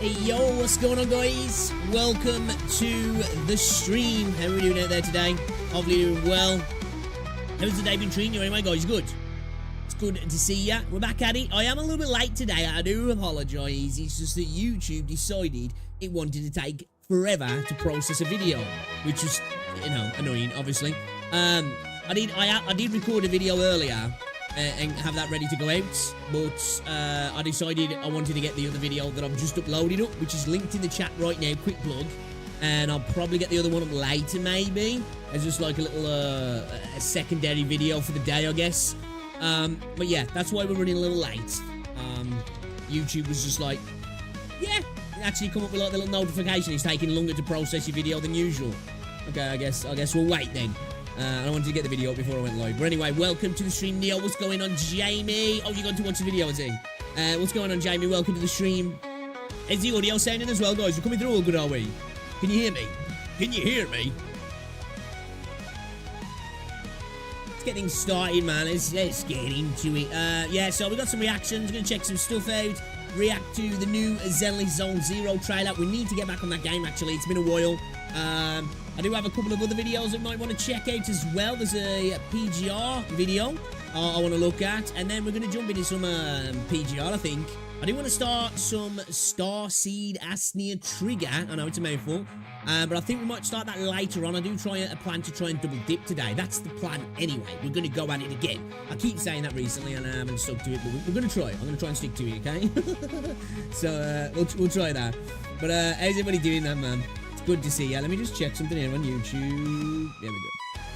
Hey yo, what's going on guys? Welcome to the stream. How are we doing out there today? Hopefully you're doing well. How's the day been treating you anyway guys? Good? It's good to see ya. We're back at it. I am a little bit late today. I do apologise. It's just that YouTube decided it wanted to take forever to process a video, which was, you know, annoying, obviously. I did record a video earlier and have that ready to go out, but I decided I wanted to get the other video that I've just uploaded up, which is linked in the chat right now, quick plug, and I'll probably get the other one up later maybe, as just like a little a secondary video for the day, I guess. But yeah, that's why we're running a little late. YouTube was just like, yeah, actually come up with like the little notification, it's taking longer to process your video than usual. Okay, I guess we'll wait then. I wanted to get the video up before I went live. But anyway, welcome to the stream, Neil. What's going on, Jamie? Oh, you got to watch the video, is he? What's going on, Jamie? Welcome to the stream. Is the audio sounding as well, guys? We're coming through all good, are we? Can you hear me? Can you hear me? Let's get things started, man. Let's get into it. Yeah, so we got some reactions. We're going to check some stuff out. React to the new Zenless Zone Zero trailer. We need to get back on that game, actually. It's been a while. I do have a couple of other videos that you might want to check out as well. There's a PGR video I want to look at. And then we're going to jump into some PGR, I think. I do want to start some Starseed Asnia Trigger. I know it's a mouthful. But I think we might start that later on. I do try a plan to try and double dip today. That's the plan anyway. We're going to go at it again. I keep saying that recently and I haven't stuck to it. But we're going to try. I'm going to try and stick to it, okay? So we'll try that. But how's everybody doing that, man? Good to see ya. Let me just check something here on YouTube. There we go.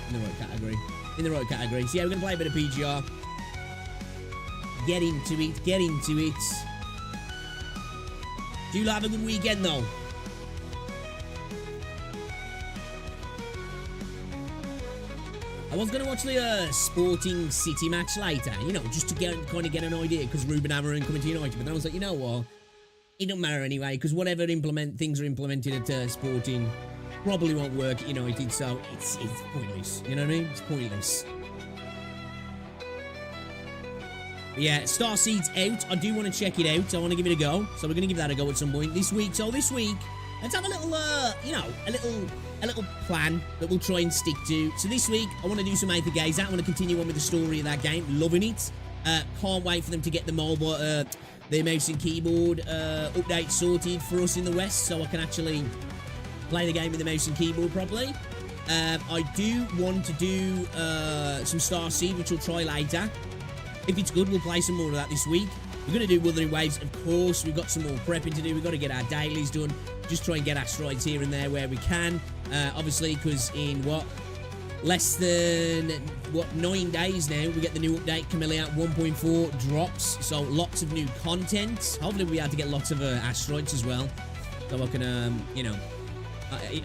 In the right category. In the right category. So yeah, we're going to play a bit of PGR. Get into it. Get into it. Do you have a good weekend, though? I was going to watch the Sporting City match later, you know, just to kind of get an idea, because Ruben Amorim coming to United. But then I was like, you know what? It don't matter anyway, because whatever things are implemented at Sporting probably won't work at United, so it's pointless. You know what I mean? It's pointless. But yeah, Starseed's out. I do want to check it out. I want to give it a go. So we're going to give that a go at some point this week. So this week, let's have a little, a little plan that we'll try and stick to. So this week, I want to do some Aether Gaze. I want to continue on with the story of that game. Loving it. Can't wait for them to get the mobile, the mouse and keyboard update sorted for us in the West, so I can actually play the game with the mouse and keyboard properly. I do want to do some Starseed, which we'll try later. If it's good, we'll play some more of that this week. We're going to do Wuthering Waves, of course. We've got some more prepping to do. We've got to get our dailies done. Just try and get asteroids here and there where we can. Obviously, because in less than 9 days now we get the new update. Camellia 1.4 drops, so lots of new content. Hopefully we'll be able to get lots of asteroids as well, so I can you know,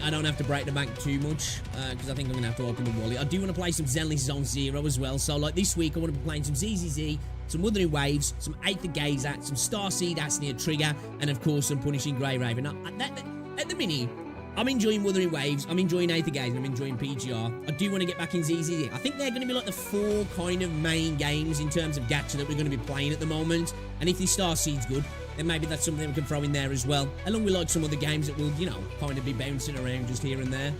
I don't have to break the bank too much, because I think I'm gonna have to open the wallet. I do want to play some Zenless Zone Zero as well, so like this week I want to be playing some ZZZ, some Wuthering Waves, some Aether Gaze, some Starseed Asnia Trigger, and of course some Punishing Grey Raven. At the minute, I'm enjoying Wuthering Waves, I'm enjoying Aether Gaze, and I'm enjoying PGR. I do want to get back in ZZZ. I think they're going to be like the 4 kind of main games in terms of gacha that we're going to be playing at the moment. And if this Starseed's good, then maybe that's something we can throw in there as well. Along with like some other games that will, you know, kind of be bouncing around just here and there.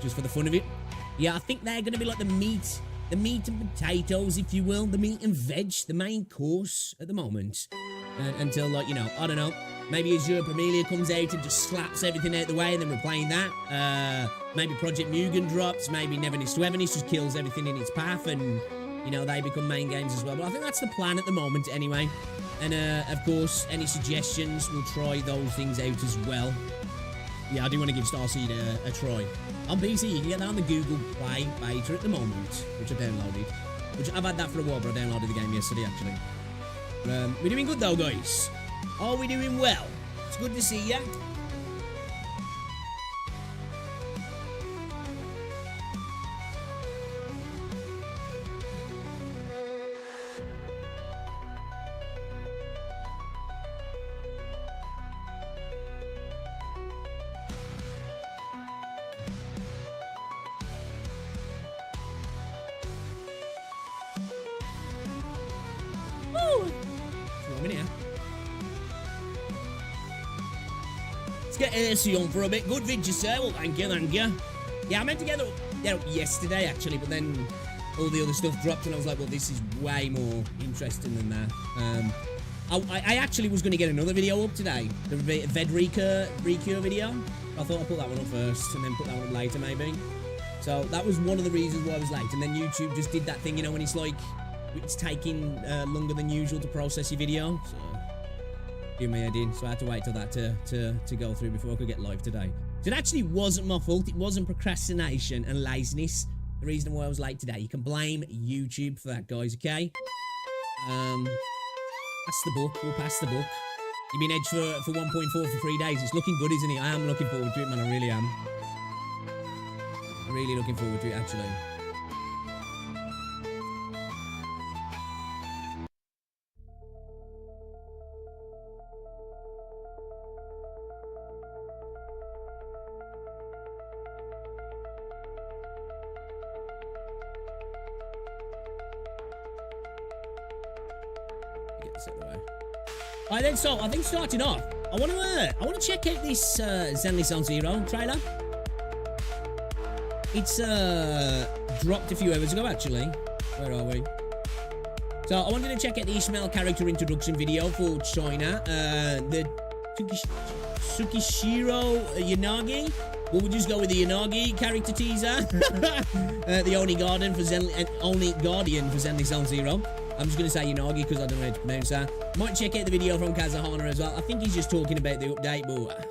Just for the fun of it. Yeah, I think they're going to be like the meat and potatoes, if you will. The meat and veg, the main course at the moment. Until like, you know, I don't know. Maybe Azure Premilia comes out and just slaps everything out the way and then we're playing that. Maybe Project Mugen drops. Maybe Neverness to Everness just kills everything in its path and, you know, they become main games as well. But I think that's the plan at the moment anyway. And, of course, any suggestions, we'll try those things out as well. Yeah, I do want to give Starseed a try. On PC, you can get that on the Google Play beta at the moment, which I downloaded. Which I've had that for a while, but I downloaded the game yesterday, actually. We're doing good though, guys. Are we doing well? It's good to see ya. Woo! Warming here. Let's get AC on for a bit. Good vid, you say? Well, thank you, thank you. Yeah, I meant to get up yesterday, actually, but then all the other stuff dropped, and I was like, well, this is way more interesting than that. I actually was going to get another video up today, the Vedrika video. I thought I'd put that one up first, and then put that one up later, maybe. So that was one of the reasons why I was late. And then YouTube just did that thing, you know, when it's like, it's taking longer than usual to process your video. So, give me a idea. So I had to wait till that to go through before I could get live today. So it actually wasn't my fault. It wasn't procrastination and laziness. The reason why I was late today. You can blame YouTube for that, guys, okay? Pass the book. We'll pass the book. You've been edged for 1.4 for 3 days. It's looking good, isn't it? I am looking forward to it, man. I really am. Really looking forward to it, actually. Get this out of the way. Alright then, so I think starting off, I want to check out this Zenless Zone Zero trailer. It's dropped a few hours ago, actually. Where are we? So I wanted to check out the Ishmael character introduction video for China. The Tsukishiro Yanagi. We'll just go with the Yanagi character teaser. The only guardian for Zenless Zone Zero. I'm just going to say Yanagi because I don't know how to pronounce that. Might check out the video from Kazahana as well. I think he's just talking about the update, but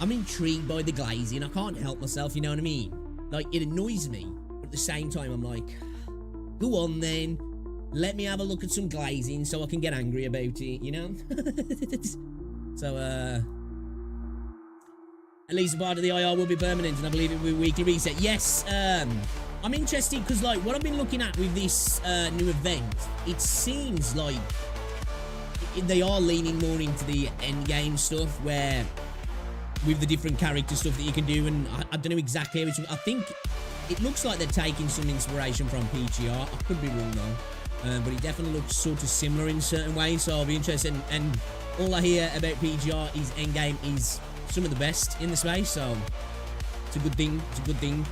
I'm intrigued by the glazing. I can't help myself, you know what I mean? Like, it annoys me, but at the same time, I'm like, go on then. Let me have a look at some glazing so I can get angry about it, you know? So, at least a part of the IR will be permanent, and I believe it will be weekly reset. Yes, I'm interested because, like, what I've been looking at with this new event, it seems like they are leaning more into the endgame stuff where with the different character stuff that you can do, and I don't know exactly which. I think it looks like they're taking some inspiration from PGR. I could be wrong though, but it definitely looks sort of similar in certain ways. So I'll be interested. And all I hear about PGR is endgame is some of the best in the space. So it's a good thing. It's a good thing.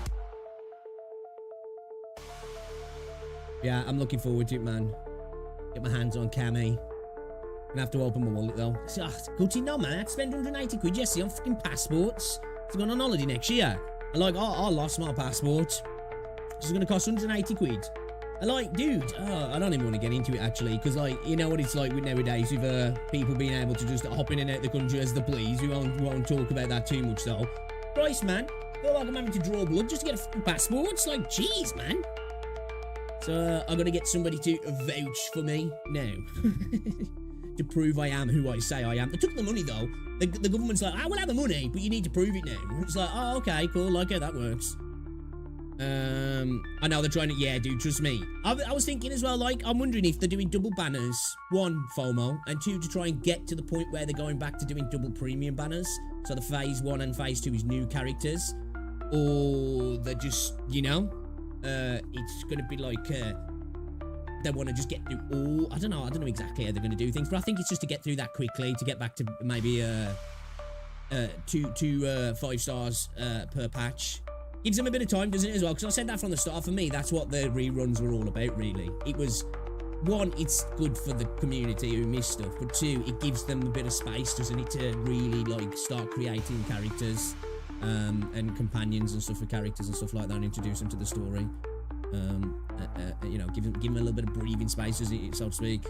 Yeah, I'm looking forward to it, man. Get my hands on Cammy. Gonna have to open my wallet though. It's good to know, man. I had to spend 180 quid yesterday on fucking passports. It's going on holiday next year. And like, I lost my passport. It's gonna cost 180 quid. And like, dude, I don't even want to get into it actually, because like, you know what it's like with nowadays with people being able to just hop in and out the country as they please. We won't talk about that too much though. Christ, man. I feel like I'm having to draw blood just to get a fucking passport. It's like, jeez, man. So I gotta get somebody to vouch for me now. To prove I am who I say I am. They took the money though. The government's like, I will have the money, but you need to prove it now. It's like, oh, okay, cool, like how that works. I know they're trying to, yeah, dude, trust me. I was thinking as well, like, I'm wondering if they're doing double banners. One, FOMO, and two, to try and get to the point where they're going back to doing double premium banners. So the phase 1 and phase 2 is new characters. Or they're just, you know, it's gonna be like, they want to just get through all, I don't know exactly how they're going to do things, but I think it's just to get through that quickly, to get back to maybe two 5 stars per patch. Gives them a bit of time, doesn't it, as well? Because I said that from the start. For me, that's what the reruns were all about, really. It was, one, it's good for the community who miss stuff, but two, it gives them a bit of space, doesn't it, to really, like, start creating characters and companions and stuff for characters and stuff like that, and introduce them to the story. You know, give them a little bit of breathing space, so to speak.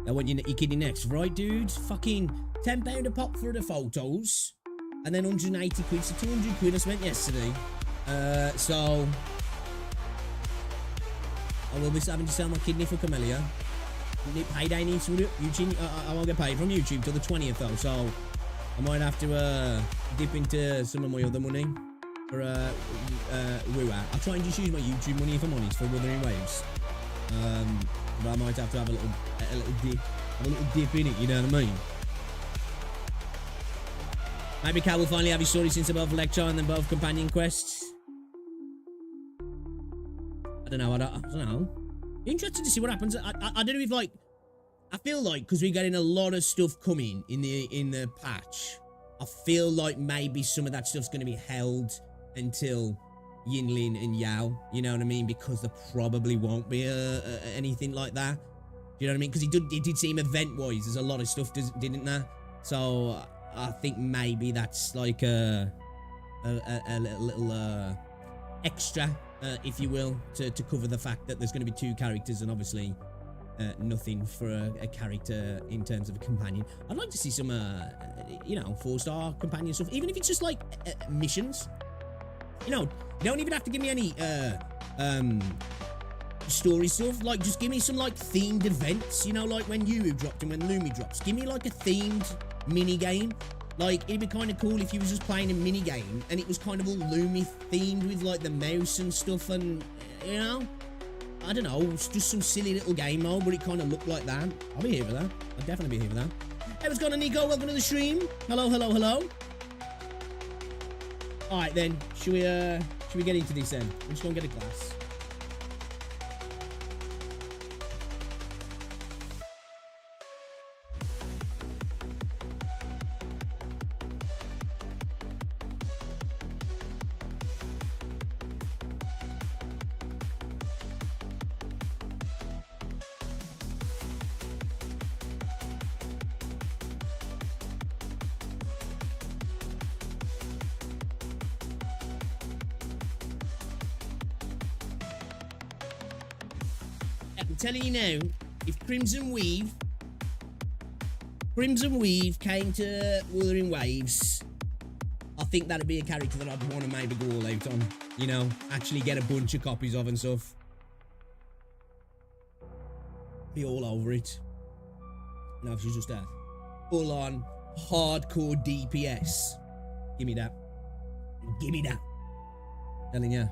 Now, what you're kidding next, right, dude? Fucking £10 a pop for the photos, and then 180 quid, so 200 quid I spent yesterday. So I will be having to sell my kidney for Camellia. Payday needs to do YouTube. I won't get paid from YouTube till the 20th though, so I might have to dip into some of my other money. For I'll try and just use my YouTube money if I'm honest for Wuthering Waves. But I might have to have a little dip in it, you know what I mean? Maybe Cal will finally have his story since above lecture and then both companion quests. I don't know. Interested to see what happens. I don't know if like I feel like because we're getting a lot of stuff coming in the patch, I feel like maybe some of that stuff's going to be held until Yinlin and Yao, you know what I mean? Because there probably won't be anything like that. Do you know what I mean? Because it did seem event-wise, there's a lot of stuff, didn't there? So I think maybe that's like a little extra, if you will, to cover the fact that there's going to be 2 characters and obviously nothing for a character in terms of a companion. I'd like to see some, you know, 4-star companion stuff, even if it's just like missions. You know, you don't even have to give me any story stuff. Like, just give me some like themed events. You know, like when Yu dropped and when Lumi drops. Give me like a themed mini game. Like, it'd be kind of cool if you was just playing a mini game and it was kind of all Lumi themed with like the mouse and stuff, and you know, I don't know, it's just some silly little game mode, but it kind of looked like that. I'll be here for that. I'll definitely be here for that. Hey, what's going on, Nico? Welcome to the stream. Hello, hello, hello. All right then, should we get into this then? I'm just gonna get a glass. I'm telling you now, if Crimson Weave came to Wuthering Waves, I think that'd be a character that I'd want to maybe go all out on. You know, actually get a bunch of copies of and stuff. Be all over it. No, she's just a full on hardcore DPS. Give me that. Give me that. Telling ya.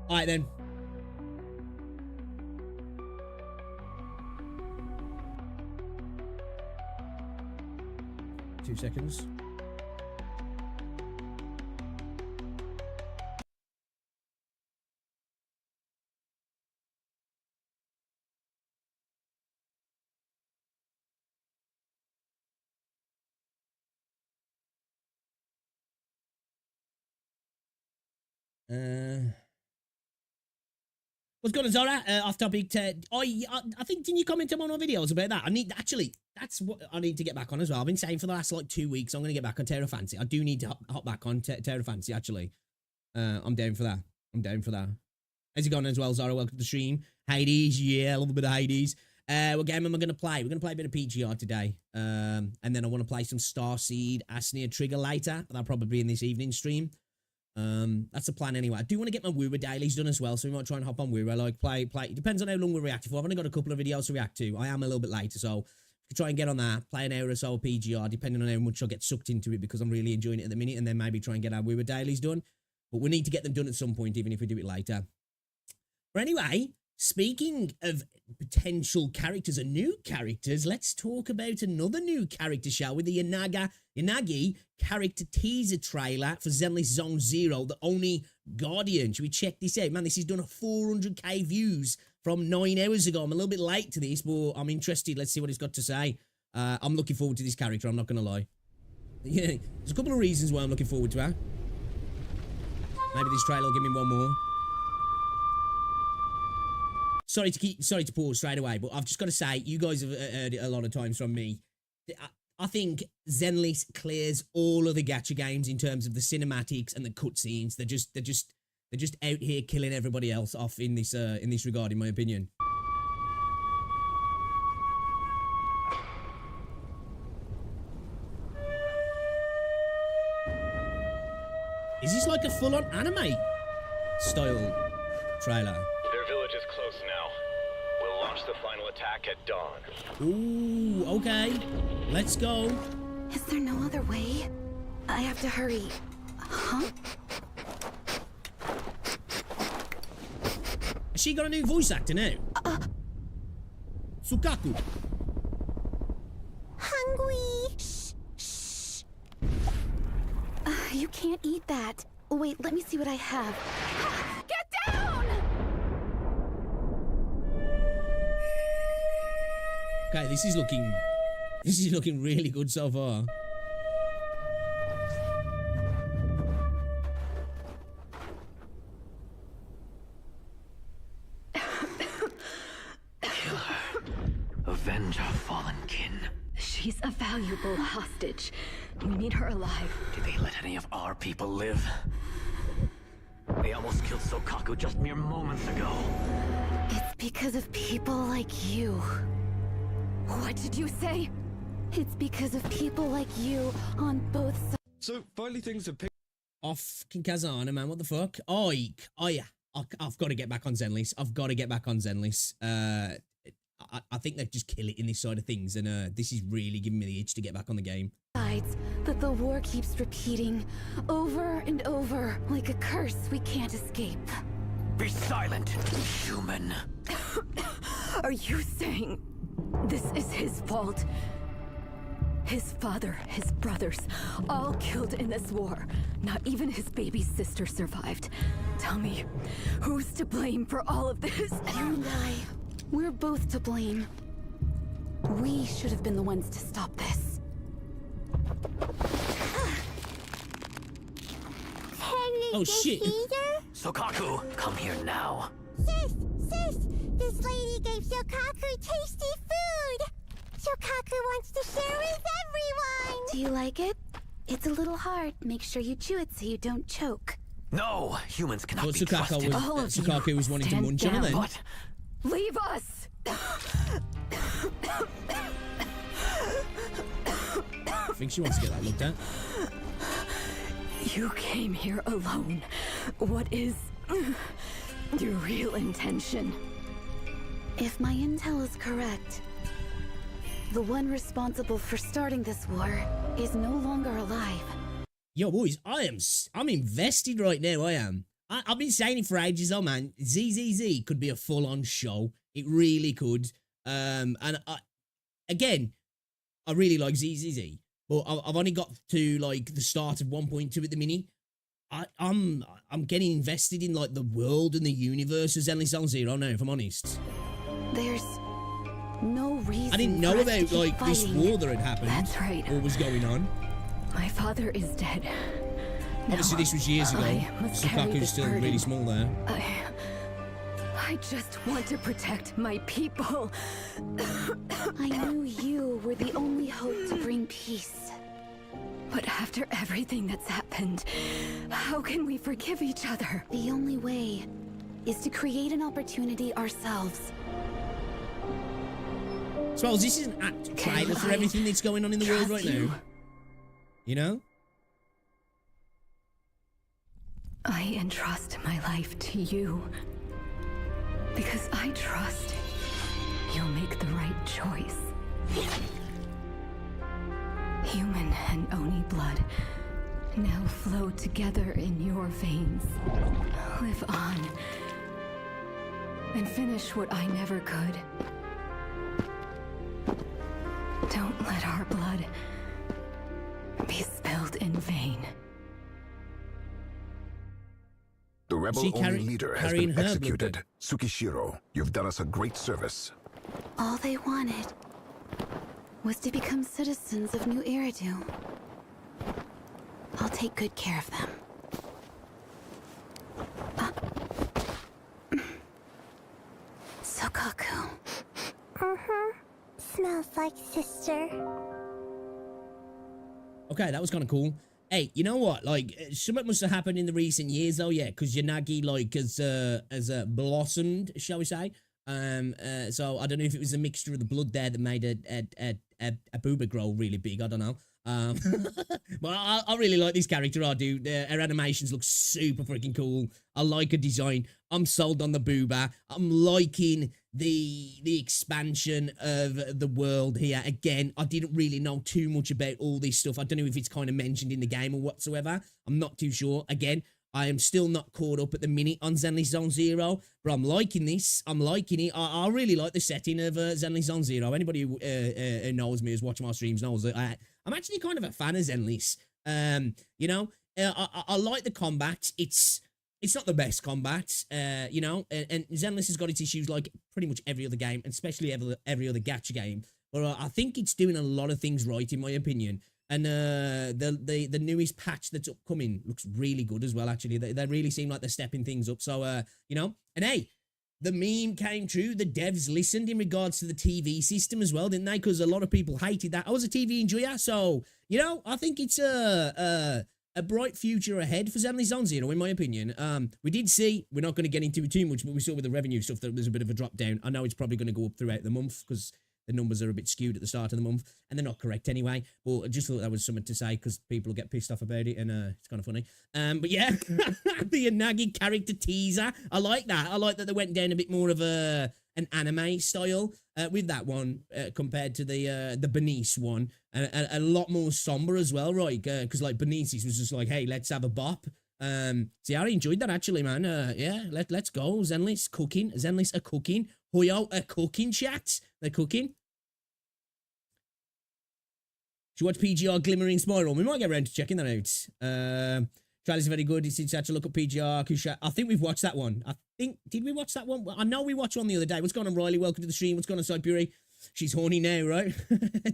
Alright then. Two seconds. What's going on, Zora? Off topic. I think, didn't you comment on one of my videos about that? That's what I need to get back on as well. I've been saying for the last like 2 weeks, I'm going to get back on Terra Fancy. I do need to hop back on Terra Fancy, actually. I'm down for that. I'm down for that. How's it going as well, Zara? Welcome to the stream. Hades, yeah, a little bit of Hades. What game am I going to play? We're going to play a bit of PGR today. And then I want to play some Starseed Asnia Trigger later. That'll probably be in this evening stream. That's the plan anyway. I do want to get my Wura dailies done as well, so we might try and hop on Wura, like play. It depends on how long we're reacting for. I've only got a couple of videos to react to. I am a little bit later, so we could try and get on that, play an hour or so of PGR, depending on how much I'll get sucked into it, because I'm really enjoying it at the minute, and then maybe try and get our Wura dailies done. But we need to get them done at some point, even if we do it later. But anyway, speaking of potential characters and new characters, let's talk about another new character, shall we? The Yanagi character teaser trailer for Zenless Zone Zero, the Oni Guardian. Should we check this out? Man, this has done a 400k views from 9 hours ago. I'm a little bit late to this, but I'm interested. Let's see what it's got to say. I'm looking forward to this character, I'm not going to lie. Yeah, there's a couple of reasons why I'm looking forward to her. Maybe this trailer will give me one more. Sorry to pause straight away, but I've just got to say, you guys have heard it a lot of times from me. I think Zenless clears all of the gacha games in terms of the cinematics and the cutscenes. They're just out here killing everybody else off in this regard, in my opinion. Is this like a full-on anime style trailer? Their village is close now. We'll launch the final attack at dawn. Ooh, okay. Let's go. Is there no other way? I have to hurry. Huh? Has she got a new voice actor now? Sukaku. Hungry. Shh. You can't eat that. Wait, let me see what I have. Get down! Okay, this is looking really good so far. Avenge our fallen kin. She's a valuable hostage. We need her alive. Did they let any of our people live? They almost killed Sokaku just mere moments ago. It's because of people like you. What did you say? It's because of people like you on both sides. So finally things have picked Off Kinkazana, man. What the fuck? I've got to get back on Zenless. I think they just kill it in this side of things, and this is really giving me the itch to get back on the game. That the war keeps repeating over and over like a curse we can't escape. Be silent, human. Are you saying this is his fault? His father, his brothers, all killed in this war. Not even his baby sister survived. Tell me, who's to blame for all of this? You and I, we're both to blame. We should have been the ones to stop this. Oh shit! Sokaku, come here now. Sis! This lady gave Shokaku tasty food! Shokaku wants to share with everyone! Do you like it? It's a little hard. Make sure you chew it so you don't choke. No, humans cannot Well, be trusted. Sukaku was wanting to stand munch on her then. But Leave us! I think she wants to get that looked at. You came here alone. What is your real intention? If my intel is correct, the one responsible for starting this war is no longer alive. Yo, boys, I'm invested right now. I am. I've been saying it for ages, oh man. ZZZ could be a full-on show. It really could. And again, I really like ZZZ, but I've only got to like the start of 1.2 at the minute. I'm getting invested in like the world and the universe of Zenless Zone Zero now, if I'm honest. There's no reason. I didn't know for us to about keep like this fighting. war that had happened. That's right. What was going on? My father is dead. Obviously, Now, this was years ago. I must carry Sukaku's this still burden. really small there. I just want to protect my people. I knew you were the only hope to bring peace. But after everything that's happened, how can we forgive each other? The only way is to create an opportunity ourselves. So this is an act trailer for I everything that's going on in the world trust right you? now. You know? I entrust my life to you. Because I trust you'll make the right choice. Human and Oni blood now flow together in your veins. Live on. And finish what I never could. Don't let our blood be spilled in vain. The She rebel-only leader has carrying been her blood executed. then. Tsukishiro, you've done us a great service. All they wanted was to become citizens of New Eridu. I'll take good care of them. Sokaku. Smells like sister. Okay, that was kind of cool. Hey, you know what? Like, something must have happened in the recent years, though, yeah, because Yanagi, like, has blossomed, shall we say. So I don't know if it was a mixture of the blood there that made a booba grow really big. I don't know. But I really like this character. I do. Her animations look super freaking cool. I like her design. I'm sold on the booba. I'm liking the expansion of the world here. Again, I didn't really know too much about all this stuff. I don't know if it's kind of mentioned in the game or whatsoever. I'm not too sure. Again, I am still not caught up at the minute on Zenless Zone Zero, but I'm liking this. I'm liking it. I really like the setting of Zenless Zone Zero. Anybody who knows me, who's watching my streams, knows that I'm actually kind of a fan of Zenless. You know, I like the combat. It's not the best combat, you know, and Zenless has got its issues like pretty much every other game, and especially every other gacha game. but I think it's doing a lot of things right, in my opinion. And the newest patch that's upcoming looks really good as well, actually. They really seem like they're stepping things up. So, you know, and hey, the meme came true. The devs listened in regards to the TV system as well, didn't they? Because a lot of people hated that. I was a TV enjoyer, so, you know, I think it's a bright future ahead for Zenless Zone Zero, in my opinion. We did see, we're not going to get into it too much, but we saw with the revenue stuff that there's a bit of a drop down. I know it's probably going to go up throughout the month because the numbers are a bit skewed at the start of the month, and they're not correct anyway. But I just thought that was something to say because people will get pissed off about it, and it's kind of funny. But yeah, the Inagi character teaser. I like that. I like that they went down a bit more of an anime style with that one compared to the Benice one, and a lot more somber as well, right? Because like Benice's was just like, hey, let's have a bop. So yeah, I enjoyed that actually, man. Yeah, let's go. Zenless cooking. Zenless a cooking. Hoyo a cooking, chat. They're cooking. Should you watch PGR Glimmering Spiral? We might get around to checking that out. Trailer's very good. It's such a look at PGR. Kusha. I think we've watched that one. Did we watch that one? I know we watched one the other day. What's going on, Riley? Welcome to the stream. What's going on, Siberi? She's horny now, right?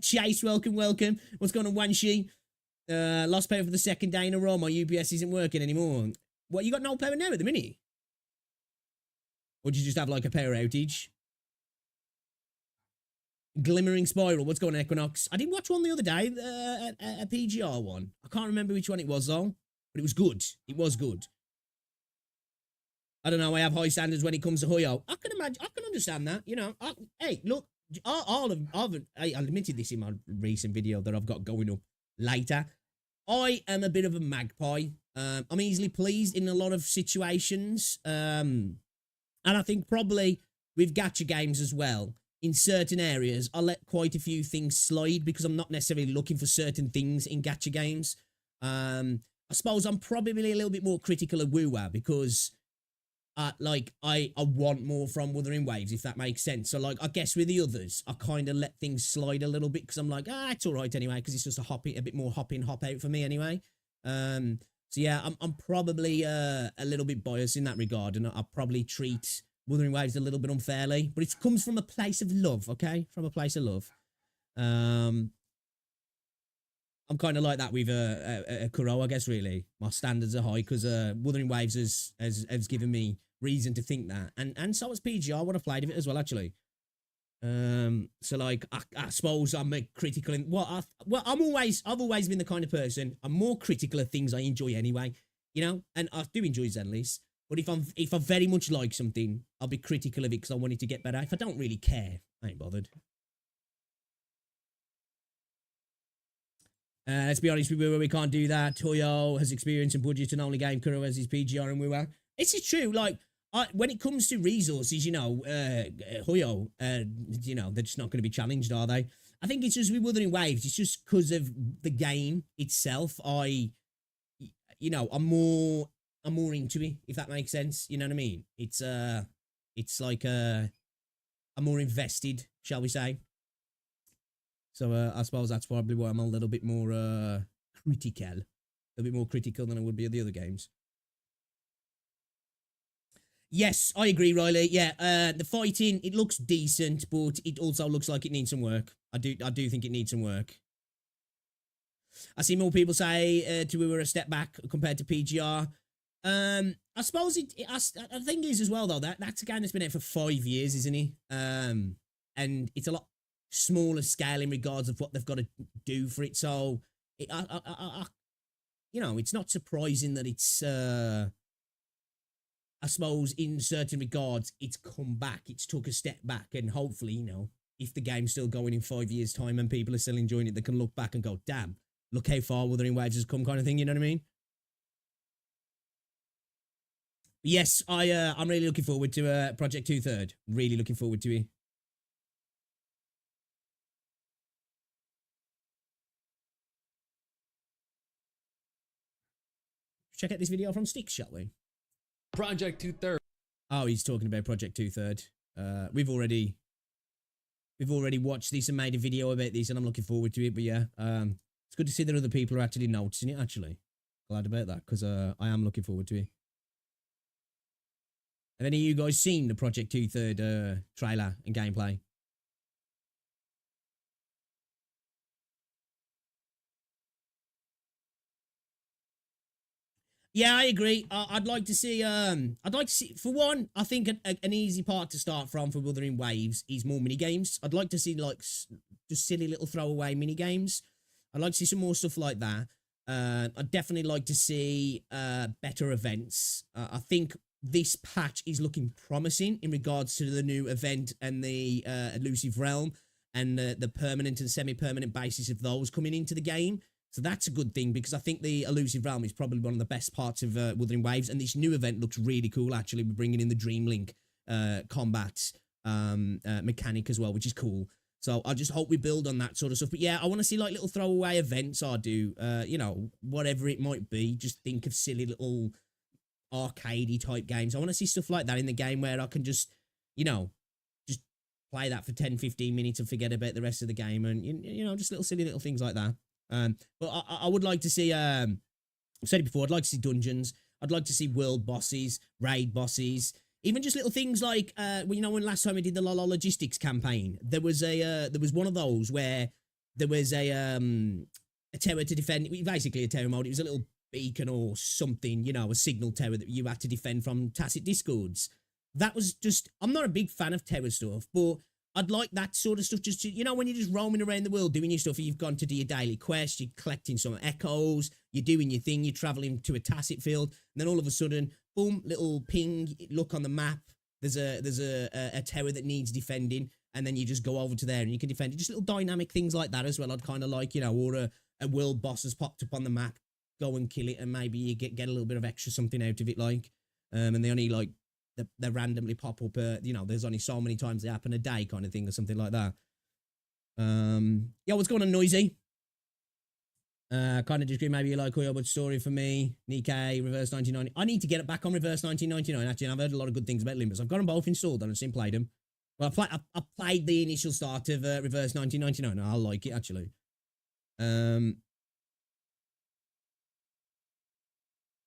Chase, welcome. What's going on, Wanshi? Lost power for the second day in a row. My UPS isn't working anymore. What, you got no power now at the minute? Or did you just have like a power outage? Glimmering Spiral. What's going on, Equinox? I did watch one the other day, a PGR one. I can't remember which one it was though, but it was good. It was good. I don't know. I have high standards when it comes to Hoyo. I can imagine. I can understand that. You know. Hey, look. I admitted this in my recent video that I've got going up later. I am a bit of a magpie. I'm easily pleased in a lot of situations. And I think probably with gacha games as well, in certain areas, I let quite a few things slide because I'm not necessarily looking for certain things in gacha games. I suppose I'm probably a little bit more critical of Wuwa because I want more from Wuthering Waves, if that makes sense. So, like, I guess with the others, I kind of let things slide a little bit because I'm like, it's all right anyway, because it's just a bit more hop in, hop out for me anyway. So yeah, I'm probably a little bit biased in that regard, and I'll probably treat Wuthering Waves a little bit unfairly, but it comes from a place of love, okay? From a place of love. I'm kind of like that with Kuro, I guess, really. My standards are high because Wuthering Waves has given me reason to think that. And so has PGR, what I've played of it as well, actually. So, like, I suppose I'm a critical in... I've always been the kind of person, I'm more critical of things I enjoy anyway, you know? And I do enjoy Zenless, but if I very much like something, I'll be critical of it because I want it to get better. If I don't really care, I ain't bothered. Let's be honest with Wuwa, we can't do that. Toyo has experience and budget and only game Kuro has his PGR and Wuwa. This is true, like, when it comes to resources, you know, Hoyo, you know, they're just not going to be challenged, are they? I think it's just with Wuthering Waves, it's just because of the game itself. I'm more into it, if that makes sense. You know what I mean? It's like, I'm more invested, shall we say. So, I suppose that's probably why I'm a little bit more, critical. A bit more critical than I would be of the other games. Yes, I agree, Riley. Yeah, the fighting, it looks decent, but it also looks like it needs some work. I do think it needs some work. I see more people say we were a step back compared to PGR. I suppose the thing is as well, though, that's a game that's been out for 5 years, isn't it? And it's a lot smaller scale in regards of what they've got to do for it. So, you know, it's not surprising that it's... I suppose in certain regards, it's come back. It's took a step back. And hopefully, you know, if the game's still going in 5 years' time and people are still enjoying it, they can look back and go, damn, look how far Wuthering Waves has come kind of thing. You know what I mean? But yes, I'm really looking forward to Project 2/3. Really looking forward to it. Check out this video from Sticks, shall we? Project 2/3. Oh, he's talking about Project 2/3. We've already watched this and made a video about this, and I'm looking forward to it. But yeah, it's good to see that other people are actually noticing it. Actually, glad about that because I am looking forward to it. Have any of you guys seen the Project 2/3 trailer and gameplay? Yeah, I agree. I'd like to see. For one, I think an easy part to start from for Wuthering Waves is more mini games. I'd like to see like just silly little throwaway mini games. I'd like to see some more stuff like that. I'd definitely like to see better events. I think this patch is looking promising in regards to the new event and the elusive realm and the permanent and semi-permanent basis of those coming into the game. So that's a good thing because I think the elusive realm is probably one of the best parts of Wuthering Waves, and this new event looks really cool. Actually, we're bringing in the Dream Link combat mechanic as well, which is cool. So I just hope we build on that sort of stuff. But yeah, I want to see like little throwaway events. I do, you know, whatever it might be. Just think of silly little arcadey type games. I want to see stuff like that in the game where I can just, you know, just play that for 10, 15 minutes and forget about the rest of the game, and you know, just little silly little things like that. But I would like to see, I've said it before, I'd like to see dungeons. I'd like to see world bosses, raid bosses, even just little things like, well, you know, when last time we did the Lala Logistics campaign, there was one of those where there was a tower to defend, basically a tower mode. It was a little beacon or something, you know, a signal tower that you had to defend from tacit discords. That was just, I'm not a big fan of tower stuff, but I'd like that sort of stuff just to, you know, when you're just roaming around the world doing your stuff, you've gone to do your daily quest, you're collecting some echoes, you're doing your thing, you're traveling to a tacit field, and then all of a sudden, boom, little ping, look on the map, there's a tower that needs defending, and then you just go over to there and you can defend it. Just little dynamic things like that as well. I'd kind of like, you know, or a world boss has popped up on the map, go and kill it, and maybe you get a little bit of extra something out of it, like, and they only like, they randomly pop up, you know, there's only so many times they happen a day kind of thing or something like that. Yeah, what's going on, Noisy? Kind of just maybe like Koyobu's story for me. Nikkei, Reverse 1990. I need to get it back on Reverse 1999, actually, and I've heard a lot of good things about Limbus. I've got them both installed and I've seen played them. Well, I played the initial start of Reverse 1999, and I like it, actually.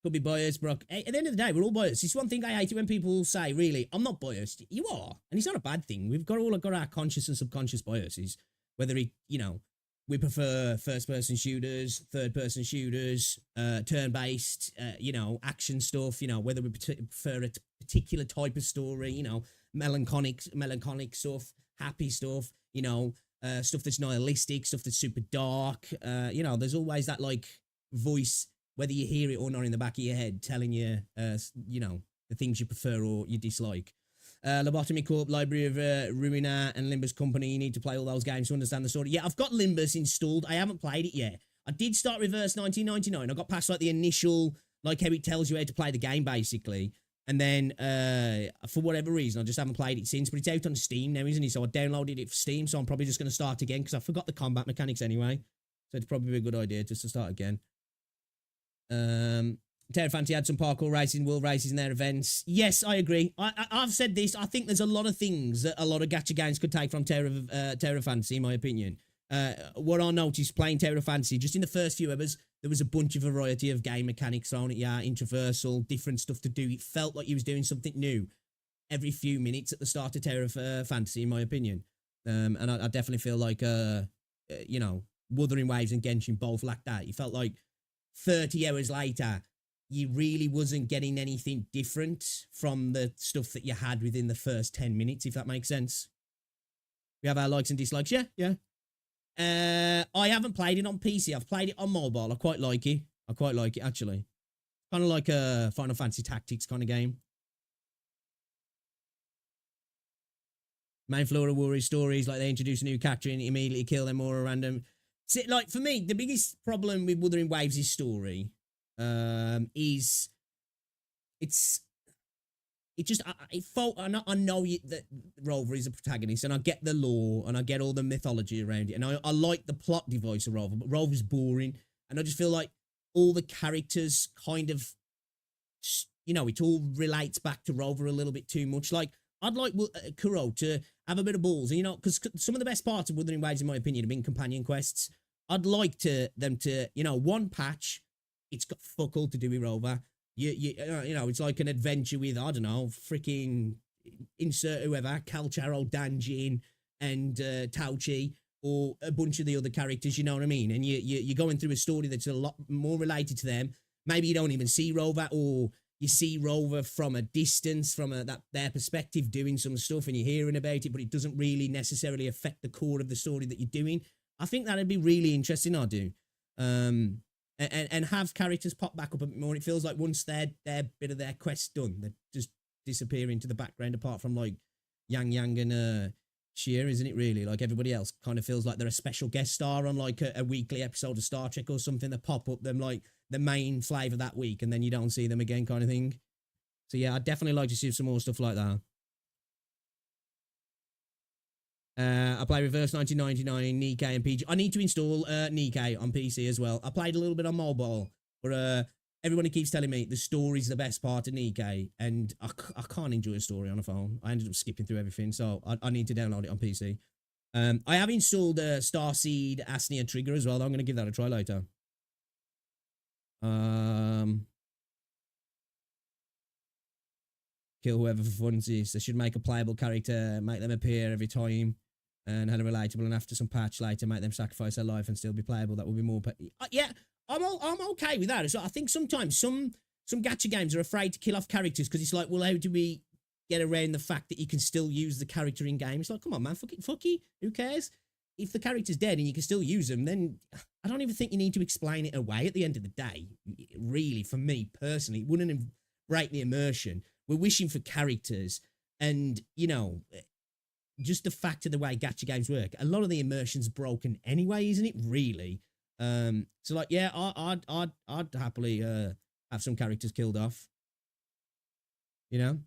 Could be biased, Brock. At the end of the day, we're all biased. It's one thing I hate it when people say, really, I'm not biased. You are. And it's not a bad thing. We've got all got our conscious and subconscious biases. Whether it, you know, we prefer first-person shooters, third-person shooters, turn-based, you know, action stuff, you know, whether we prefer a particular type of story, you know, melancholic stuff, happy stuff, you know, stuff that's nihilistic, stuff that's super dark. You know, there's always that, like, voice, whether you hear it or not in the back of your head, telling you, you know, the things you prefer or you dislike. Lobotomy Corp, Library of Ruina, and Limbus Company. You need to play all those games to understand the story. Yeah, I've got Limbus installed. I haven't played it yet. I did start Reverse 1999. I got past, like, the initial, like, how it tells you how to play the game, basically. And then, for whatever reason, I just haven't played it since. But it's out on Steam now, isn't it? So I downloaded it for Steam, so I'm probably just going to start again, because I forgot the combat mechanics anyway. So it'd probably be a good idea just to start again. Terra Fantasy had some parkour racing, world races in their events. Yes, I agree. I've said this. I think there's a lot of things that a lot of gacha games could take from Terra Fantasy, in my opinion. What I noticed playing Terra Fantasy, just in the first few hours, there was a bunch of variety of game mechanics thrown at you, intraversal, different stuff to do. It felt like you was doing something new every few minutes at the start of Terra Fantasy, in my opinion. And I definitely feel like, you know, Wuthering Waves and Genshin both lacked that. You felt like 30 hours later, you really wasn't getting anything different from the stuff that you had within the first 10 minutes, if that makes sense. We have our likes and dislikes. Yeah. I haven't played it on PC. I've played it on mobile. I quite like it. Actually. Kind of like a Final Fantasy Tactics kind of game. Main Flora Warrior stories, like they introduce a new character and immediately kill them or a random. See, like, for me, the biggest problem with Wuthering Waves' story is I know that Rover is a protagonist, and I get the lore, and I get all the mythology around it, and I like the plot device of Rover, but Rover's boring, and I just feel like all the characters kind of, you know, it all relates back to Rover a little bit too much. Like, I'd like Kuro to have a bit of balls, and, you know, because some of the best parts of Wuthering Waves, in my opinion, have been companion quests. I'd like them to, you know, one patch, it's got fuck all to do with Rover. You know, it's like an adventure with, I don't know, freaking insert whoever, Calcharo, Danjin, and Tauchi, or a bunch of the other characters, you know what I mean? And you're going through a story that's a lot more related to them, maybe you don't even see Rover, or you see Rover from a distance, from their perspective doing some stuff, and you're hearing about it, but it doesn't really necessarily affect the core of the story that you're doing. I think that'd be really interesting. I do. And have characters pop back up a bit more. It feels like once their bit of their quest done, they just disappear into the background, apart from like Yang and Sheer, isn't it really? Like everybody else kind of feels like they're a special guest star on like a weekly episode of Star Trek or something. That pop up them like the main flavour that week, and then you don't see them again, kind of thing. So yeah, I'd definitely like to see some more stuff like that. I play Reverse 1999, Nikkei, and PG. I need to install Nikkei on PC as well. I played a little bit on mobile, but everybody keeps telling me the story's the best part of Nikkei, and I can't enjoy a story on a phone. I ended up skipping through everything, so I need to download it on PC. I have installed Starseed Asnia Trigger as well. I'm going to give that a try later. Kill whoever for funsies. They should make a playable character, make them appear every time, and have a relatable, and after some patch later, make them sacrifice their life and still be playable. That would be more... yeah, I'm okay with that. So I think sometimes some gacha games are afraid to kill off characters because it's like, well, how do we get around the fact that you can still use the character in game? It's like, come on, man, fuck you. Who cares? If the character's dead and you can still use them, then I don't even think you need to explain it away at the end of the day. Really, for me, personally, it wouldn't break the immersion. We're wishing for characters, and, you know, just the fact of the way gacha games work, a lot of the immersion's broken anyway, isn't it, really? So, like, yeah, I'd happily have some characters killed off, you know?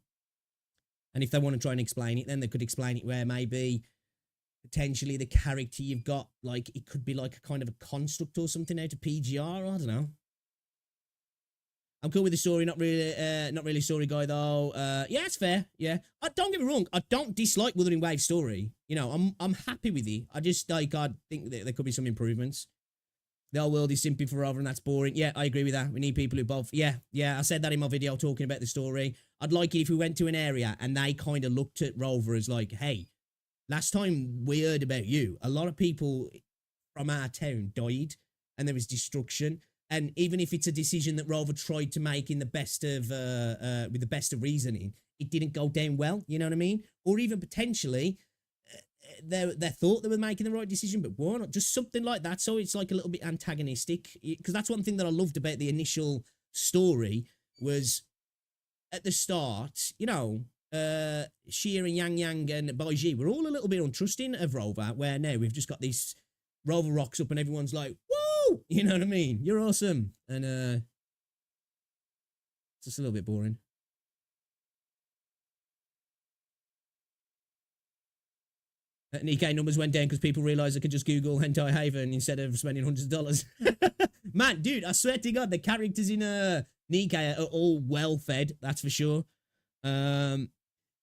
And if they want to try and explain it, then they could explain it where maybe potentially the character you've got, like, it could be like a kind of a construct or something out of PGR, I don't know. I'm cool with the story, not really story guy though. Yeah, it's fair. Yeah, don't get me wrong. I don't dislike Wuthering Waves story. You know, I'm happy with it. I just I think that there could be some improvements. The whole world is simply forever, and that's boring. Yeah, I agree with that. We need people who both. Yeah. I said that in my video talking about the story. I'd like it if we went to an area and they kind of looked at Rover as like, hey, last time we heard about you, a lot of people from our town died, and there was destruction. And even if it's a decision that Rover tried to make in the best of, with the best of reasoning, it didn't go down well, you know what I mean? Or even potentially, they thought they were making the right decision, but weren't. Just something like that. So it's like a little bit antagonistic. Because that's one thing that I loved about the initial story was, at the start, you know, Sheer and Yang and Baiji were all a little bit untrusting of Rover, where now we've just got this Rover rocks up and everyone's like, woo! You know what I mean? You're awesome. And it's just a little bit boring. Nikkei numbers went down because people realised they could just Google Hentai Haven instead of spending hundreds of dollars. Man, dude, I swear to God, the characters in Nikkei are all well fed, that's for sure. Killing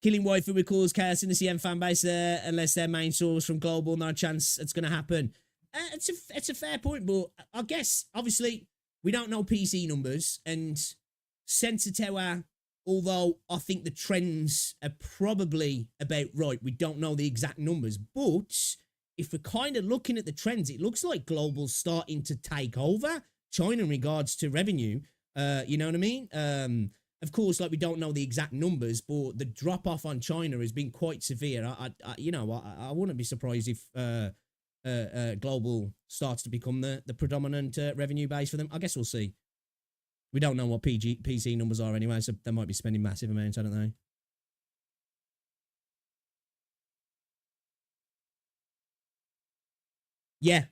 waifu would cause chaos in the CM fanbase there, unless their main source from global, not a chance it's going to happen. It's a fair point, but I guess, obviously, we don't know PC numbers, and Sensor Tower, although I think the trends are probably about right, we don't know the exact numbers, but if we're kind of looking at the trends, it looks like global's starting to take over China in regards to revenue, you know what I mean? Of course, like, we don't know the exact numbers, but the drop-off on China has been quite severe. I wouldn't be surprised if global starts to become the predominant revenue base for them. I guess we'll see. We don't know what PC numbers are anyway, so they might be spending massive amounts, I don't know. Yeah.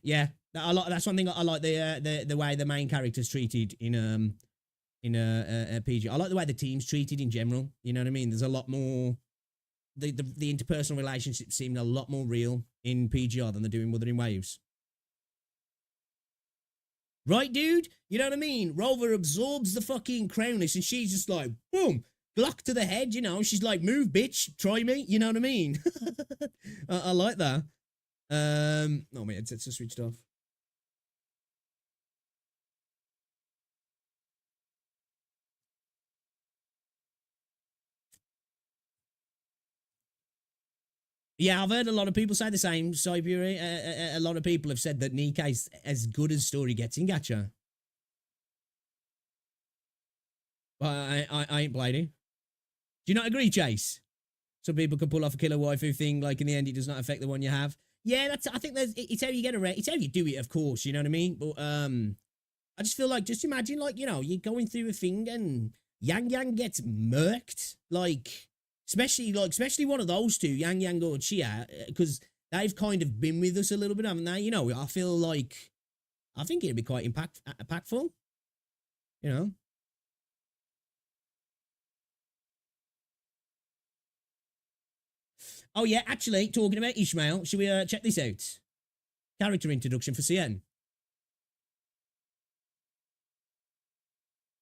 That's one thing I like, the way the main character's treated in PG. I like the way the team's treated in general. You know what I mean? There's a lot more. The interpersonal relationships seem a lot more real in PGR than they do in Wuthering Waves. Right, dude? You know what I mean? Rover absorbs the fucking crownless, and she's just like, boom, Glock to the head, you know? She's like, move, bitch, try me, you know what I mean? I like that. Oh, my headset's just switched off. Yeah, I've heard a lot of people say the same, Siberi. A lot of people have said that Nikkei's as good as story gets in Gacha. But I ain't played it. Do you not agree, Chase? Some people can pull off a killer waifu thing, like in the end it does not affect the one you have. Yeah, I think it's how you get around, it's how you do it, of course, you know what I mean? But I just feel like, just imagine, like, you know, you're going through a thing and Yang gets murked, like, especially one of those two, Yang or Chia, because they've kind of been with us a little bit, haven't they? You know, I feel like, I think it'd be quite impactful, you know? Oh yeah, actually, talking about Ishmael, should we check this out? Character introduction for CN.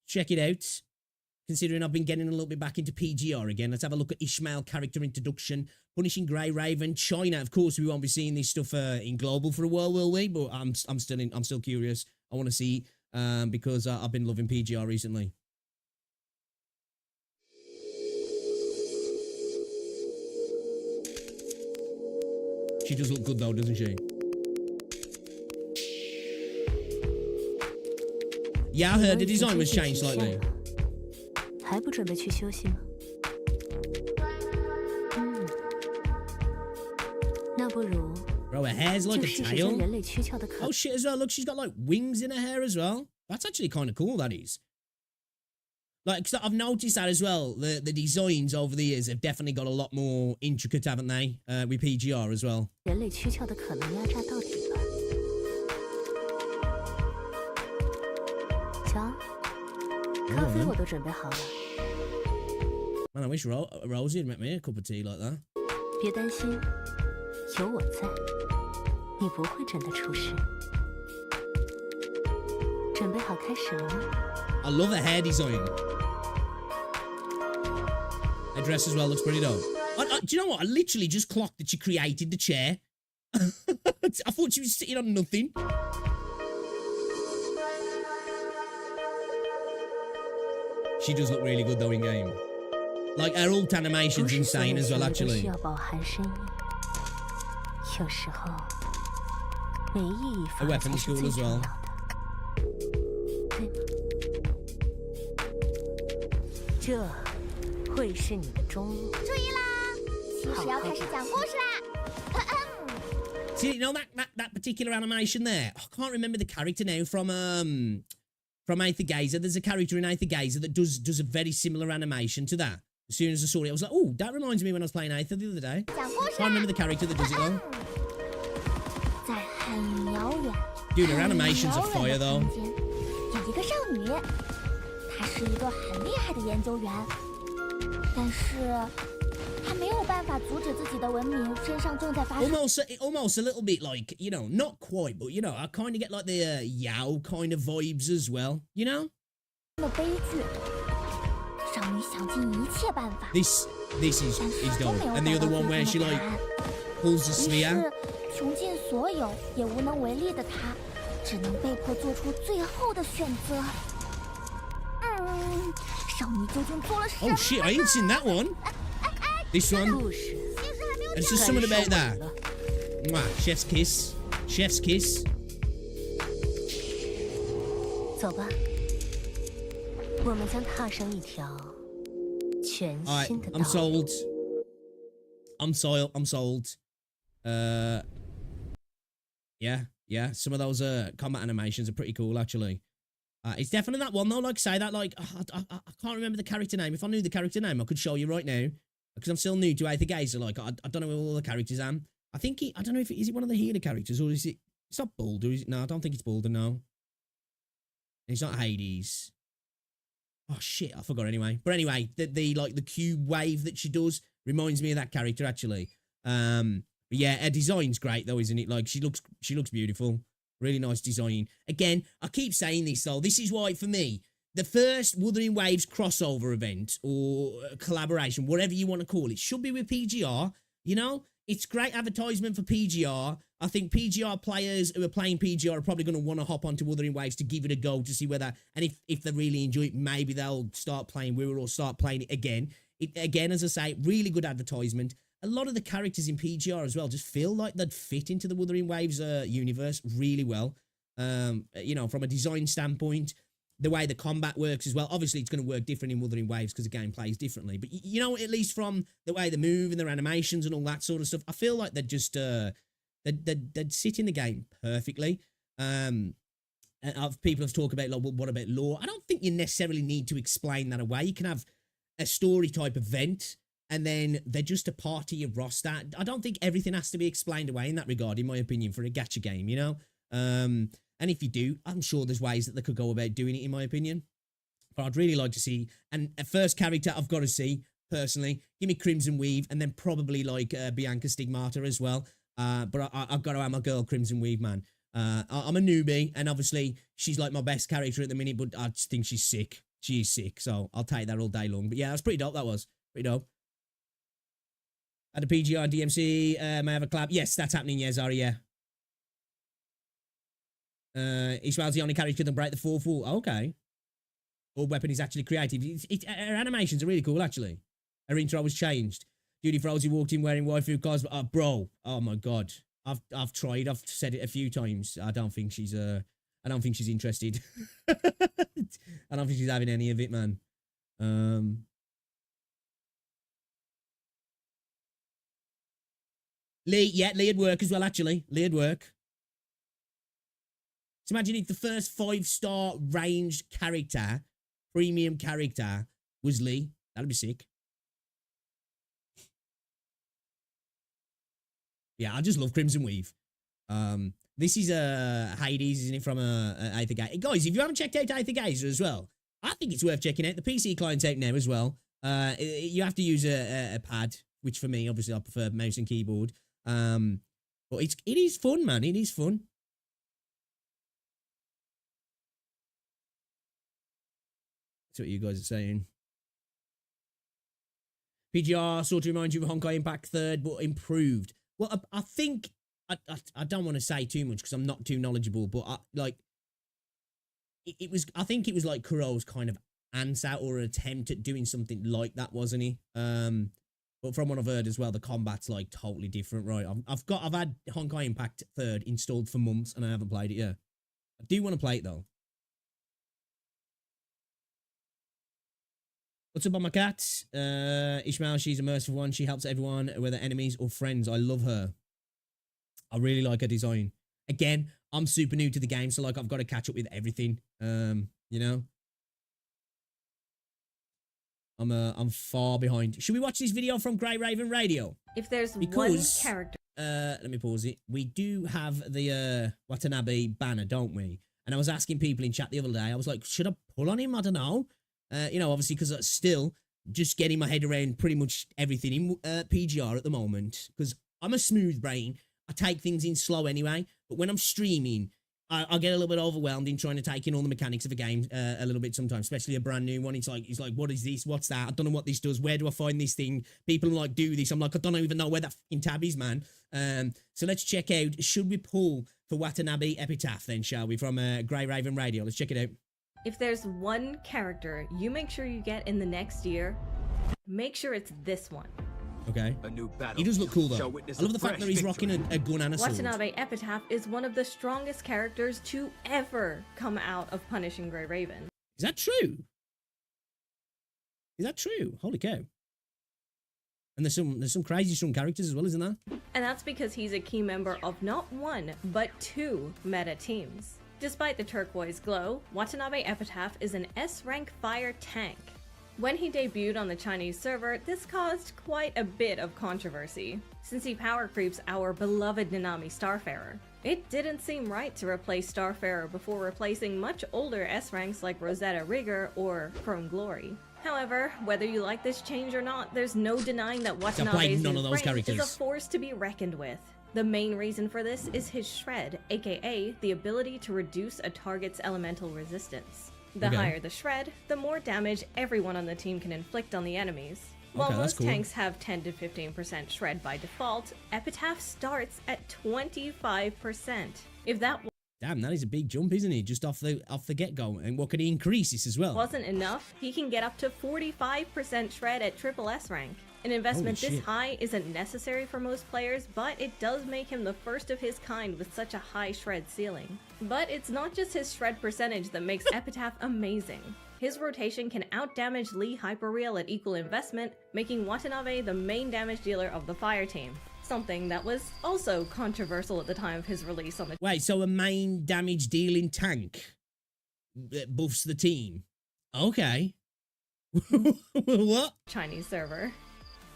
Check it out. Considering I've been getting a little bit back into PGR again, let's have a look at Ishmael character introduction. Punishing Grey Raven, China. Of course, we won't be seeing this stuff in global for a while, will we? But I'm still curious. I want to see because I've been loving PGR recently. She does look good though, doesn't she? Yeah, I heard the design was changed slightly. 还不准备去休息吗？那不如 Bro, her hair's like a 就试试 tail. 将人类躯壳的可 Oh shit as well, look, she's got like wings in her hair as well. That's actually kind of cool, that is. Like, cause I've noticed that as well. The designs over the years have definitely got a lot more intricate, haven't they? With PGR as well. 人类躯壳的可能压榨到底了。瞧，咖啡我都准备好了。 Man, I wish Rosie had met me a cup of tea like that. 别担心，有我在，你不会真的出事。准备好开始了吗？ I love her hair design. Her dress as well looks pretty dope. Do you know what? I literally just clocked that she created the chair. I thought she was sitting on nothing. She does look really good though in game. Like her ult animation's insane as well, actually. 需要饱含深意，有时候没意义 A 反而 weapon 才是 school 最 as 重要 well. 的，对吗？这会是你的终幕。注意啦，其实要开始讲故事啦。 See, you know that particular animation there? I can't remember the character now from Aether Gazer. There's a character in Aether Gazer that does a very similar animation to that. As soon as I saw it, I was like, oh, that reminds me when I was playing Aether the other day. Can't remember the character that does it though. 在很遥远、 Dude, her animations are 很遥 fire 远的 though. 空间，有一个少女，她是一个很厉害的研究员，但是她没有办法阻止自己的文明身上正在发生 Almost a little bit like, you know, not quite, but you know, I kind of get like the Yao kind of vibes as well, you know? 的悲剧。少女想尽一切办法， This is dope. And the other one where she like pulls the 于 sphere. 是穷尽所有也无能为力的她，只能被迫做出最后的选择。少女究竟做了什么？ Oh shit, I ain't seen that one. This one. 故事 There's just something about that. Mwah, chef's kiss. Chef's kiss. 走吧，我们将踏上一条全 Alright, 新的道 I'm 路。 sold. I'm sold. Yeah. Some of those combat animations are pretty cool, actually. It's definitely that one though. Like say that, like I can't remember the character name. If I knew the character name, I could show you right now. Because I'm still new to Aether Gazer. Like I don't know who all the characters are. I think I don't know if is it one of the healer characters or is it? It's not Boulder, is it? No, I don't think it's Boulder. No. It's not Hades. Oh shit, I forgot anyway. But anyway, the like the cube wave that she does reminds me of that character actually. But yeah, her design's great though, isn't it? Like she looks beautiful. Really nice design. Again, I keep saying this though. This is why for me, the first Wuthering Waves crossover event or collaboration, whatever you want to call it, should be with PGR. You know, it's great advertisement for PGR. I think PGR players who are playing PGR are probably going to want to hop onto Wuthering Waves to give it a go to see whether, and if they really enjoy it, maybe they'll start playing Weir or start playing it again. Again, as I say, really good advertisement. A lot of the characters in PGR as well just feel like they'd fit into the Wuthering Waves universe really well. You know, from a design standpoint, the way the combat works as well. Obviously, it's going to work different in Wuthering Waves because the game plays differently. But you know, at least from the way they move and their animations and all that sort of stuff, I feel like they'd just they'd sit in the game perfectly. And people have talked about, like, well, what about lore? I don't think you necessarily need to explain that away. You can have a story type event, and then they're just a part of your roster. I don't think everything has to be explained away in that regard, in my opinion, for a gacha game, you know? And if you do, I'm sure there's ways that they could go about doing it, in my opinion. But I'd really like to see, and a first character I've got to see, personally, give me Crimson Weave, and then probably, like, Bianca Stigmata as well. But I've got to have my girl Crimson Weave, man. I'm a newbie, and obviously she's like my best character at the minute, but I just think she's sick. She is sick, so I'll take that all day long. But yeah, that's pretty dope. That was pretty dope. At the PGR DMC, may I have a clap? Yes, that's happening. Yeah, Zara. Yeah. Ishmael's the only character that can break the 4th wall. Oh, okay. All weapon is actually creative. Her animations are really cool, actually. Her intro was changed. Judy Frozy walked in wearing waifu cosplay. Oh, bro. Oh my god. I've tried. I've said it a few times. I don't think she's interested. I don't think she's having any of it, man. Lee'd work as well, actually. Lee'd work. So imagine if the first 5-star ranged character, premium character, was Lee. That'd be sick. Yeah, I just love Crimson Weave. This is Hades, isn't it, from Aether Gate? Guys, if you haven't checked out Aether Gate as well, I think it's worth checking out. The PC client's out now as well. You have to use a pad, which for me, obviously, I prefer mouse and keyboard. But it is fun, man. It is fun. That's what you guys are saying. PGR sort of reminds you of Honkai Impact 3rd, but improved. Well, I think I don't want to say too much because I'm not too knowledgeable, but it was. I think it was like Kuro's kind of answer or attempt at doing something like that, wasn't he? But from what I've heard as well, the combat's like totally different, right? I've had Honkai Impact 3rd installed for months and I haven't played it yet. I do want to play it though. What's up on my cat? Ishmael, she's a merciful one. She helps everyone, whether enemies or friends. I love her. I really like her design. Again, I'm super new to the game, so like I've got to catch up with everything. You know? I'm far behind. Should we watch this video from Grey Raven Radio? If there's one character. Let me pause it. We do have the Watanabe banner, don't we? And I was asking people in chat the other day, I was like, should I pull on him? I don't know. You know, obviously, because still just getting my head around pretty much everything in PGR at the moment. Because I'm a smooth brain. I take things in slow anyway. But when I'm streaming, I get a little bit overwhelmed in trying to take in all the mechanics of a game a little bit sometimes, especially a brand new one. It's like, what is this? What's that? I don't know what this does. Where do I find this thing? People like, do this. I'm like, I don't even know where that fucking tab is, man. So let's check out, should we pull for Watanabe Epitaph then, shall we? From Grey Raven Radio. Let's check it out. If there's one character you make sure you get in the next year, make sure it's this one. Okay. A new battle. He does look cool though. I love the fact that he's rocking a gun and a sword. Watanabe Epitaph is one of the strongest characters to ever come out of Punishing Grey Raven. Is that true? Is that true? Holy cow. And there's some crazy strong characters as well, isn't there? And that's because he's a key member of not one, but 2 meta teams. Despite the turquoise glow, Watanabe Epitaph is an S-rank fire tank. When he debuted on the Chinese server, this caused quite a bit of controversy, since he power creeps our beloved Nanami Starfarer. It didn't seem right to replace Starfarer before replacing much older S-ranks like Rosetta Rigger or Chrome Glory. However, whether you like this change or not, there's no denying that Watanabe's new rank is a force to be reckoned with. The main reason for this is his Shred, aka the ability to reduce a target's elemental resistance. The higher the Shred, the more damage everyone on the team can inflict on the enemies. While most tanks have 10 to 15% Shred by default, Epitaph starts at 25%. If that Damn, that is a big jump, isn't it? Just off the get-go. And what can he increase this as well? Wasn't enough, he can get up to 45% shred at triple S rank. An investment Holy this shit. high isn't necessary for most players, but it does make him the first of his kind with such a high shred ceiling. But it's not just his shred percentage that makes Epitaph amazing. His rotation can outdamage Lee Hyperreal at equal investment, making Watanabe the main damage dealer of the fire team. Something that was also controversial at the time of his release on the Wait, so a main damage dealing tank that buffs the team? Okay. What? Chinese server.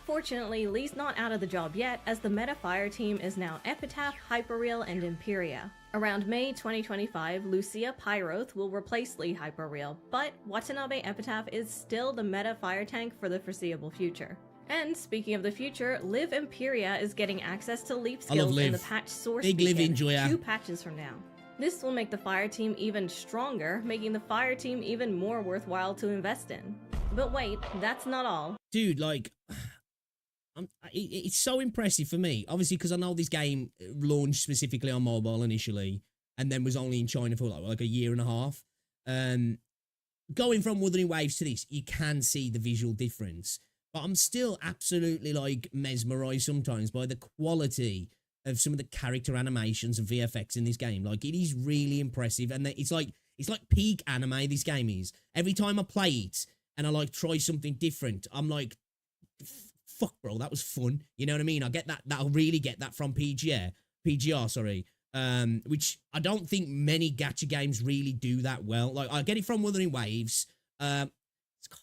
Fortunately, Lee's not out of the job yet, as the meta fire team is now Epitaph, Hyperreal, and Imperia. Around May 2025, Lucia Pyroth will replace Lee Hyperreal, but Watanabe Epitaph is still the meta fire tank for the foreseeable future. And speaking of the future, Liv Imperia is getting access to leap skills in the patch Source Big Liv Beacon enjoyer. 2 patches from now. This will make the fire team even stronger, making the fire team even more worthwhile to invest in. But wait, that's not all. Dude, like, it's so impressive for me. Obviously, because I know this game launched specifically on mobile initially, and then was only in China for like a year and a half. Going from Wuthering Waves to this, you can see the visual difference. But I'm still absolutely like mesmerized sometimes by the quality of some of the character animations and VFX in this game. Like, it is really impressive, and it's like peak anime. This game is. Every time I play it and I like try something different, I'm like, fuck, bro, that was fun. You know what I mean? I get that. I'll really get that from PGR, sorry. Which I don't think many gacha games really do that well. Like, I get it from Wuthering Waves.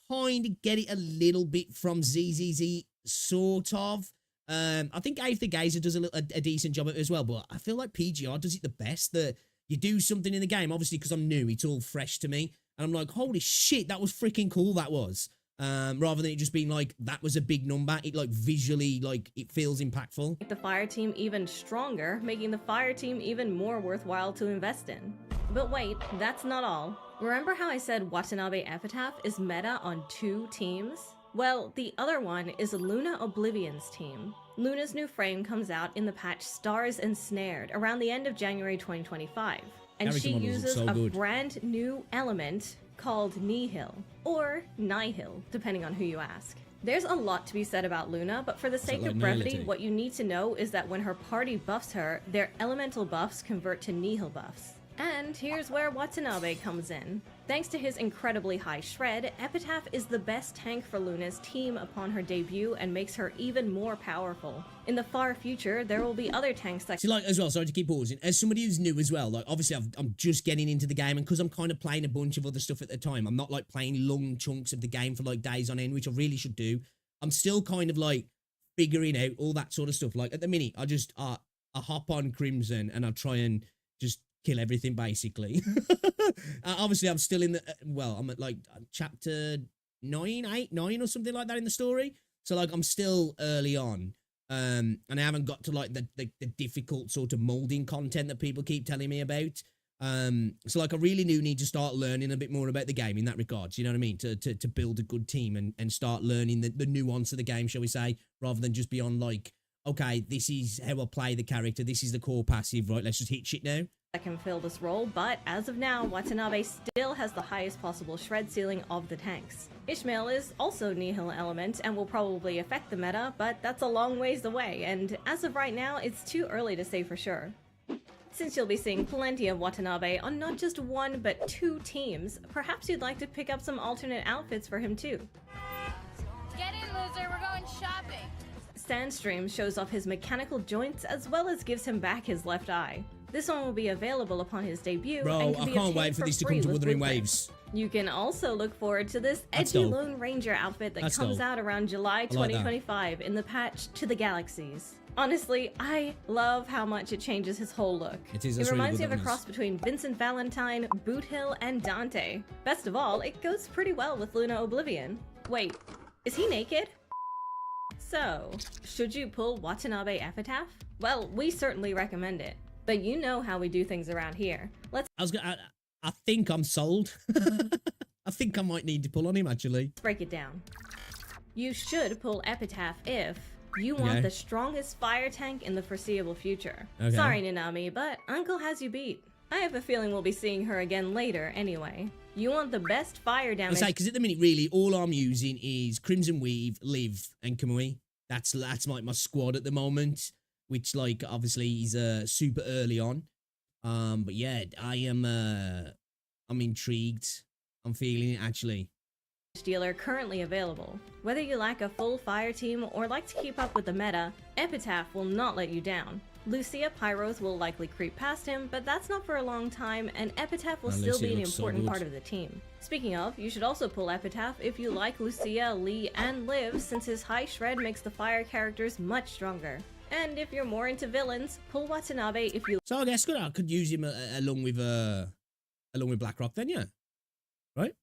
Kind of get it a little bit from ZZZ, sort of. I think Ave the Gazer does a decent job of it as well, but I feel like PGR does it the best. That you do something in the game, obviously because I'm new, it's all fresh to me, and I'm like, holy shit, that was freaking cool, that was. Rather than it just being like, that was a big number, it like visually, like, it feels impactful. Make the fire team even stronger, making the fire team even more worthwhile to invest in. But wait, that's not all. Remember how I said Watanabe Epitaph is meta on 2 teams? Well, the other one is Luna Oblivion's team. Luna's new frame comes out in the patch Stars Ensnared around the end of January 2025, and she uses a brand new element called Nihil, or Nihil, depending on who you ask. There's a lot to be said about Luna, but for the sake of brevity, what you need to know is that when her party buffs her, their elemental buffs convert to Nihil buffs. And here's where Watanabe comes in. Thanks to his incredibly high shred, Epitaph is the best tank for Luna's team upon her debut and makes her even more powerful. In the far future, there will be other tanks that— See, like, as well, sorry to keep pausing, as somebody who's new as well, like, obviously I'm just getting into the game, and because I'm kind of playing a bunch of other stuff at the time, I'm not like playing long chunks of the game for like days on end, which I really should do. I'm still kind of like figuring out all that sort of stuff. Like, at the minute, I just I hop on Crimson and I try and just kill everything, basically. Obviously, I'm still in the, well, I'm at like chapter 9 or something like that in the story. So like, I'm still early on. And I haven't got to like the difficult sort of molding content that people keep telling me about. So like, I really do need to start learning a bit more about the game in that regard. You know what I mean? To build a good team and start learning the nuance of the game, shall we say, rather than just be on like, okay, this is how I play the character. This is the core passive, right? Let's just hit shit now. that can fill this role, but as of now, Watanabe still has the highest possible shred ceiling of the tanks. Ishmael is also Nihil element and will probably affect the meta, but that's a long ways away, and as of right now, it's too early to say for sure. Since you'll be seeing plenty of Watanabe on not just one but two teams, perhaps you'd like to pick up some alternate outfits for him too. Get in, loser, we're going shopping! Sandstream shows off his mechanical joints as well as gives him back his left eye. This one will be available upon his debut. Bro, and can I be can't wait for this to come to Wuthering Waves. You can also look forward to this edgy Lone Ranger outfit that comes out around July 2025 in the patch To the Galaxies. Honestly, I love how much it changes his whole look. It is. It reminds me of a cross between Vincent Valentine, Boot Hill, and Dante. Best of all, it goes pretty well with Luna Oblivion. Wait, is he naked? So, should you pull Watanabe Epitaph? Well, we certainly recommend it. But you know how we do things around here. I think I'm sold. I think I might need to pull on him, actually. Let's break it down. You should pull Epitaph if you want the strongest fire tank in the foreseeable future. Okay. Sorry, Nanami, but Uncle has you beat. I have a feeling we'll be seeing her again later anyway. You want the best fire I damage. say, because at the minute, really, all I'm using is Crimson Weave, Liv, and Kamui. That's like my squad at the moment, which, like, obviously is super early on. But yeah, I'm intrigued. I'm feeling it, actually. Dealer currently available. Whether you lack a full fire team or like to keep up with the meta, Epitaph will not let you down. Lucia Pyros will likely creep past him, but that's not for a long time, and Epitaph will still be an important part of the team. Speaking of, you should also pull Epitaph if you like Lucia, Lee, and Liv, since his high shred makes the fire characters much stronger. And if you're more into villains, pull Watanabe if you— So I guess I could use him along with Blackrock then, yeah? Right?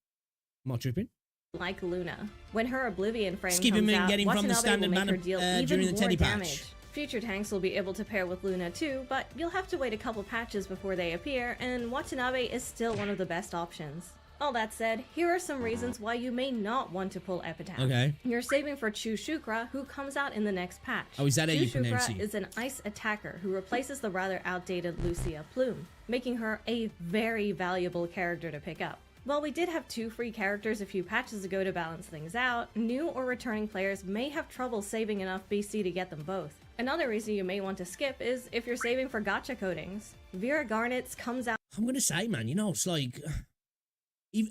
I'm not tripping. like Luna. When her Oblivion frame Skip him comes and out, get him from the Watanabe standard will make her man deal during even the more Teddy damage. patch. Future tanks will be able to pair with Luna too, but you'll have to wait a couple patches before they appear, and Watanabe is still one of the best options. All that said, here are some reasons why you may not want to pull Epitaph. Okay. You're saving for Chu Shukra, who comes out in the next patch. Oh, is that how Chu you pronounce Shukra it? is an ice attacker who replaces the rather outdated Lucia Plume, making her a very valuable character to pick up. While we did have 2 free characters a few patches ago to balance things out, new or returning players may have trouble saving enough BC to get them both. Another reason you may want to skip is if you're saving for gacha coatings. Vera Garnet's comes out— I'm gonna say, man, you know, it's like,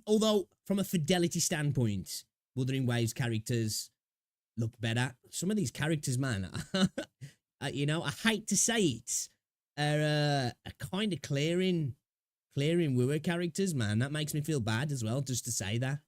although from a fidelity standpoint, Wuthering Waves characters look better. Some of these characters, man, you know, I hate to say it, are kind of clearing Wooer characters, man. That makes me feel bad as well, just to say that.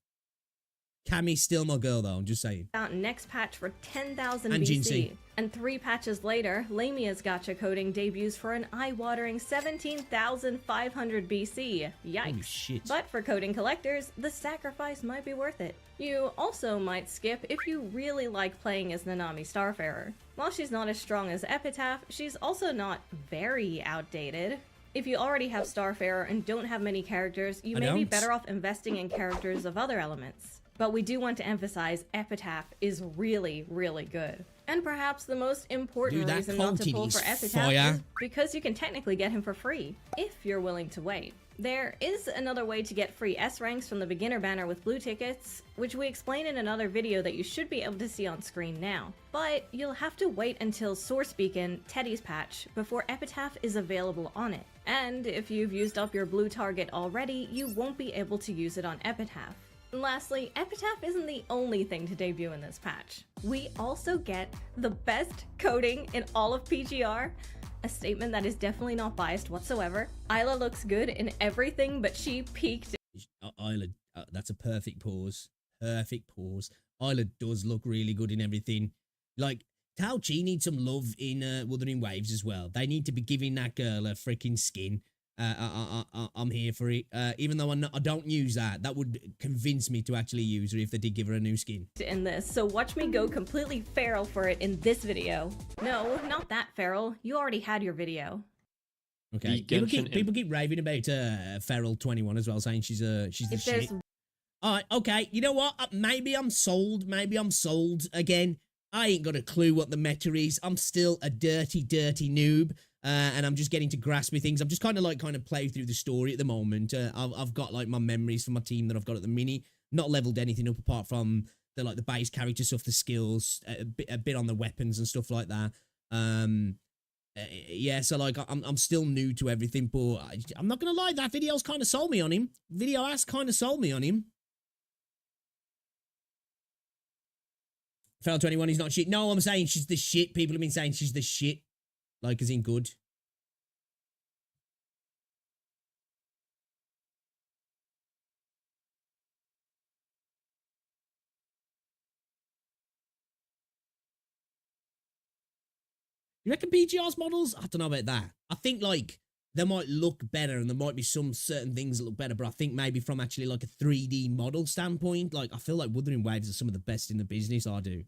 Cammy's still my girl, though, I'm just saying. Out next patch for 10,000 And BC. Jinsei. And 3 patches later, Lamia's gacha coding debuts for an eye-watering 17,500 BC. Yikes. Holy shit. But for coding collectors, the sacrifice might be worth it. You also might skip if you really like playing as Nanami Starfarer. While she's not as strong as Epitaph, she's also not very outdated. If you already have Starfarer and don't have many characters, you may be better off investing in characters of other elements. But we do want to emphasize Epitaph is really, really good. And perhaps the most important reason not to pull for Epitaph is because you can technically get him for free, if you're willing to wait. There is another way to get free S ranks from the beginner banner with blue tickets, which we explain in another video that you should be able to see on screen now. But you'll have to wait until Source Beacon, Teddy's patch, before Epitaph is available on it. And if you've used up your blue target already, you won't be able to use it on Epitaph. Lastly, Epitaph isn't the only thing to debut in this patch. We also get the best coding in all of PGR, a statement that is definitely not biased whatsoever. Isla looks good in everything, but she peaked— Isla, that's a perfect pause. Perfect pause. Isla does look really good in everything. Like, Tao Chi needs some love in Wuthering Waves as well. They need to be giving that girl a freaking skin. I'm here for it. Even though I don't use that, that would convince me to actually use her if they did give her a new skin. In this, so watch me go completely feral for it in this video. No, not that feral. You already had your video. Okay. People keep raving about Feral 21 as well, saying she's the shit. Alright, okay. You know what? Maybe I'm sold. Maybe I'm sold again. I ain't got a clue what the meta is. I'm still a dirty noob. And I'm just getting to grasp me things. I'm just kind of play through the story at the moment. I've got like my memories for my team that I've got at the mini. Not leveled anything up apart from the base character stuff, the skills, a bit on the weapons and stuff like that. Yeah, so like I'm still new to everything, but I'm not gonna lie, that video's kind of sold me on him. Video has kind of sold me on him. Feral 21, he's not shit. No, I'm saying she's the shit. People have been saying she's the shit. Like, as in good. You reckon BGR's models? I don't know about that. I think, like, they might look better and there might be some certain things that look better, but I think maybe from actually, like, a 3D model standpoint, like, I feel like Wuthering Waves are some of the best in the business. I do.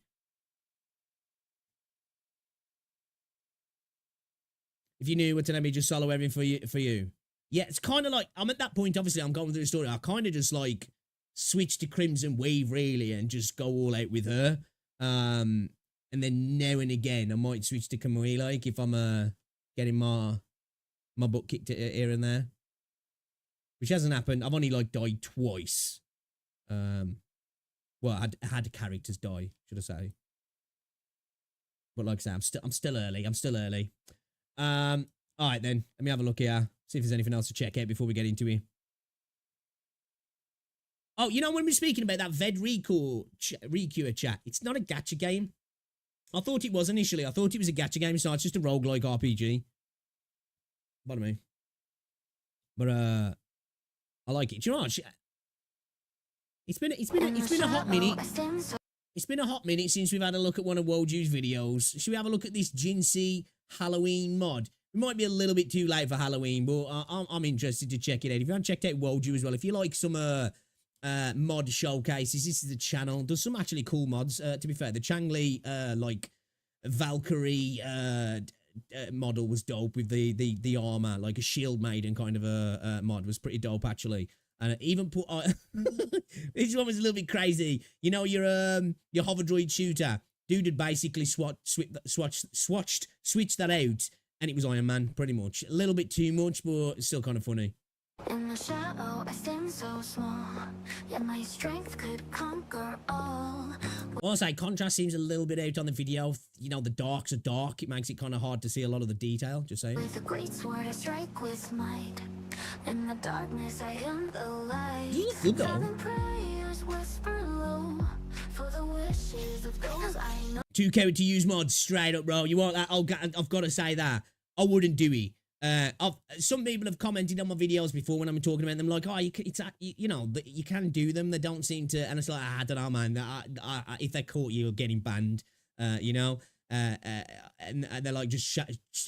If you knew what to let me just solo everything for you. Yeah, it's kind of like, I'm at that point, obviously, I'm going through the story. I kind of just, like, switch to Crimson Weave, really, and just go all out with her. And then now and again, I might switch to Kamui, like, if I'm getting my butt kicked here and there. which hasn't happened. I've only like died twice. Well, I had characters die, should I say? But like I say, I'm still early. All right then. Let me have a look here. See if there's anything else to check out before we get into it. Oh, you know when we're speaking about that Ved Recure chat, it's not a gacha game. I thought it was initially. I thought it was a gacha game, so it's just a roguelike RPG. Pardon me. But I like it. Do you know what? It's been a hot minute. It's been a hot minute since we've had a look at one of Woju's videos. Should we have a look at this Jinsei Halloween mod? It might be a little bit too late for Halloween, but I'm interested to check it out. If you haven't checked out Woju as well, if you like some mod showcases, this is the channel. Does some actually cool mods. To be fair, the Changli like Valkyrie model was dope with the armor, like a shield maiden kind of a mod was pretty dope actually. And even put this one was a little bit crazy. You know your hover droid shooter dude had basically switched that out, and it was Iron Man pretty much. A little bit too much, but it's still kind of funny. In the shadow, I stand so small, yet my strength could conquer all. Also, contrast seems a little bit out on the video. You know, the darks are dark. It makes it kind of hard to see a lot of the detail, just saying. With a great sword, I strike with might. In the darkness, I am the light. You look good, though. Silent prayers whisper low for the wishes of those I know. 2K to use mods, straight up, bro. You want that? I've got to say that. I wouldn't do it. Some people have commented on my videos before when I'm talking about them, like, oh, you know, you can do them. They don't seem to, and it's like, I don't know, man. If they're caught, you're getting banned. You know, and they're like, just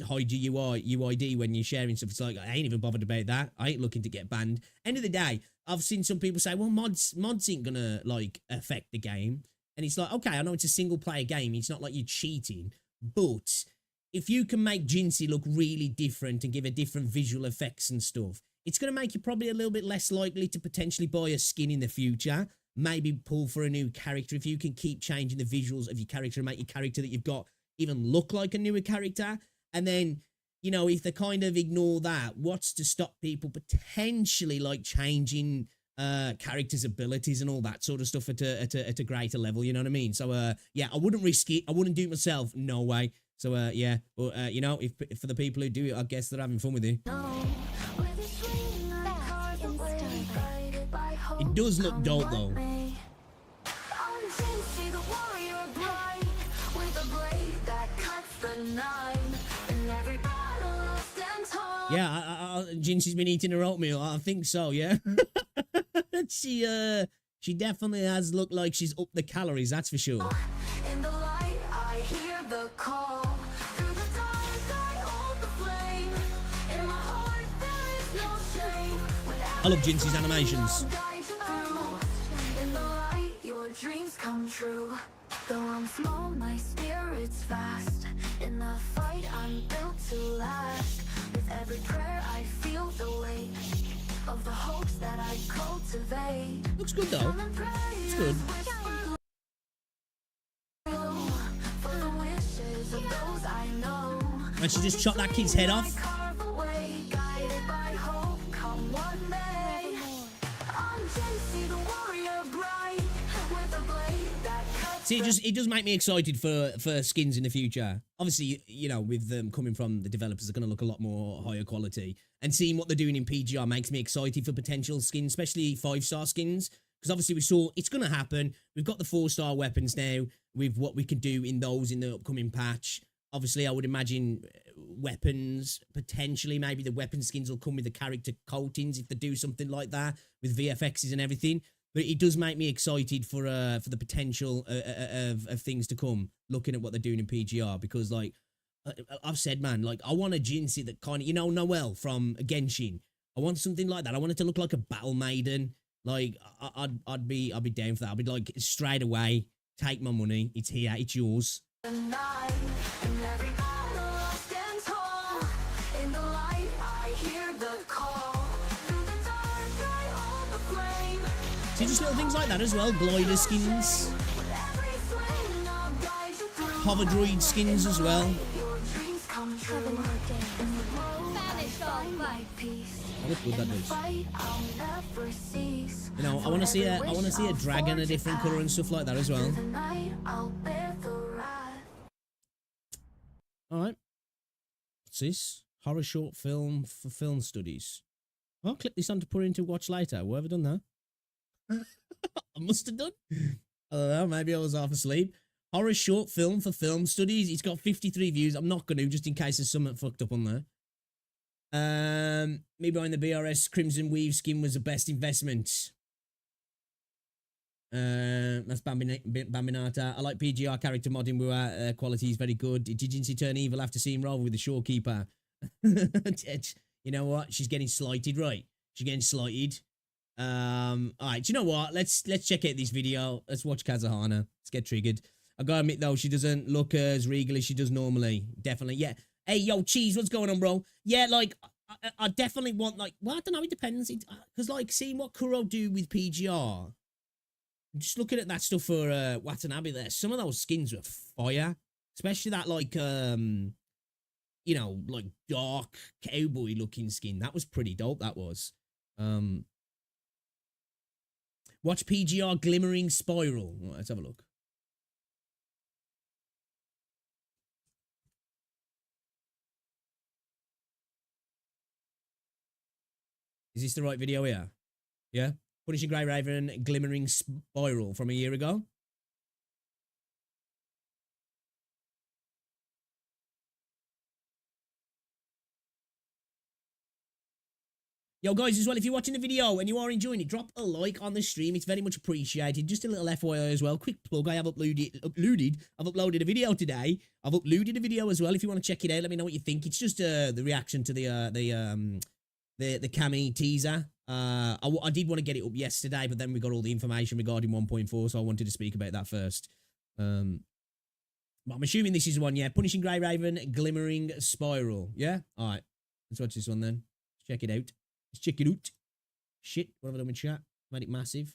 hide your UID when you're sharing stuff. It's like, I ain't even bothered about that. I ain't looking to get banned. End of the day, I've seen some people say, well, mods ain't gonna like affect the game, and it's like, okay, I know it's a single player game. It's not like you're cheating, but if you can make Jinsei look really different and give a different visual effects and stuff, it's going to make you probably a little bit less likely to potentially buy a skin in the future. Maybe pull for a new character. If you can keep changing the visuals of your character and make your character that you've got even look like a newer character. And then, you know, if they kind of ignore that, what's to stop people potentially like changing characters' abilities and all that sort of stuff at a greater level, you know what I mean? So, yeah, I wouldn't risk it. I wouldn't do it myself. No way. So, yeah, but, you know, if for the people who do it, I guess they're having fun with it. It does look dope, though. Yeah, Jinsei's been eating her oatmeal. I think so, yeah. She definitely has looked like she's upped the calories, that's for sure. In the light, I hear the call. Through the dark, I hold the flame. In my heart, there is no shame. I love Jinsei's animations. In the light, your dreams come true. Though I'm small, my spirit's fast. In the fight, I'm built to last. With every prayer, I feel the weight of the hopes that I cultivate. Looks good though. It's good. And she just chopped that kid's head off. See, it does make me excited for skins in the future. Obviously, you know, with them coming from the developers, they're going to look a lot more higher quality. And seeing what they're doing in PGR makes me excited for potential skins, especially 5-star skins. Because obviously we saw it's going to happen. We've got the 4-star weapons now with what we can do in those in the upcoming patch. Obviously, I would imagine weapons, potentially, maybe the weapon skins will come with the character coatings if they do something like that with VFXs and everything. But it does make me excited for the potential of things to come, looking at what they're doing in PGR. Because, like, I've said, man, like, I want a Jinsei that kind of, you know, Noelle from Genshin. I want something like that. I want it to look like a battle maiden. Like, I'd be down for that. I'd be like, straight away, take my money. It's here. It's yours. See, just little things like that as well. Glider skins. Hover droid skins as well. That looks good, that does. Fight, I'll never cease. You know, I want to see a dragon a different color and stuff like that as well. Through the night, I'll bear the wrath. All right. What's this? Horror short film for film studies. I'll click this on to put into watch later. Where have I done that? I must have done. I don't know. Maybe I was half asleep. Horror short film for film studies. It's got 53 views. I'm not going to, just in case there's something fucked up on there. Me buying the BRS Crimson Weave skin was the best investment. That's Bambinata. I like PGR character modding. Quality is very good. Did Jinxie turn evil after seeing Roll with the shorekeeper? You know what? She's getting slighted, right? She's getting slighted. Alright, do you know what? Let's check out this video. Let's watch Kazuhana. Let's get triggered. I gotta admit though, she doesn't look as regal as she does normally. Definitely, yeah. Hey, yo, Cheese, what's going on, bro? Yeah, like, I definitely want, like, well, I don't know, it depends. Because, like, seeing what Kuro do with PGR, just looking at that stuff for Watanabe there, some of those skins were fire. Especially that, like, you know, like, dark cowboy-looking skin. That was pretty dope, that was. Watch PGR Glimmering Spiral. Right, let's have a look. Is this the right video here? Yeah? Punishing Grey Raven, Glimmering Spiral from a year ago. Yo, guys, as well, if you're watching the video and you are enjoying it, drop a like on the stream. It's very much appreciated. Just a little FYI as well. Quick plug, I have uploaded a video today. I've uploaded a video as well. If you want to check it out, let me know what you think. It's just the reaction to the Cammy teaser. I did want to get it up yesterday, but then we got all the information regarding 1.4, so I wanted to speak about that first. But I'm assuming this is one, yeah. Punishing Grey Raven, Glimmering Spiral. Yeah? Alright. Let's watch this one then. Let's check it out. Let's check it out. Shit, what have I done with chat? Made it massive.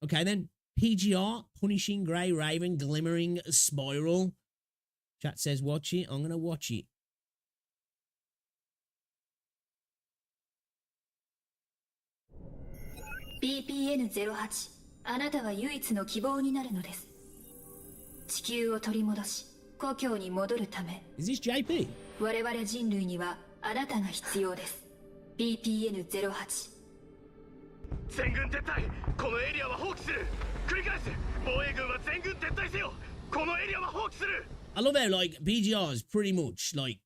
Okay then. PGR, Punishing Grey Raven, Glimmering Spiral. Chat says watch it. I'm going to watch it. BPN08 あなたは唯一の希望になるのです。地球を取り戻し故郷に戻るため Is this JP? 我々人類にはあなたが必要です。BPN08 全軍撤退。このエリアは放棄する。繰り返す。防衛軍は全軍撤退せよ。このエリアは放棄する。 I love how, like, PGR is pretty much, like,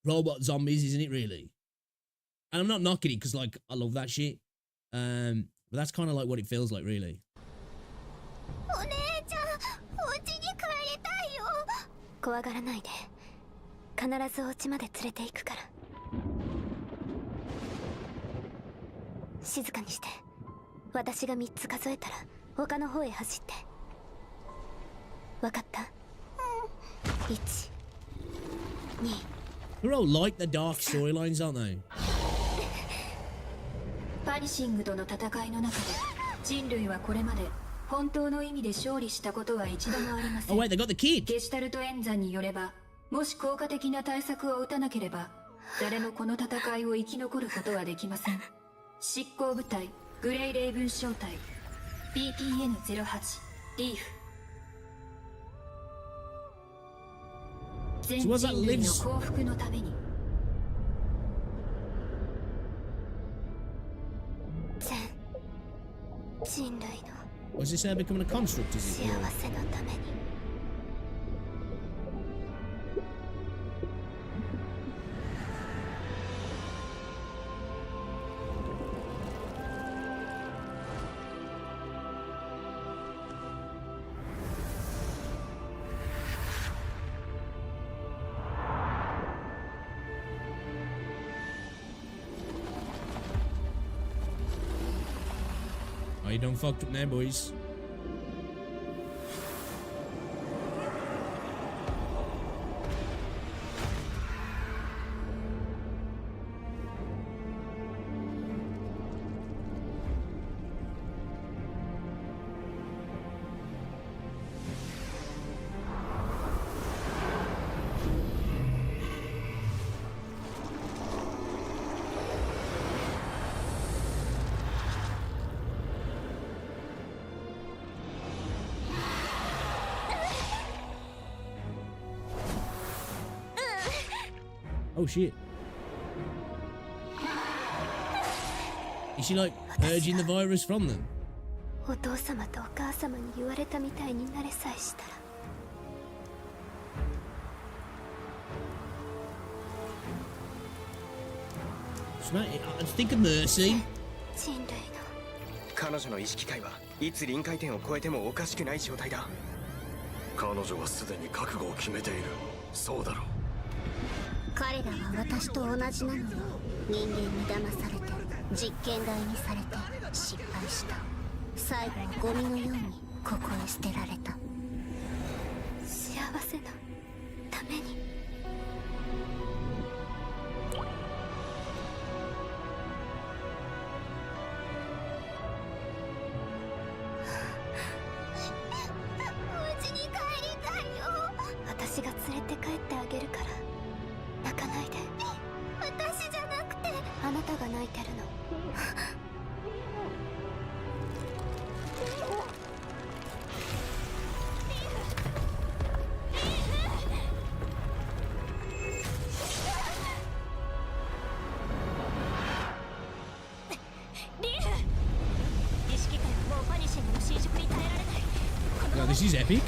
robot zombies, isn't it, really? And I'm not knocking it, because, like, I love that shit. But that's kind of like what it feels like, really. お姉ちゃん、お家に帰りたいよ。怖がらないで。必ずお家まで連れて行くから。静かにして。私が3つ数えたら他の方へ走って。わかった？1、2。They're all like the dark storylines, aren't they? パニシングとの戦いの中で人類はこれまで本当の意味で勝利したことは一度もありません。Oh wait, they got the kid. ゲシュタルト演算によれば、もし効果的な対策を打たなければ、誰もこの戦いを生き残ることはできません。執行部隊グレイレイブン小隊 BPN08 リーフ。全人類の幸福のために。人類の Was this becoming a construct, is it? 幸せのために。Oh, you done fucked up now, boys. Oh shit. Is she like purging the virus from them? お父様とお母様に言われたみたいになれさえしたら Think of Mercy. 人類の彼女の意識界はいつ臨界点を超えてもおかしくない状態だ。彼女はすでに覚悟を決めている。そうだろう。彼らは私と同じなのよ。人間に騙されて実験台にされて失敗した。最後はゴミのようにここへ捨てられた。幸せのために 家に帰りたいよ。私が連れて帰ってあげるから泣かないで。私じゃなくてあなたが泣いてるの。Yeah, this is epic.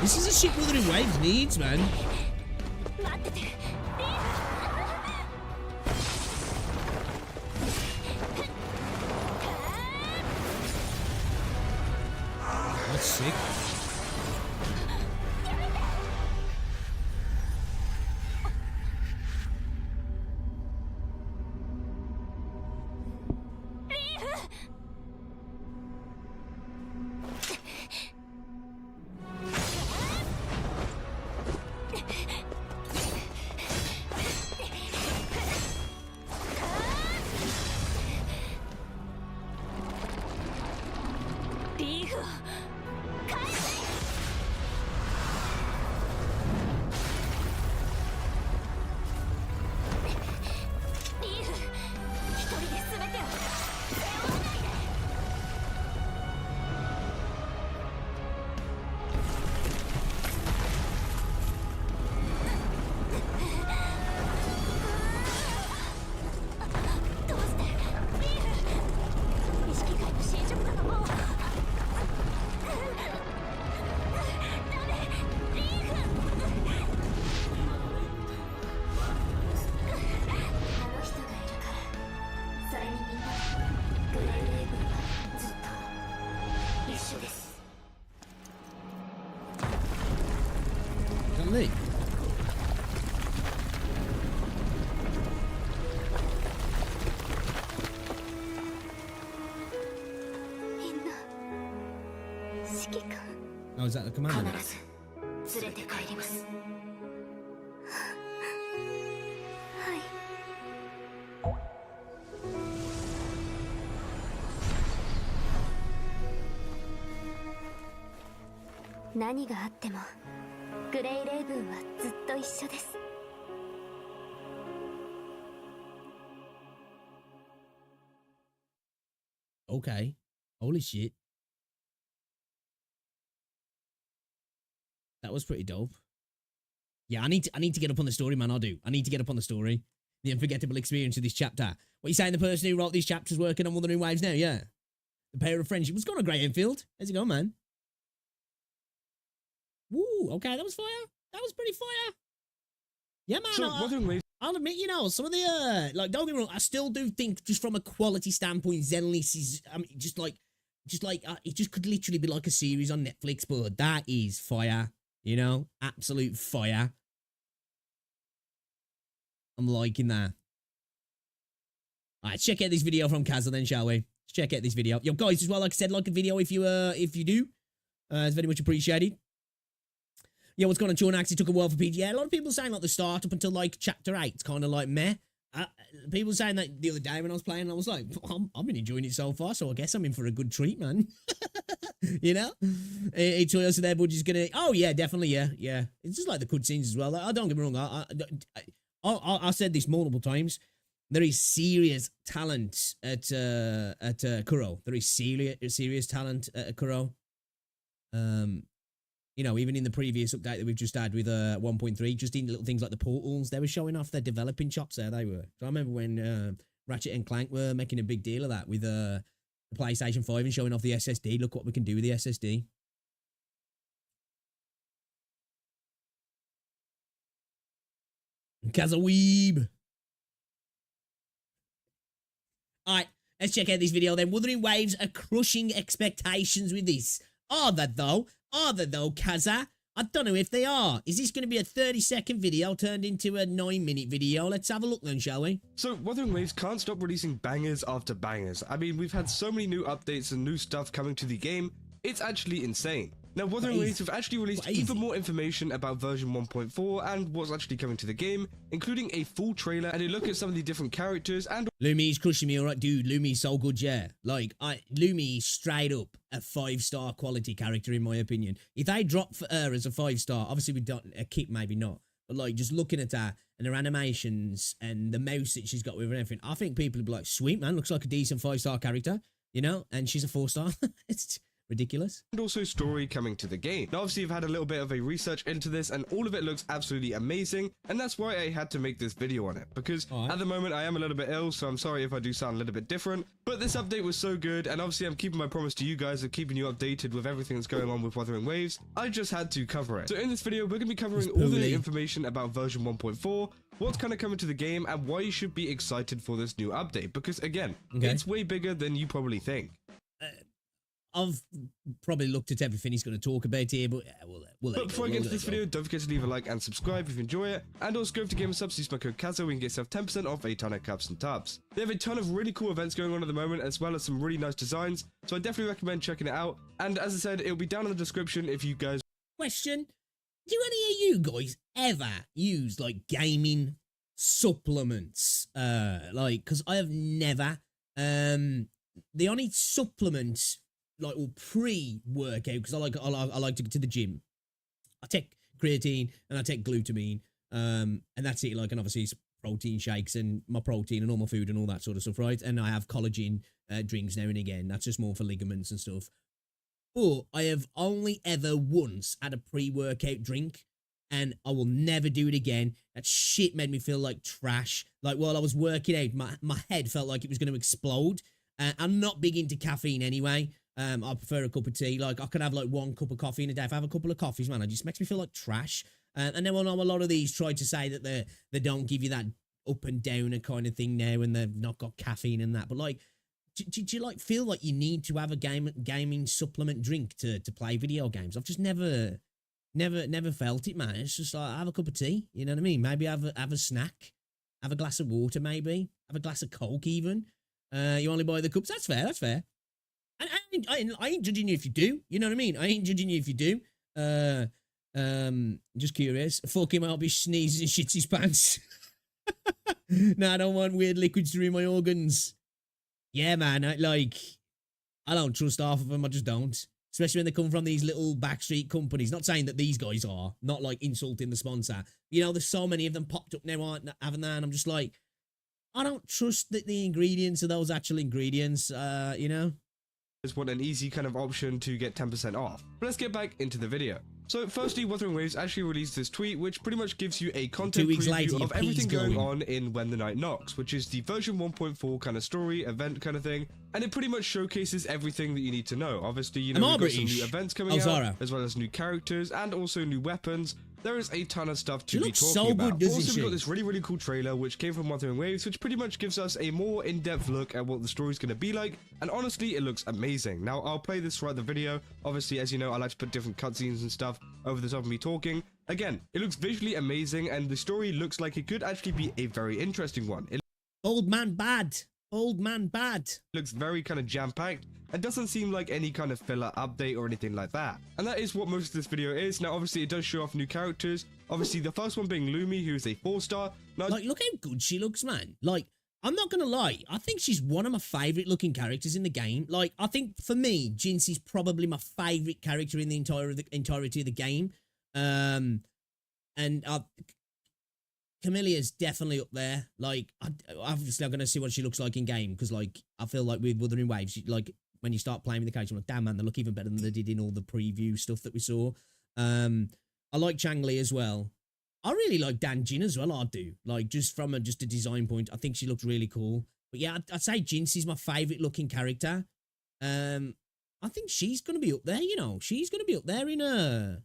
This is a shit Wuthering Waves needs, man. That's sick. Golly. Oh, is that the commander? 連れて帰ります。はい。何があってもグレイレイブンはずっと一緒です。Okay. Holy shit. That was pretty dope. Yeah, I need to get up on the story, man. I do. I need to get up on the story. The unforgettable experience of this chapter. What you saying? The person who wrote these chapters working on Wuthering Waves now? Yeah. The pair of friendship. What's going on, Great Enfield? How's it going, man? Woo. Okay, that was fire. That was pretty fire. Yeah, man. So, I'll admit, you know, some of the like, don't get me wrong. I still do think, just from a quality standpoint, Zenless is, I mean, just like it just could literally be like a series on Netflix. But that is fire. You know, absolute fire. I'm liking that. All right, check out this video from Kazza then, shall we? Let's check out this video. Yo, guys, as well, like I said, like a video if you do. It's very much appreciated. Yeah, what's going on, Sean? Actually took a while for PG. Yeah, a lot of people saying like the start up until like chapter 8, it's kind of like meh. People saying that the other day when I was playing, I was like, I've been enjoying it so far, so I guess I'm in for a good treat, man. You know? It's also their budget's gonna. Oh yeah, definitely, yeah. It's just like the cutscenes as well. I don't get me wrong. I said this multiple times. There is serious talent at Kuro. There is serious talent at Kuro. You know, even in the previous update that we've just had with 1.3, just in little things like the portals, they were showing off their developing chops there, they were. So I remember when Ratchet and Clank were making a big deal of that with the PlayStation 5 and showing off the SSD. Look what we can do with the SSD. Kazaweeb. Alright, let's check out this video then. Wuthering Waves are crushing expectations with this. Are they though? Are they though, Kaza? I don't know if they are. Is this going to be a 30-second video turned into a 9-minute video? Let's have a look then, shall we? So, Wuthering Waves can't stop releasing bangers after bangers. I mean, we've had so many new updates and new stuff coming to the game, it's actually insane. Now, Wuthering Waves have actually released even more information about version 1.4 and what's actually coming to the game, including a full trailer and a look at some of the different characters and... Lumi's crushing me, alright, dude. Lumi's so good, yeah. Like, Lumi's straight up a 5-star quality character, in my opinion. If they drop for her as a 5-star, obviously we don't, a kit maybe not, but like, just looking at her and her animations and the mouse that she's got with her and everything, I think people would be like, sweet, man, looks like a decent 5-star character, you know? And she's a 4-star. It's ridiculous. And also story coming to the game. Now, obviously, I've had a little bit of a research into this and all of it looks absolutely amazing, and that's why I had to make this video on it, because at the moment I am a little bit ill, so I'm sorry if I do sound a little bit different, but this update was so good, and obviously I'm keeping my promise to you guys of keeping you updated with everything that's going on with Wuthering Waves. I just had to cover it. So in this video, we're going to be covering all the information about version 1.4, what's kind of coming to the game, and why you should be excited for this new update, because again, it's way bigger than you probably think. I've probably looked at everything he's going to talk about here, but we'll But before I get into this video, don't forget to leave a like and subscribe if you enjoy it, and also go over to Gamer Subs, use my code KAZO, where you can get yourself 10% off a ton of cups and tubs. They have a ton of really cool events going on at the moment, as well as some really nice designs, so I definitely recommend checking it out, and as I said, it'll be down in the description if you guys... Question, do any of you guys ever use, like, gaming supplements? Like, because I have never, the only supplements... like, or pre-workout, because I like to get to the gym. I take creatine and I take glutamine, and that's it. Like, and obviously it's protein shakes and my protein and all my food and all that sort of stuff, right? And I have collagen drinks now and again. That's just more for ligaments and stuff. But I have only ever once had a pre-workout drink, and I will never do it again. That shit made me feel like trash. Like, while I was working out, my head felt like it was going to explode. I'm not big into caffeine anyway. I prefer a cup of tea. Like, I could have like 1 cup of coffee in a day. If I have a couple of coffees, man, it just makes me feel like trash. And then I know a lot of these try to say that they don't give you that up and downer kind of thing now, and they've not got caffeine and that. But like, do you like feel like you need to have a gaming supplement drink to play video games? I've just never felt it, man. It's just like, have a cup of tea. You know what I mean? Maybe have a snack, have a glass of water, maybe have a glass of Coke even. You only buy the cups. That's fair. That's fair. And I ain't judging you if you do. You know what I mean? I ain't judging you if you do. Just curious. Fuck him, I'll be sneezing and shits his pants. Nah, I don't want weird liquids through my organs. Yeah, man. I don't trust half of them. I just don't. Especially when they come from these little backstreet companies. Not saying that these guys are. Not like insulting the sponsor. You know, there's so many of them popped up now, haven't they? And I'm just like, I don't trust the ingredients are those actual ingredients, you know? Want an easy kind of option to get 10% off. But let's get back into the video. So firstly, Wuthering Waves actually released this tweet, which pretty much gives you a content preview of everything going on in When the Night Knocks, which is the version 1.4 kind of story, event kind of thing, and it pretty much showcases everything that you need to know. Obviously, you know, we've got some new events coming out, as well as new characters, and also new weapons. There is a ton of stuff to be talking about. Also, we've got this really cool trailer, which came from Wuthering Waves, which pretty much gives us a more in-depth look at what the story's going to be like, and honestly, it looks amazing. Now, I'll play this throughout the video. Obviously, as you know, I like to put different cutscenes and stuff over the top of me talking. Again, it looks visually amazing, and the story looks like it could actually be a very interesting one. Old man bad. Old man bad. Looks very kind of jam-packed and doesn't seem like any kind of filler update or anything like that. And that is what most of this video is. Now, obviously, it does show off new characters. Obviously, the first one being Lumi, who is a 4-star. Now, like, look how good she looks, man. Like, I'm not gonna lie, I think she's one of my favourite looking characters in the game. Like, I think for me, Jinxie's probably my favourite character in the entirety of the game. And Camillia's definitely up there. Like, obviously, I'm gonna see what she looks like in game, because like, I feel like with Wuthering Waves, like when you start playing with the character, I'm like, damn man, they look even better than they did in all the preview stuff that we saw. I like Changli as well. I really like Dan Jin as well. I do. Like, just from a design point, I think she looks really cool. But yeah, I'd say Jinx is my favorite looking character. I think she's gonna be up there. You know, she's gonna be up there in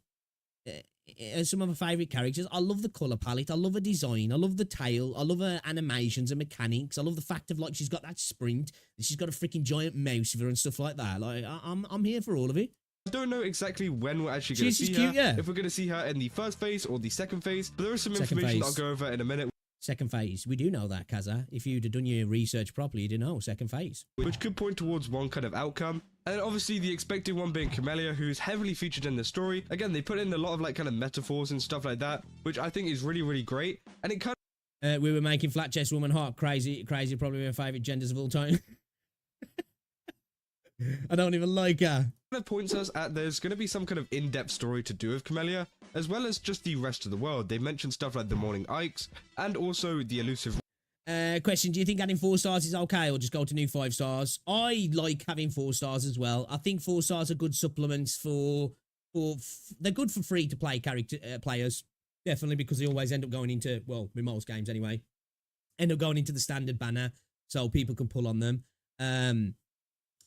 some of my favorite characters. I love the color palette. I love her design. I love the tail. I love her animations and mechanics. I love the fact of like she's got that sprint. And she's got a freaking giant mouse with her and stuff like that. Like I'm here for all of it. I don't know exactly when we're actually going to see her. Yeah. If we're going to see her in the first phase or the second phase, but there is some information I'll go over in a minute. Second phase. We do know that, Kaza. If you'd have done your research properly, you'd know. Second phase. Which could point towards one kind of outcome. And obviously the expected one being Camellia, who is heavily featured in the story. Again, they put in a lot of like kind of metaphors and stuff like that, which I think is really, really great. And it kind of... we were making flat chest woman heart crazy, probably my favourite genders of all time. I don't even like her. Kind of points us at there's going to be some kind of in-depth story to do with Camellia, as well as just the rest of the world. They mentioned stuff like the Morning Ikes, and also the elusive... Question, do you think adding 4 stars is okay, or just go to new 5 stars? I like having 4 stars as well. I think 4 stars are good supplements they're good for free-to-play players, definitely, because they always end up going into, well, with most games anyway, end up going into the standard banner, so people can pull on them.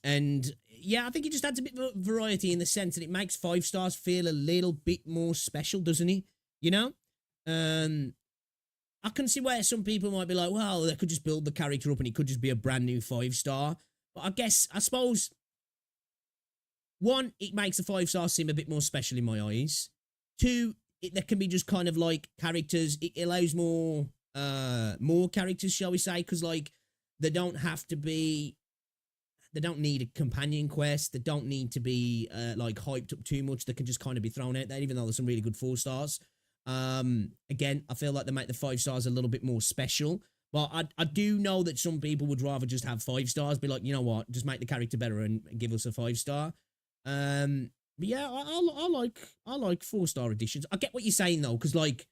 And yeah, I think it just adds a bit of variety in the sense that it makes 5 stars feel a little bit more special, doesn't it? You know? I can see where some people might be like, well, they could just build the character up and it could just be a brand new 5 star. But I suppose, one, it makes a 5 star seem a bit more special in my eyes. 2, there can be just kind of like characters. It allows more characters, shall we say, because like they don't have to be... They don't need a companion quest. They don't need to be like hyped up too much. They can just kind of be thrown out there, even though there's some really good 4 stars. Again, I feel like they make the 5 stars a little bit more special. But I do know that some people would rather just have 5 stars. Be like, you know what, just make the character better and give us a 5 star. But yeah, I like 4 star editions. I get what you're saying though, because like,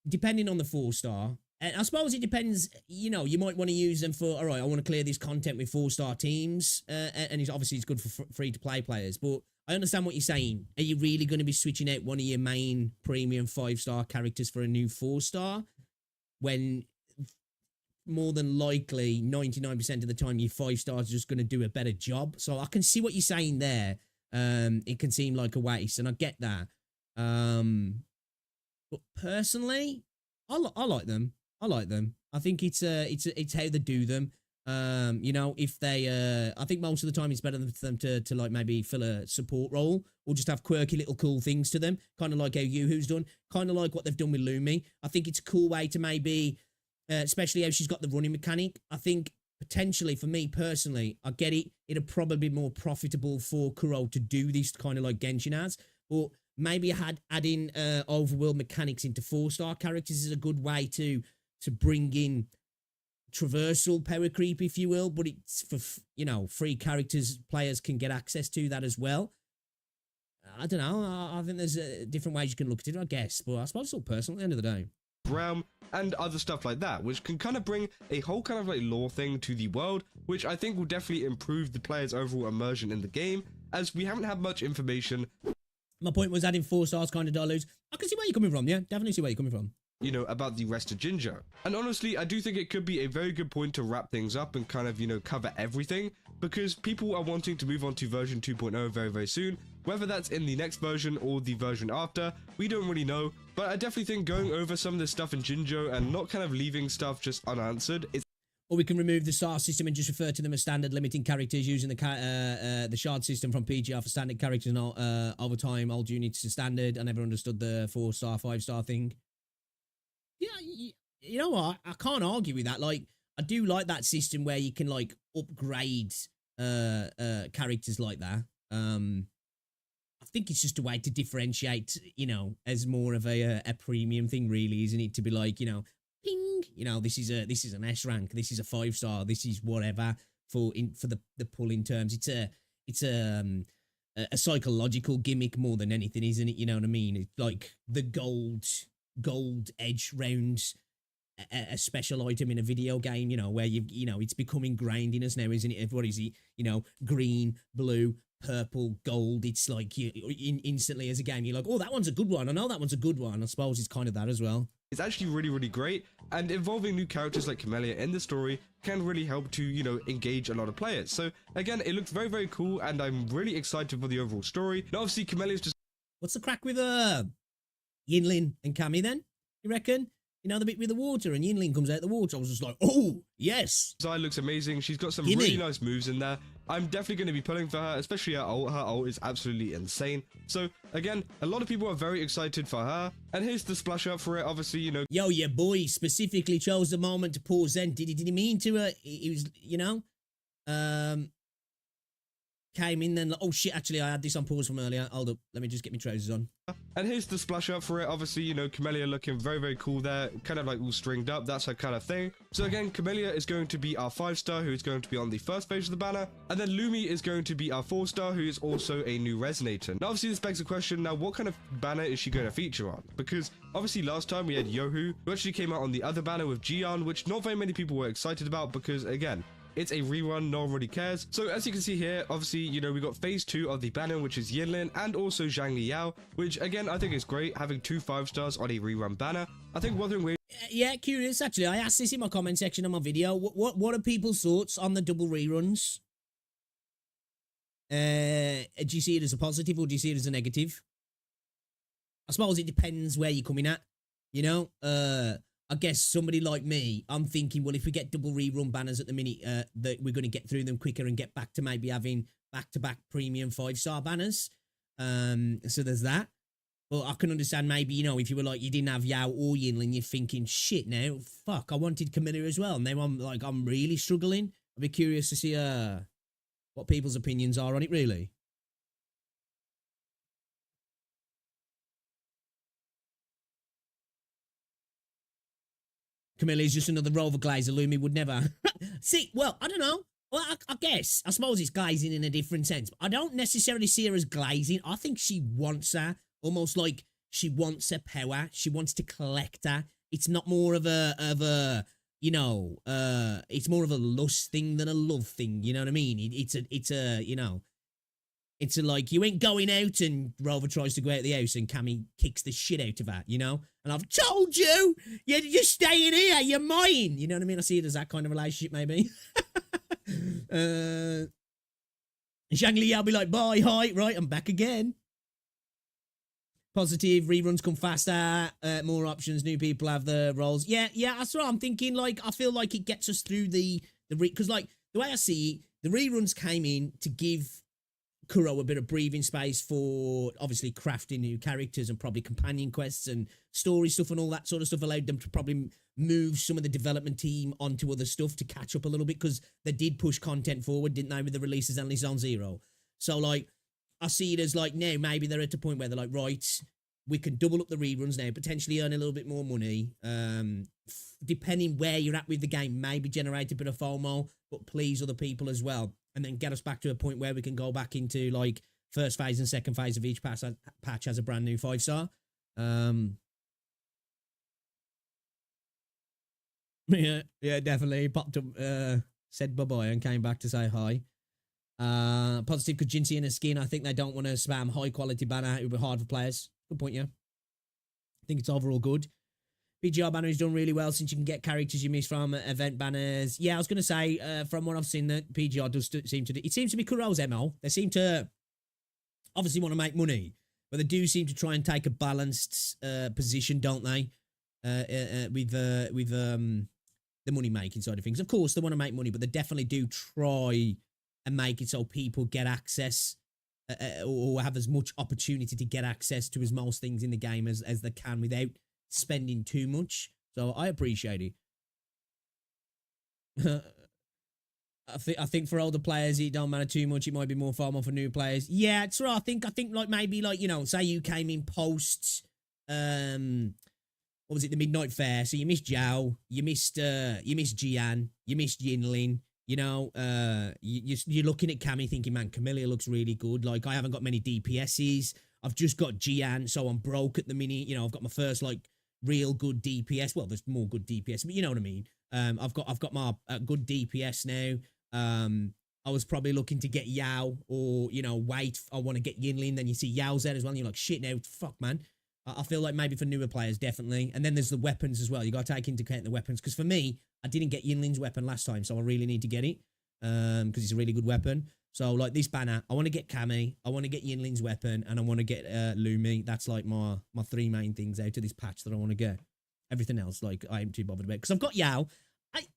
depending on the 4 star. And I suppose it depends, you know, you might want to use them for, all right, I want to clear this content with 4 star teams. And obviously it's good for free-to-play players. But I understand what you're saying. Are you really going to be switching out one of your main premium 5 star characters for a new 4 star? When more than likely, 99% of the time, your 5 stars are just going to do a better job. So I can see what you're saying there. It can seem like a waste, and I get that. But personally, I like them. I like them. I think it's how they do them. You know, if they, I think most of the time it's better for them to like maybe fill a support role or just have quirky little cool things to them, kind of like how Yuhu's done, kind of like what they've done with Lumi. I think it's a cool way to maybe, especially how she's got the running mechanic. I think potentially for me personally, I get it. It'd probably be more profitable for Kuro to do this kind of like Genshin has, but maybe adding overworld mechanics into 4 star characters is a good way to bring in traversal power creep, if you will, but it's for, you know, free characters players can get access to that as well. I don't know. I think there's different ways you can look at it, I guess, but I suppose it's all personal at the end of the day. Realm and other stuff like that, which can kind of bring a whole kind of like lore thing to the world, which I think will definitely improve the player's overall immersion in the game, as we haven't had much information. My point was adding 4 stars kind of dilutes. I can see where you're coming from, yeah? Definitely see where you're coming from. You know, about the rest of Jinjo. And honestly, I do think it could be a very good point to wrap things up and kind of, you know, cover everything, because people are wanting to move on to version 2.0 very, very soon. Whether that's in the next version or the version after, we don't really know, but I definitely think going over some of this stuff in Jinjo and not kind of leaving stuff just unanswered is... Or we can remove the star system and just refer to them as standard, limiting characters using the shard system from PGR for standard characters, and over time, old units to standard. I never understood the 4 star, 5 star thing. Yeah, you know what? I can't argue with that. Like, I do like that system where you can like upgrade characters like that. I think it's just a way to differentiate, you know, as more of a premium thing, really, isn't it? To be like, you know, ping, you know, this is an S rank, this is a 5 star, this is whatever for the pull in terms. It's a psychological gimmick more than anything, isn't it? You know what I mean? It's like the gold edge round a special item in a video game, you know, where you know it's becoming grindiness now, isn't it? What is it? You know, green, blue, purple, gold. It's like you instantly as a game, you're like, oh, that one's a good one. I know that one's a good one. I suppose it's kind of that as well. It's actually really, really great, and involving new characters like Camellia in the story can really help to, you know, engage a lot of players. So again, it looks very, very cool, and I'm really excited for the overall story. Now, obviously, Camellia's just... What's the crack with Yinlin and Cammy then? You reckon? You know, the bit with the water, and Yinlin comes out the water. I was just like, oh, yes. Design looks amazing. She's got some really nice moves in there. I'm definitely going to be pulling for her, especially her ult. Her ult is absolutely insane. So, again, a lot of people are very excited for her. And here's the splash up for it, obviously, you know. Yo, your boy specifically chose the moment to pause Zen. Did he mean to? He was, you know, came in then, like, oh shit, actually, I had this on pause from earlier. Hold up, let me just get my trousers on. And here's the splash up for it. Obviously, you know, Camellia looking very, very cool there. Kind of like all stringed up. That's her kind of thing. So again, Camellia is going to be our 5-star, who is going to be on the first page of the banner. And then Lumi is going to be our 4-star, who is also a new resonator. Now, obviously, this begs the question, now, what kind of banner is she going to feature on? Because, obviously, last time we had Yohu, who actually came out on the other banner with Jian, which not very many people were excited about because, again, it's a rerun, no one really cares. So as you can see here, obviously, you know, we got phase 2 of the banner, which is Yinlin, and also Zhang Liao, which again, I think is great, having 2 5-stars on a rerun banner. I think Wuthering Waves... Yeah, curious, actually. I asked this in my comment section of my video. What are people's thoughts on the double reruns? Do you see it as a positive or do you see it as a negative? I suppose it depends where you're coming at, you know? I guess somebody like me, I'm thinking, well, if we get double rerun banners at the minute, that we're going to get through them quicker and get back to maybe having back-to-back premium 5-star banners. So there's that. But I can understand maybe, you know, if you were like, you didn't have Yao or Yinlin, you're thinking, shit, now, fuck, I wanted Camilla as well. Now I'm really struggling. I'd be curious to see what people's opinions are on it, really. Camilla is just another rover glazer. Lumi would never. See, well, I don't know. Well, I guess. I suppose it's glazing in a different sense. But I don't necessarily see her as glazing. I think she wants her. Almost like she wants her power. She wants to collect her. It's not more of a you know, it's more of a lust thing than a love thing. You know what I mean? It's a, you know, it's a, like, you ain't going out and Rover tries to go out the house and Cammy kicks the shit out of her, you know? And I've told you, you're staying here, you're mine. You know what I mean? I see it as that kind of relationship, maybe. Zhang I'll be like, bye, hi, right, I'm back again. Positive, reruns come faster, more options, new people have the roles. Yeah, that's what I'm thinking. Like, I feel like it gets us through because, like, the way I see it, the reruns came in to give Kuro a bit of breathing space for obviously crafting new characters and probably companion quests and story stuff and all that sort of stuff. Allowed them to probably move some of the development team onto other stuff to catch up a little bit because they did push content forward, didn't they, with the releases of Zenless Zone Zero. So, like, I see it as like, now maybe they're at a point where they're like, right, we can double up the reruns now, potentially earn a little bit more money. Depending where you're at with the game, maybe generate a bit of FOMO, but please other people as well. And then get us back to a point where we can go back into, like, first phase and second phase of each patch as a brand new 5-star. Yeah, definitely. Popped up, said bye-bye and came back to say hi. Positive because Jinsei in a skin. I think they don't want to spam high-quality banner. It would be hard for players. Good point, yeah. I think it's overall good. PGR banner has done really well since you can get characters you miss from event banners. Yeah, I was going to say, from what I've seen, that PGR does seem to do. It seems to be Kuro's MO. They seem to obviously want to make money, but they do seem to try and take a balanced position, don't they? With the money-making side of things. Of course, they want to make money, but they definitely do try and make it so people get access or have as much opportunity to get access to as most things in the game as they can without spending too much. So I appreciate it. I think for older players it don't matter too much. It might be more far more for new players. Yeah, it's right. I think like maybe, like, you know, say you came in post what was it, the Midnight Fair, so you missed Zhao, you missed Jian, you missed Yinlin, you know, you're looking at Cammy thinking, man, Camilla looks really good. Like, I haven't got many DPSs. I've just got Jian, so I'm broke at the minute. You know, I've got my first, like, real good DPS. Well, there's more good DPS, but you know what I mean. I've got my good DPS now. I was probably looking to get Yao or, you know, wait, I want to get Yinlin. Then you see Yao's there as well. And you're like, shit, now, fuck, man. I feel like maybe for newer players, definitely. And then there's the weapons as well. You got to take into account the weapons. Because for me, I didn't get Yinlin's weapon last time. So I really need to get it. Because it's a really good weapon. So, like, this banner, I want to get Cammy. I want to get Yinlin's weapon. And I want to get Lumi. That's, like, my three main things out of this patch that I want to get. Everything else, like, I ain't too bothered about. Because I've got Yao.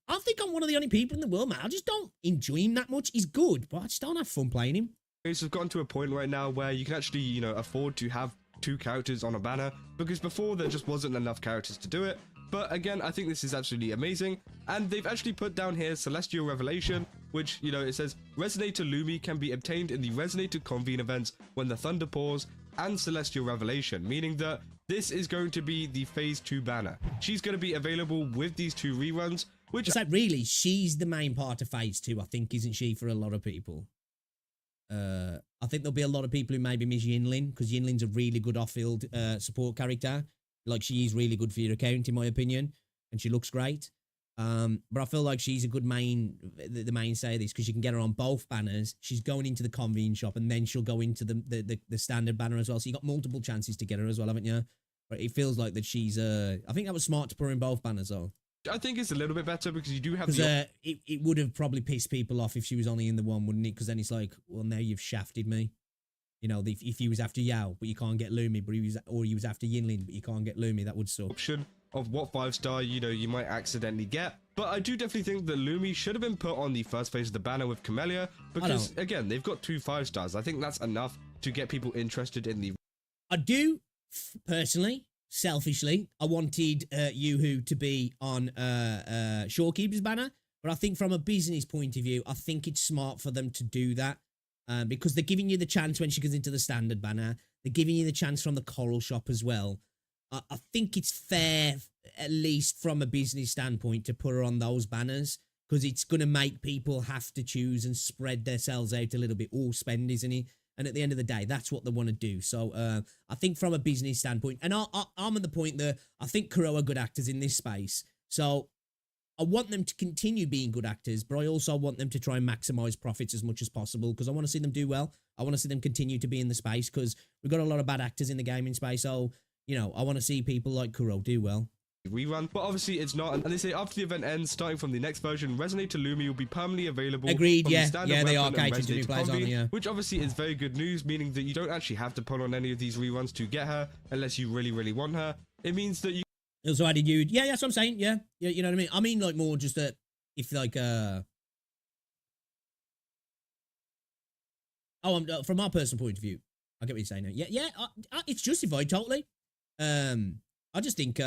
I think I'm one of the only people in the world, man. I just don't enjoy him that much. He's good, but I just don't have fun playing him. So we've gotten to a point right now where you can actually, you know, afford to have 2 characters on a banner, because before there just wasn't enough characters to do it. But again, I think this is absolutely amazing. And they've actually put down here Celestial Revelation, which, you know, it says Resonator Lumi can be obtained in the Resonator Convene events when the Thunder pours, and Celestial Revelation, meaning that this is going to be the Phase 2 banner. She's going to be available with these 2 reruns. Which it's like, really, she's the main part of Phase 2, I think, isn't she, for a lot of people? I think there'll be a lot of people who maybe miss Yinlin, because Yinlin's a really good off-field support character. Like, she is really good for your account, in my opinion, and she looks great. But I feel like she's a good the mainstay of this, because you can get her on both banners. She's going into the convene shop, and then she'll go into the standard banner as well. So you got multiple chances to get her as well, haven't you? But it feels like that she's I think that was smart to put her in both banners, though. I think it's a little bit better because you do have it would have probably pissed people off if she was only in the one, wouldn't it? Because then it's like, well, now you've shafted me. You know, if he was after Yao, but you can't get Lumi, but he was after Yinlin, but you can't get Lumi, that would suck. Option of what 5-star, you know, you might accidentally get. But I do definitely think that Lumi should have been put on the first phase of the banner with Camellia, because again, they've got 2 5-stars. I think that's enough to get people interested in the... I do, personally, selfishly, I wanted Yoo-Hoo to be on Shorekeeper's banner, but I think from a business point of view, I think it's smart for them to do that, because they're giving you the chance when she goes into the standard banner. They're giving you the chance from the Coral Shop as well. I think it's fair, at least from a business standpoint, to put her on those banners, because it's going to make people have to choose and spread themselves out a little bit, or spend, isn't it? And at the end of the day, that's what they want to do. So I think from a business standpoint, and I'm at the point that I think Kuro are good actors in this space. So I want them to continue being good actors, but I also want them to try and maximize profits as much as possible, because I want to see them do well. I want to see them continue to be in the space, because we've got a lot of bad actors in the gaming space. So, you know, I want to see people like Kuro do well. Rerun, but obviously it's not, and they say after the event ends, starting from the next version, Resonator Lumi will be permanently available. Agreed, yeah, they are catering to new players, aren't they? Yeah. Which obviously is very good news, meaning that you don't actually have to pull on any of these reruns to get her, unless you really, really want her. It means that you... Also added you, yeah, that's what I'm saying, yeah, you know what I mean? I mean, like, more just that, if, like, from our personal point of view, I get what you're saying now. Yeah, it's justified, totally. I just think,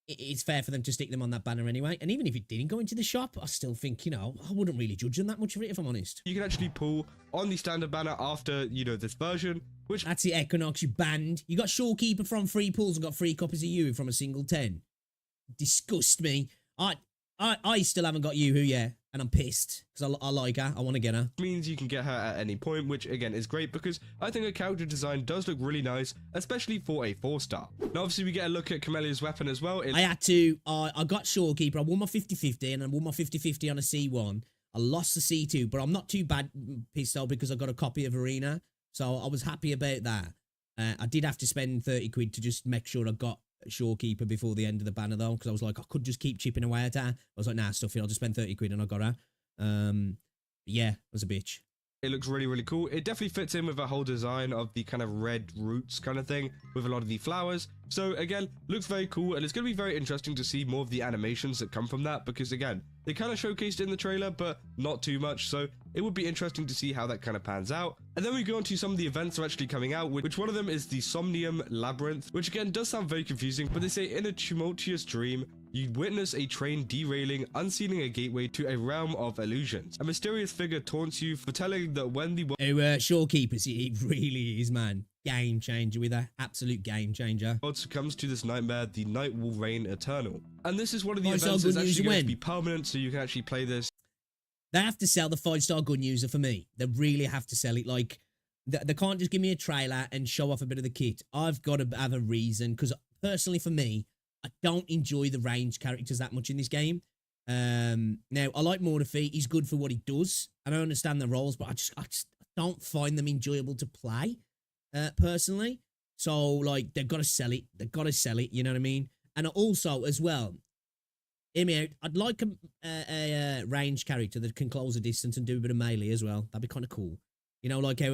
it's fair for them to stick them on that banner anyway. And even if it didn't go into the shop, I still think, you know, I wouldn't really judge them that much for it, if I'm honest. You can actually pull on the standard banner after, you know, this version, which... That's the Equinox, you banned. You got Shorekeeper from free pulls and got 3 copies of you from a single 10. Disgust me. I still haven't got Yoo-Hoo yet, and I'm pissed, because I like her, I want to get her. Means you can get her at any point, which again is great, because I think her character design does look really nice, especially for a 4-star. Now obviously we get a look at Camellia's weapon as well. I had to, I got Shorekeeper, I won my 50-50, and I won my 50-50 on a C1. I lost the C2, but I'm not too bad pissed off because I got a copy of Arena, so I was happy about that. I did have to spend 30 quid to just make sure I got Shorekeeper before the end of the banner, though, because I was like, I could just keep chipping away at her. I was like, nah, stuff it, I'll just spend 30 quid and I got her. Yeah, it was a bitch. It looks really, really cool. It definitely fits in with a whole design of the kind of red roots kind of thing with a lot of the flowers. So again, looks very cool, and it's going to be very interesting to see more of the animations that come from that, because again, they kind of showcased it in the trailer, but not too much. So it would be interesting to see how that kind of pans out. And then we go on to some of the events that are actually coming out, which one of them is the Somnium Labyrinth, which again does sound very confusing, but they say in a tumultuous dream, you witness a train derailing, unsealing a gateway to a realm of illusions. A mysterious figure taunts you, foretelling that when the... Shorekeepers, it really is, man. Game changer with her. Absolute game changer. world succumbs to this nightmare, the night will reign eternal. And this is one of the events that's actually going to be permanent, so you can actually play this. They have to sell the 5-star gun user for me. They really have to sell it. Like, they can't just give me a trailer and show off a bit of the kit. I've got to have a reason, because personally for me, I don't enjoy the range characters that much in this game. Now I like Mortefi. He's good for what he does, and I understand the roles, but I just don't find them enjoyable to play, personally. So like they've got to sell it. They've got to sell it. You know what I mean? And also as well, hear me out. I'd like a range character that can close a distance and do a bit of melee as well. That'd be kind of cool. You know, like how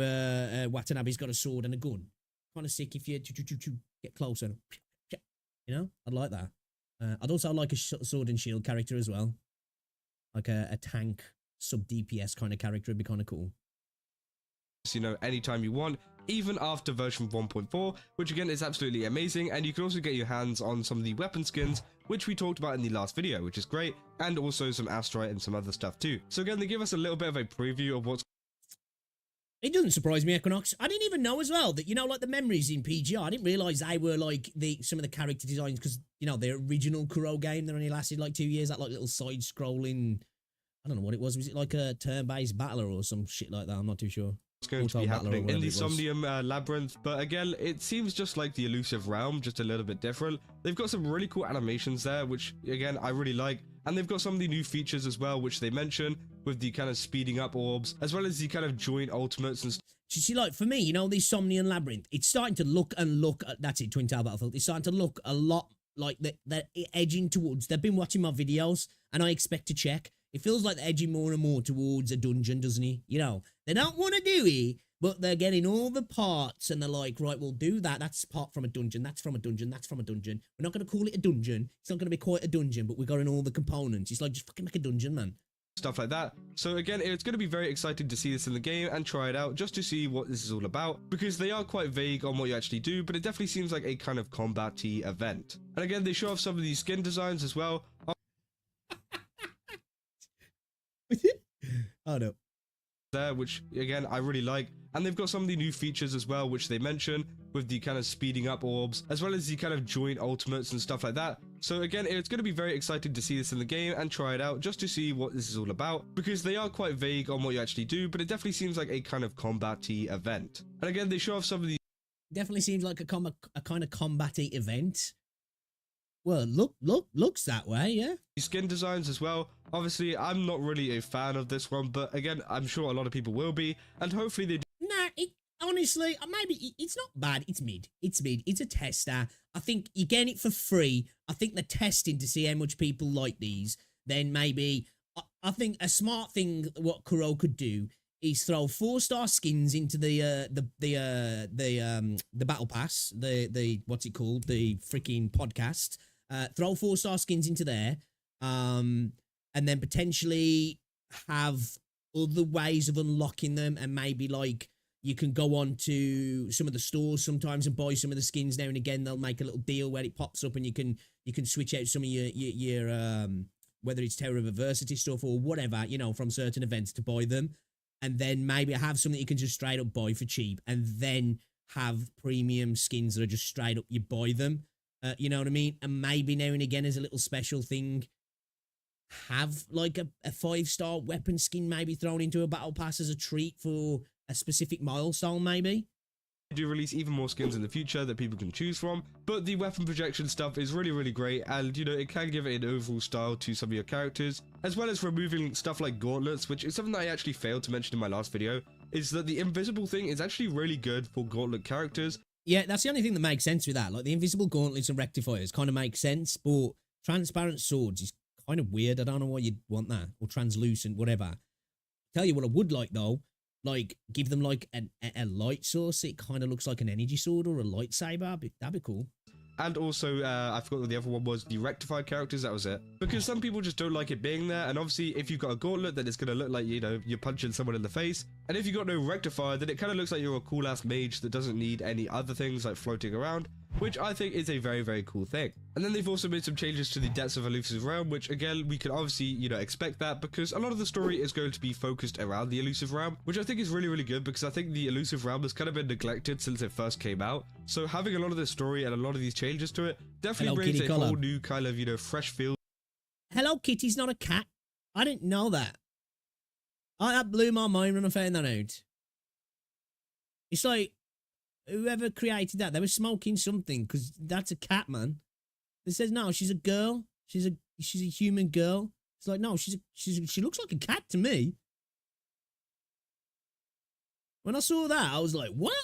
Watanabe's got a sword and a gun. Kind of sick if you get closer. You know, I'd like that. I'd also like a sword and shield character as well. Like a tank, sub-DPS kind of character would be kind of cool. You know, anytime you want, even after version 1.4, which again is absolutely amazing, and you can also get your hands on some of the weapon skins, which we talked about in the last video, which is great, and also some asteroid and some other stuff too. So again, they give us a little bit of a preview of what's... It doesn't surprise me, Equinox. I didn't even know as well that, you know, like the memories in PGR, I didn't realise they were like some of the character designs, because, you know, the original Kuro game that only lasted like 2 years, that like little side-scrolling, I don't know what it was it like a turn-based battler or some shit like that? I'm not too sure. It's going to be happening in the Somnium Labyrinth, but again, it seems just like the Elusive Realm, just a little bit different. They've got some really cool animations there, which again, I really like, and they've got some of the new features as well, which they mention, with the kind of speeding up orbs, as well as the kind of joint ultimates and stuff. You see, like, for me, you know, the Somnium Labyrinth, it's starting to look, that's it, Twin Tower Battlefield, it's starting to look a lot like they're edging towards, they've been watching my videos, and I expect to check. It feels like they're edging more and more towards a dungeon, doesn't it? You know, they don't want to do it, but they're getting all the parts, and they're like, right, we'll do that. That's part from a dungeon. That's from a dungeon. That's from a dungeon. We're not going to call it a dungeon. It's not going to be quite a dungeon, but we've got in all the components. It's like, just fucking make a dungeon, man. Stuff like that. So again, it's going to be very exciting to see this in the game and try it out just to see what this is all about, because they are quite vague on what you actually do, but it definitely seems like a kind of combat-y event. And again, they show off some of these skin designs as well. Oh no. There, which again I really like, and they've got some of the new features as well, which they mention, with the kind of speeding up orbs, as well as the kind of joint ultimates and stuff like that. So again, it's going to be very exciting to see this in the game and try it out just to see what this is all about, because they are quite vague on what you actually do, but it definitely seems like a kind of combat-y event. And again, they show off some of the... Definitely seems like a kind of combat-y event. Well, looks that way, yeah. Skin designs as well. Obviously, I'm not really a fan of this one, but again, I'm sure a lot of people will be, and hopefully they do. Nah, honestly, maybe it's not bad. It's mid. It's mid. It's a tester. I think you're getting it for free. I think they're testing to see how much people like these. Then maybe, I think a smart thing what Kuro could do is throw 4-star skins into the battle pass, the what's it called, the freaking podcast. Throw 4-star skins into there, and then potentially have other ways of unlocking them, and maybe like you can go on to some of the stores sometimes and buy some of the skins now and again. They'll make a little deal where it pops up and you can switch out some of your whether it's Tower of Adversity stuff or whatever, you know, from certain events to buy them, and then maybe have something you can just straight up buy for cheap, and then have premium skins that are just straight up you buy them. You know what I mean? And maybe now and again as a little special thing, have like a 5-star weapon skin maybe thrown into a battle pass as a treat for a specific milestone, maybe. Do release even more skins in the future that people can choose from, but the weapon projection stuff is really great, and you know, it can give it an overall style to some of your characters, as well as removing stuff like gauntlets, which is something that I actually failed to mention in my last video, is that the invisible thing is actually really good for gauntlet characters. Yeah, that's the only thing that makes sense with that. Like, the invisible gauntlets and rectifiers kind of make sense, but transparent swords is kind of weird. I don't know why you'd want that. Or translucent, whatever. Tell you what I would like, though. Like, give them, like, a light source. It kind of looks like an energy sword or a lightsaber. That'd be cool. And also, I forgot what the other one was, the rectified characters, that was it. Because some people just don't like it being there, and obviously, if you've got a gauntlet, then it's going to look like, you know, you're punching someone in the face. And if you've got no rectifier, then it kind of looks like you're a cool-ass mage that doesn't need any other things like floating around, which I think is a very cool thing. And then they've also made some changes to the Depths of Elusive Realm, which again, we can obviously, you know, expect that, because a lot of the story is going to be focused around the Elusive Realm, which I think is really good, because I think the Elusive Realm has kind of been neglected since it first came out. So having a lot of this story and a lot of these changes to it definitely brings a whole new kind of, you know, fresh feel. Hello Kitty's not a cat. I didn't know that. Oh, that blew my mind when I found that out. It's like, whoever created that, they were smoking something, because that's a cat, man. It says, no, she's a girl. She's a human girl. It's like, no, she looks like a cat to me. When I saw that, I was like, what?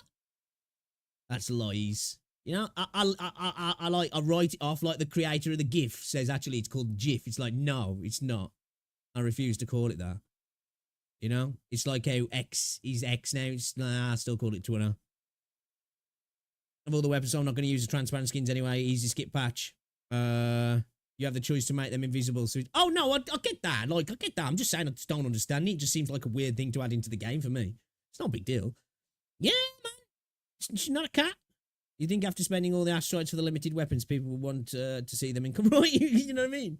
That's lies. You know, I write it off like the creator of the GIF says actually it's called GIF. It's like, no, it's not. I refuse to call it that. You know? It's like how X is X now. Nah, I still call it Twitter. Of all the weapons, so I'm not going to use the transparent skins anyway. Easy skip patch. You have the choice to make them invisible. So oh, no, I get that. Like, I get that. I'm just saying I just don't understand it. It just seems like a weird thing to add into the game for me. It's not a big deal. Yeah, man. She's not a cat. You think after spending all the asteroids for the limited weapons, people would want to see them in right? You know what I mean?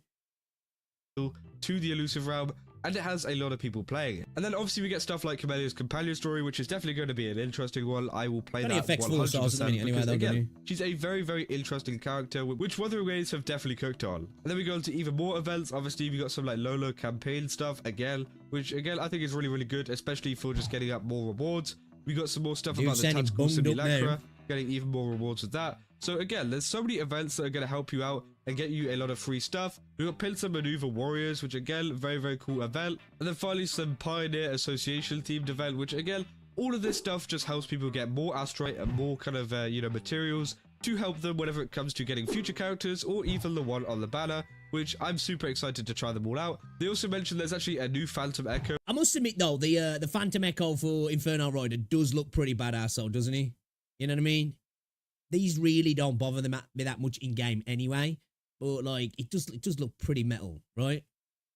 To the elusive realm, and it has a lot of people playing it. And then obviously we get stuff like Camelia's companion story, which is definitely going to be an interesting one. I will play that 100% because again, she's a very, very interesting character, which Wuthering Waves have definitely cooked on. And then we go into even more events. Obviously we got some like Lolo campaign stuff again, which again I think is really, really good, especially for just getting up more rewards. We got some more stuff about the tactical simulacra, getting even more rewards with that. So again, there's so many events that are going to help you out and get you a lot of free stuff. We got Pincer Maneuver Warriors, which again, very, very cool event. And then finally some Pioneer Association themed event, which again, all of this stuff just helps people get more asteroid and more kind of, you know, materials to help them whenever it comes to getting future characters or even the one on the banner, which I'm super excited to try them all out. They also mentioned there's actually a new Phantom Echo. I must admit though, the Phantom Echo for Inferno Rider does look pretty badass though, doesn't he? You know what I mean? These really don't bother me that much in game anyway, but like it does look pretty metal, right?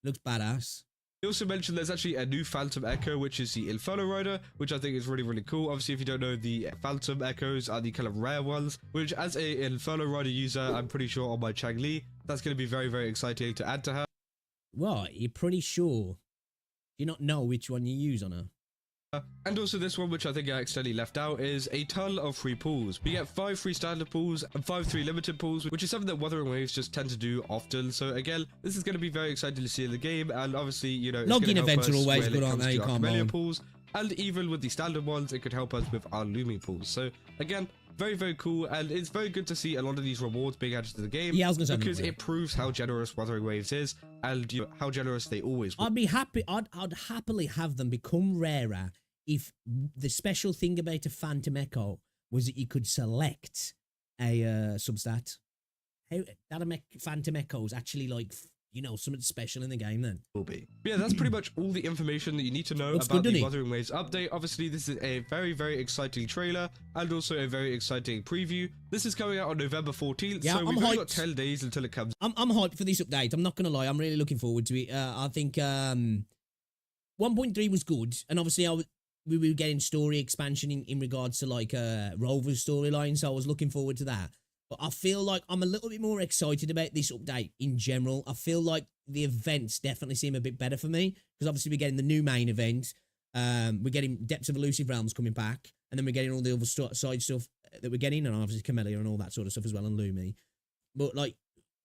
Looks badass. They also mentioned there's actually a new Phantom Echo, which is the Inferno Rider, which I think is really, really cool. Obviously, if you don't know, the Phantom Echoes are the kind of rare ones, which as a Inferno Rider user, I'm pretty sure on my Chang Li, that's going to be very, very exciting to add to her. What? You're pretty sure? Do you not know which one you use on her? And also this one, which I think I accidentally left out, is a ton of free pools. We get 5 free standard pools and 5 3 limited pools, which is something that Wuthering Waves just tend to do often. So again, this is going to be very exciting to see in the game, and obviously, you know, login events are always good, aren't they? You can't moan. Pools, and even with the standard ones, it could help us with our looming pools. So again, very, very cool, and it's very good to see a lot of these rewards being added to the game. Yeah, I was gonna say because it proves how generous Wuthering Waves is, and you know, how generous they always were. I'd be happy. I'd happily have them become rarer if the special thing about a Phantom Echo was that you could select a substat. How that Phantom Echo is actually like, you know, something special in the game then. Will be. But yeah, that's pretty much all the information that you need to know about the Wuthering Waves update. Obviously, this is a very, very exciting trailer and also a very exciting preview. This is coming out on November 14th, yeah, so we've only got 10 days until it comes. I'm hyped for this update. I'm not going to lie. I'm really looking forward to it. I think 1.3 was good, and obviously we were getting story expansion in regards to like Rover's storyline, so I was looking forward to that. But I feel like I'm a little bit more excited about this update in general. I feel like the events definitely seem a bit better for me, because obviously we're getting the new main event, we're getting Depths of Elusive Realms coming back, and then we're getting all the other side stuff that we're getting, and obviously Camellia and all that sort of stuff as well, and Lumi. But like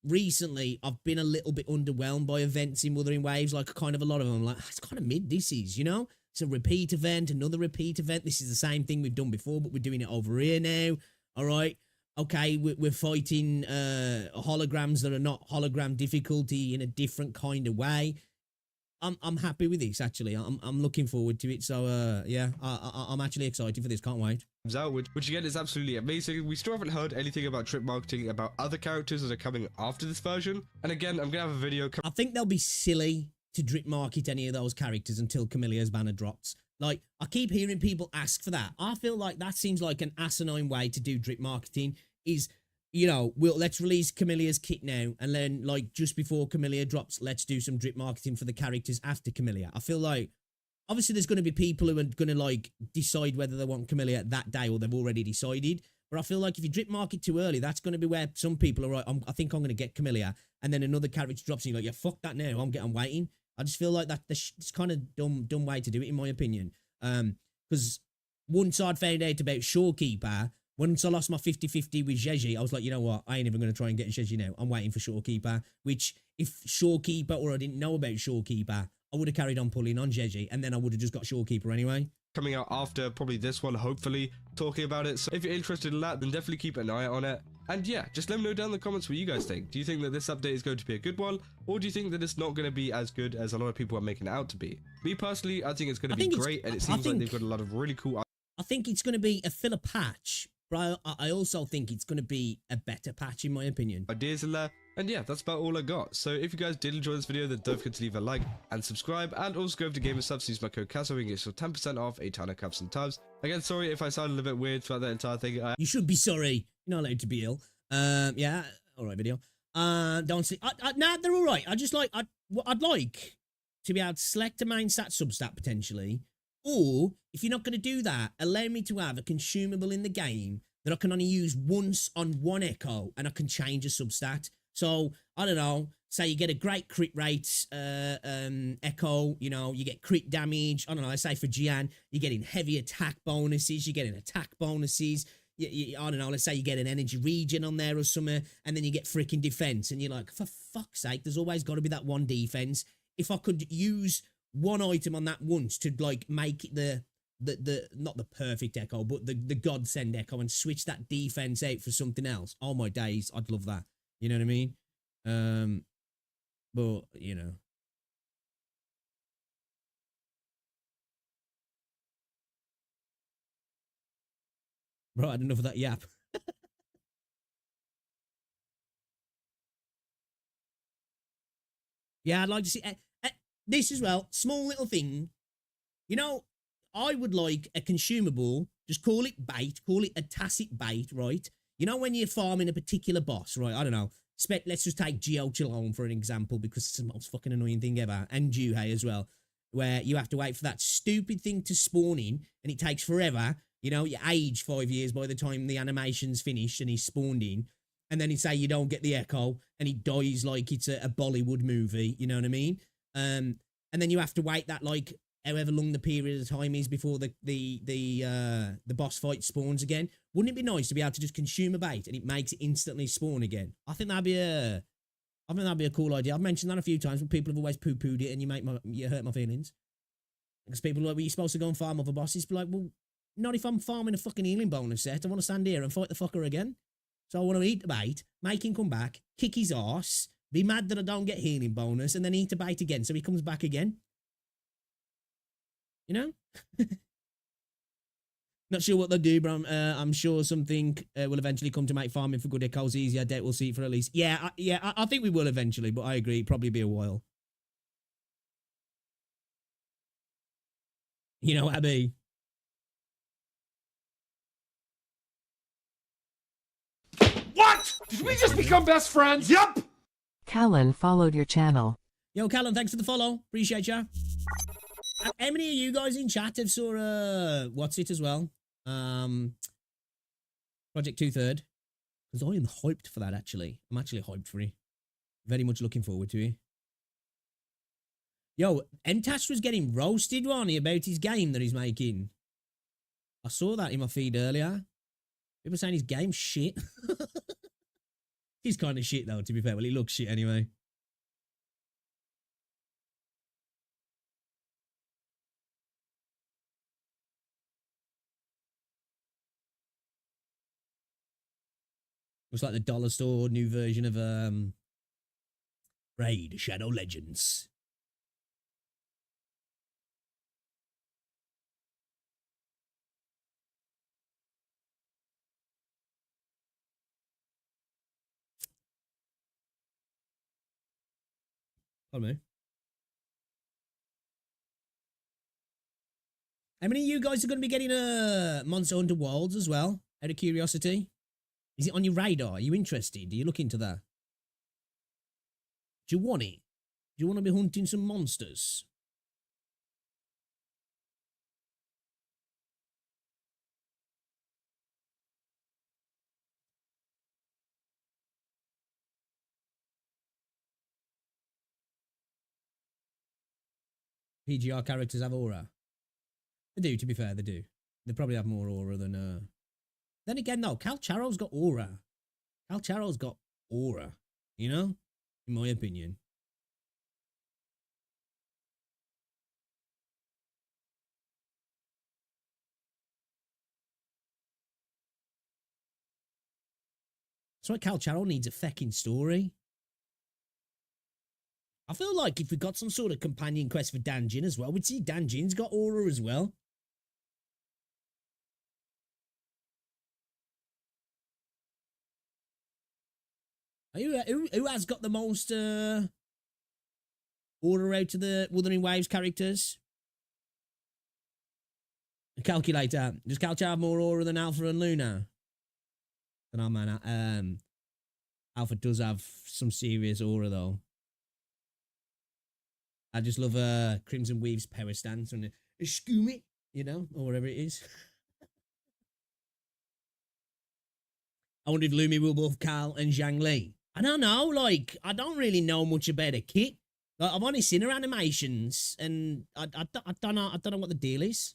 recently, I've been a little bit underwhelmed by events in Wuthering Waves. Like kind of a lot of them, I'm like, it's kind of mid. This is, you know. It's a repeat event, another repeat event. This is the same thing we've done before, but we're doing it over here now. All right. Okay, we're fighting holograms that are not hologram difficulty in a different kind of way. I'm happy with this, actually. I'm looking forward to it. So, yeah, I'm actually excited for this. Can't wait. Out, which again is absolutely amazing. We still haven't heard anything about trip marketing about other characters that are coming after this version. And again, I'm going to have a video. I think they'll be silly to drip market any of those characters until Camelia's banner drops. Like, I keep hearing people ask for that. I feel like that seems like an asinine way to do drip marketing is, you know, let's release Camelia's kit now, and then, like, just before Camelia drops, let's do some drip marketing for the characters after Camelia. I feel like, obviously, there's going to be people who are going to, like, decide whether they want Camelia that day or they've already decided. But I feel like if you drip market too early, that's going to be where some people are like, I think I'm going to get Camelia, and then another character drops, and you're like, yeah, fuck that now, I'm waiting. I just feel like it's kind of dumb way to do it, in my opinion. Because once I'd found out about Shorekeeper, once I lost my 50-50 with Zheji, I was like, you know what? I ain't even going to try and get Zheji now. I'm waiting for Shorekeeper, which if Shorekeeper or I didn't know about Shorekeeper, I would have carried on pulling on Zheji, and then I would have just got Shorekeeper anyway. Coming out after probably this one, hopefully, talking about it. So if you're interested in that, then definitely keep an eye on it. And yeah, just let me know down in the comments what you guys think. Do you think that this update is going to be a good one, or do you think that it's not going to be as good as a lot of people are making it out to be? Me personally, I think it's going to be great, and it seems like they've got a lot of really cool... I think it's going to be a filler patch, but I also think it's going to be a better patch, in my opinion. Ideas in there. And yeah, that's about all I got. So if you guys did enjoy this video, then don't forget to leave a like and subscribe, and also go over to GamerSubs, use my code CASO and get your 10% off a ton of cups and tubs. Again, sorry if I sounded a little bit weird throughout that entire thing. You should be sorry. You're not allowed to be ill. Yeah, alright video. Don't see. Nah, they're alright. I just like, I'd like to be able to select a main stat substat potentially, or if you're not going to do that, allow me to have a consumable in the game that I can only use once on one echo, and I can change a substat. So, I don't know, say you get a great crit rate echo, you know, you get crit damage. I don't know, I say for Gian, you're getting heavy attack bonuses, you're getting attack bonuses. I don't know, let's say you get an energy regen on there or something, and then you get freaking defense, and you're like, for fuck's sake, there's always got to be that one defense. If I could use one item on that once to, like, make it the not the perfect echo, but the godsend echo, and switch that defense out for something else, oh my days, I'd love that. You know what I mean? But, you know. Right, I had enough of that yap. Yeah, I'd like to see this as well. Small little thing. You know, I would like a consumable. Just call it bait. Call it a tacit bait, right? You know when you're farming a particular boss, right? I don't know. Let's just take Geo Chilone for an example, because it's the most fucking annoying thing ever. And Juhei as well. Where you have to wait for that stupid thing to spawn in, and it takes forever. You know, you age 5 years by the time the animation's finished and he's spawned in. And then he say you don't get the echo, and he dies like it's a Bollywood movie. You know what I mean? And then you have to wait that, like, however long the period of time is before the boss fight spawns again. Wouldn't it be nice to be able to just consume a bait and it makes it instantly spawn again? I think that'd be a cool idea. I've mentioned that a few times, but people have always poo-pooed it, and you hurt my feelings. Because people are like, well, you're supposed to go and farm other bosses. But like, well, not if I'm farming a fucking healing bonus set. I want to stand here and fight the fucker again. So I want to eat the bait, make him come back, kick his ass, be mad that I don't get healing bonus, and then eat the bait again so he comes back again. You know? Not sure what they'll do, but I'm sure something will eventually come to make farming for good echoes easier. I doubt we'll see it for at least... Yeah, I think we will eventually, but I agree. It'll probably be a while. You know, Abby. What? Did we just become best friends? Yup! Callan followed your channel. Yo, Callan, thanks for the follow. Appreciate ya. How many of you guys in chat have saw what's it as well? Project 2/3. Because I am hyped for that, actually. I'm actually hyped for it. Very much looking forward to it. Yo, MTash was getting roasted, wasn't he, about his game that he's making? I saw that in my feed earlier. People saying his game's shit. He's kind of shit, though, to be fair. Well, he looks shit anyway. Looks like the dollar store new version of Raid Shadow Legends. Pardon me. How many of you guys are going to be getting Monster Hunter Wilds as well? Out of curiosity. Is it on your radar? Are you interested? Do you look into that? Do you want it? Do you want to be hunting some monsters? PGR characters have aura. They do, to be fair, they do. They probably have more aura than... Then again, no, Cal Charo's got aura. Cal Charo's got aura, you know? In my opinion. That's why Cal Charo needs a fecking story. I feel like if we got some sort of companion quest for Dan Jin as well, we'd see Dan Jin's got aura as well. Who has got the most aura out of the Wuthering Waves characters? A calculator. Does Cal Charo have more aura than Alpha and Luna? I don't know, man. Alpha does have some serious aura, though. I just love Crimson Weave's power stance on a Scoomy, you know, or whatever it is. I wonder if Lumi will buff Cal and Zhang Li. I don't know, like, I don't really know much about a kit. Like, I've only seen her animations, and I don't know what the deal is.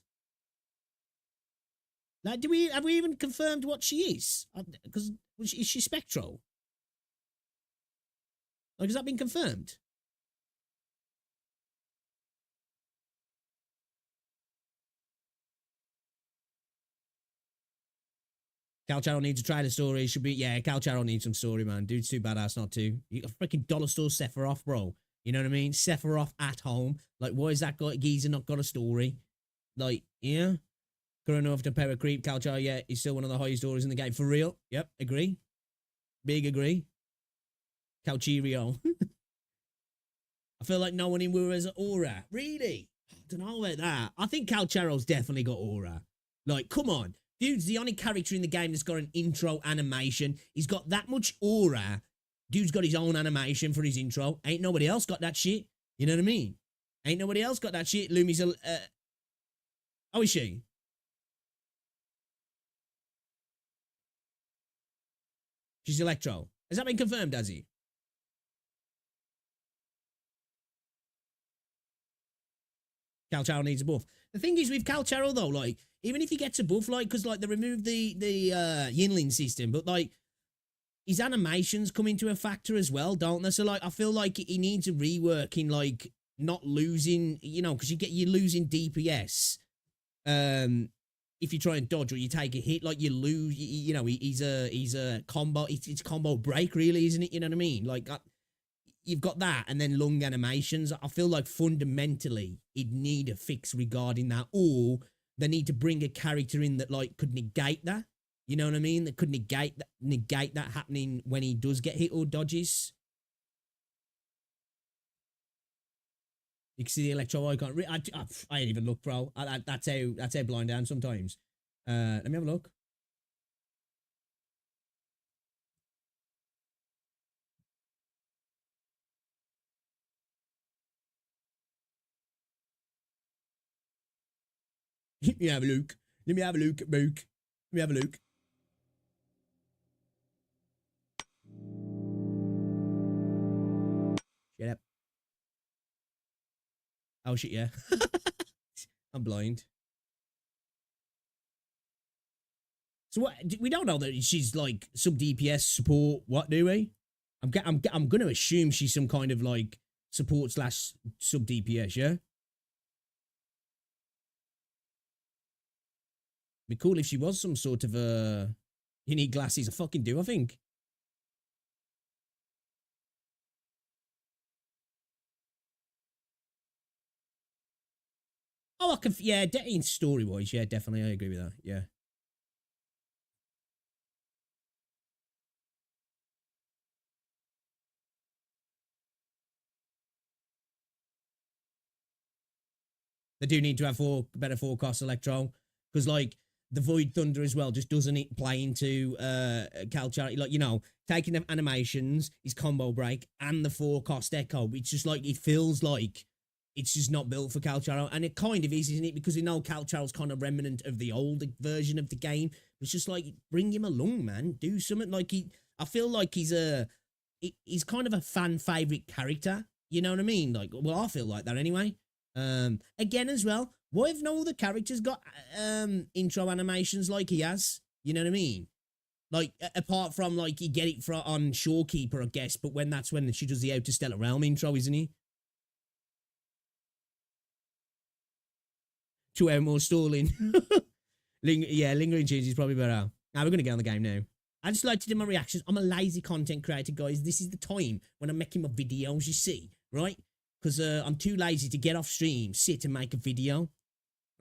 Like, have we even confirmed what she is? Because is she spectral? Like, has that been confirmed? Cal Charo needs a trailer story. Should be, yeah, Cal Charo needs some story, man. Dude's too badass not to. You got freaking dollar store Sephiroth, bro. You know what I mean? Sephiroth at home. Like, why is that guy, geezer not got a story? Like, yeah. Good enough to power creep. Cal Charo, yeah, he's still one of the highest stories in the game. For real. Yep, agree. Big agree. Cal Cheerio. I feel like no one in Wu has an aura. Really? I don't know about that. I think Cal Charo's definitely got aura. Like, come on. Dude's the only character in the game that's got an intro animation. He's got that much aura. Dude's got his own animation for his intro. Ain't nobody else got that shit. You know what I mean? Ain't nobody else got that shit. Lumi's a... oh, is she? She's Electro. Has that been confirmed, has he? Cal Charo needs a buff. The thing is with Cal Charo though, like, even if he gets a buff, like, because like they removed the Yinling system, but like his animations come into a factor as well, don't they? So like I feel like he needs a rework in like not losing, you know, because you're losing DPS. If you try and dodge or you take a hit, like you lose, you know, he's a combo, it's combo break really, isn't it? You know what I mean? Like you've got that and then lung animations. I feel like fundamentally it'd need a fix regarding that, or they need to bring a character in that like could negate that. You know what I mean? That could negate that happening when he does get hit or dodges. You can see the electro icon. I ain't even look, bro. That's how blind I am sometimes. Let me have a look. Let me have a look. Let me have a look, Mook. Let me have a look. Shut up. Oh shit, yeah. I'm blind. So what? We don't know that she's like sub DPS support. What do we? I'm going to assume she's some kind of like support / sub DPS. Yeah. Be cool if she was some sort of you need glasses. I fucking do. I think. Oh, I can. Yeah, in story wise, yeah, definitely, I agree with that. Yeah. They do need to have better forecast Electro, because like the Void Thunder as well just doesn't it play into Cal Charo, like, you know, taking the animations, his combo break, and the forecast echo. It's just like it feels like it's just not built for Cal Charo, and it kind of is, isn't it? Because we know Cal Charo's kind of remnant of the old version of the game. It's just like bring him along, man. Do something like I feel like he's kind of a fan favorite character. You know what I mean? Like, well, I feel like that anyway. Again as well, why have no other characters got intro animations like he has? You know what I mean? Like, apart from like you get it on Shorekeeper, I guess, but that's when she does the Outer Stellar Realm intro, isn't he? 2 hour more stalling. Yeah, lingering change is probably better. Now we're gonna get on the game now. I just like to do my reactions. I'm a lazy content creator, guys. This is the time when I'm making my videos, you see, right? Because I'm too lazy to get off stream, sit and make a video,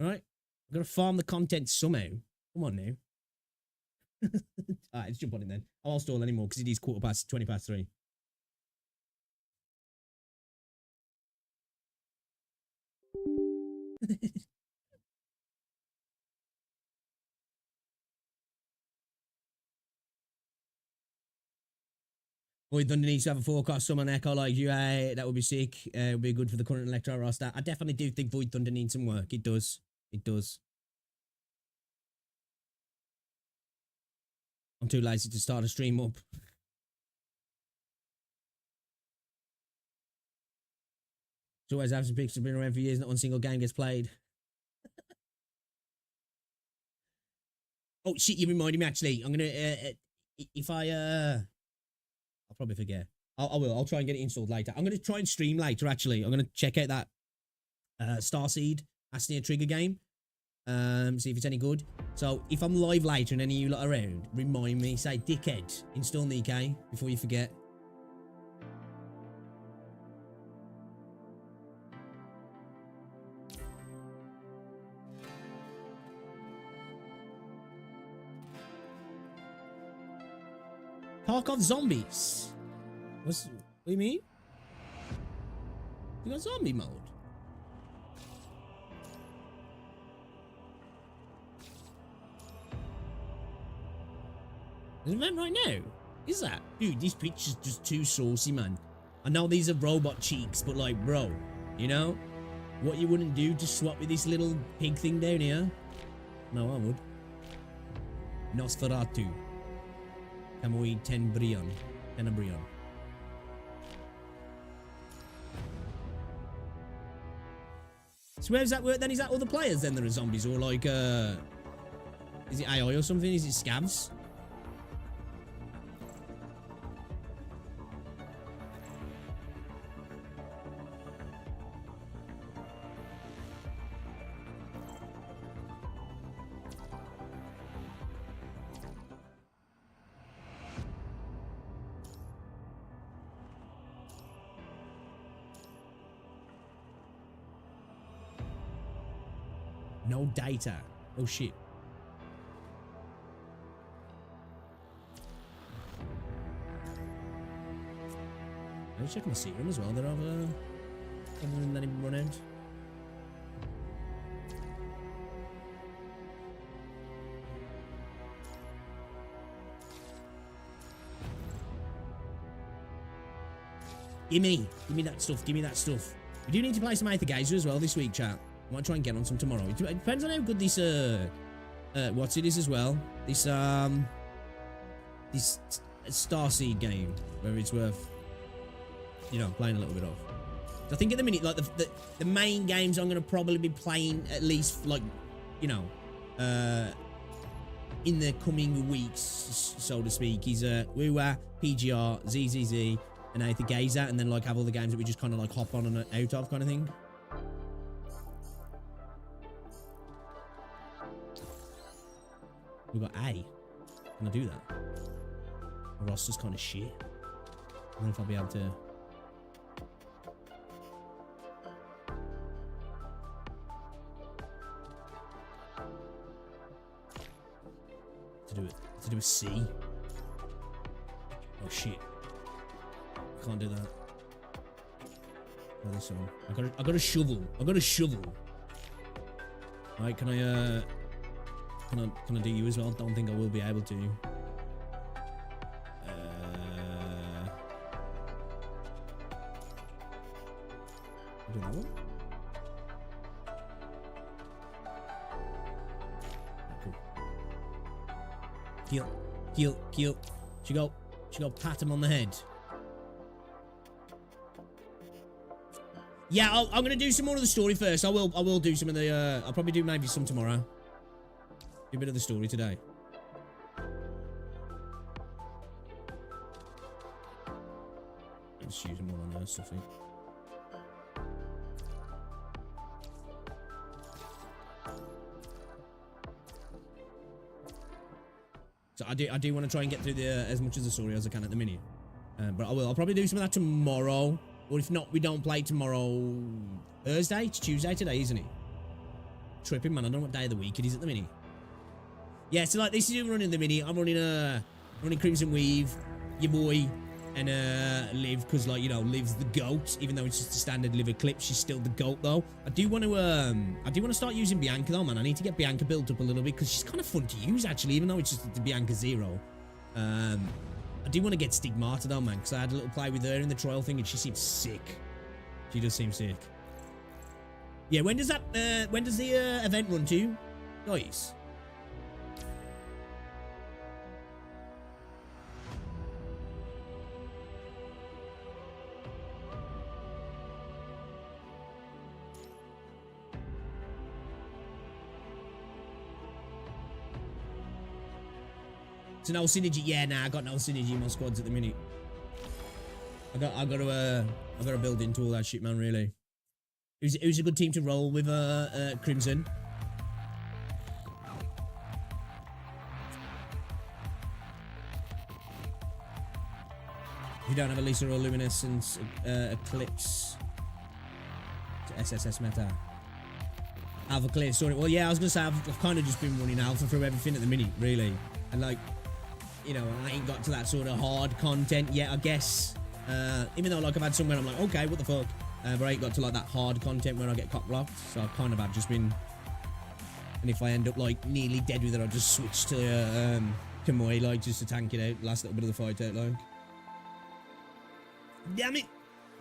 right? I've got to farm the content somehow. Come on now. Alright, let's jump on it then. I won't stall anymore because it is 20 past 3. Void Thunder needs to have a forecast summon echo like you. That would be sick. It would be good for the current Electro roster. I definitely do think Void Thunder needs some work. It does. It does. I'm too lazy to start a stream up. So always have some pictures been around for years, not one single game gets played. Oh shit, you reminded me actually. I'm gonna if I I'll probably forget. I will. I'll try and get it installed later. I'm gonna try and stream later actually. I'm gonna check out that Starseed Asnia trigger game. See if it's any good. So if I'm live later and any of you lot are around, remind me, say dickhead, install Nikkei before you forget. Tarkov zombies. What do you mean? You got zombie mode? There's an event right now? Is that? Dude, this picture's just too saucy, man. I know these are robot cheeks, but like, bro, you know? What you wouldn't do to swap with this little pig thing down here? No, I would. Nosferatu. Kamui Tenbrion. Tenebrion. So where does that work then? Is that all the players then that are zombies? Or like, is it AI or something? Is it scavs? No data. Oh shit. I'm checking the serum as well. They're over. Other than letting him run out. Give me that stuff. Give me that stuff. We do need to play some Aether Geyser as well this week, chat. I might try and get on some tomorrow. It depends on how good this what's it is as well. This this Starseed game, whether it's worth, you know, playing a little bit of. I think at the minute, like the main games I'm gonna probably be playing at least, like, you know, in the coming weeks, so to speak, is WoWA, PGR, ZZZ, and Aether Geyser, and then like have all the games that we just kind of like hop on and out of kind of thing. We got A. Can I do that? The roster's kind of shit. I don't know if I'll be able to. To do a C. Oh shit. I can't do that. Oh, this one. I got a shovel. I got a shovel. Right, can I do you as well? Don't think I will be able to. Do that one. Cool. Kill. She go pat him on the head. Yeah, I'm gonna do some more of the story first. I will do some of the. I'll probably do maybe some tomorrow. Do a bit of the story today. Let's use more on there, Sophie. So I do want to try and get through the as much of the story as I can at the minute. But I will. I'll probably do some of that tomorrow. Or if not, we don't play tomorrow. Thursday? It's Tuesday today, isn't it? Tripping, man. I don't know what day of the week it is at the minute. Yeah, so like this is who I'm running the minute. I'm running Crimson Weave, your boy, and Liv, because like, you know, Liv's the GOAT. Even though it's just a standard Liv Eclipse, she's still the GOAT though. I do want to start using Bianca though, man. I need to get Bianca built up a little bit because she's kind of fun to use actually, even though it's just the Bianca Zero. I do want to get Stigmata though, man, because I had a little play with her in the trial thing and she seems sick. She does seem sick. Yeah, when does the event run to, guys? So no synergy. Yeah, nah, I got no synergy in my squads at the minute. I gotta build into all that shit, man. Really. Who's a good team to roll with? Crimson. If you don't have Elisa or Luminescence, Eclipse, SSS meta. Alpha clear, sorry. Well, yeah, I was gonna say I've kind of just been running Alpha through everything at the minute, really, and like, you know, I ain't got to that sort of hard content yet, I guess. Even though like I've had somewhere I'm like, okay, what the fuck, but I ain't got to like that hard content where I get cock blocked. So I kind of have just been, and if I end up like nearly dead with it, I'll just switch to Kamui, like just to tank it out, last little bit of the fight out, like. Damn it!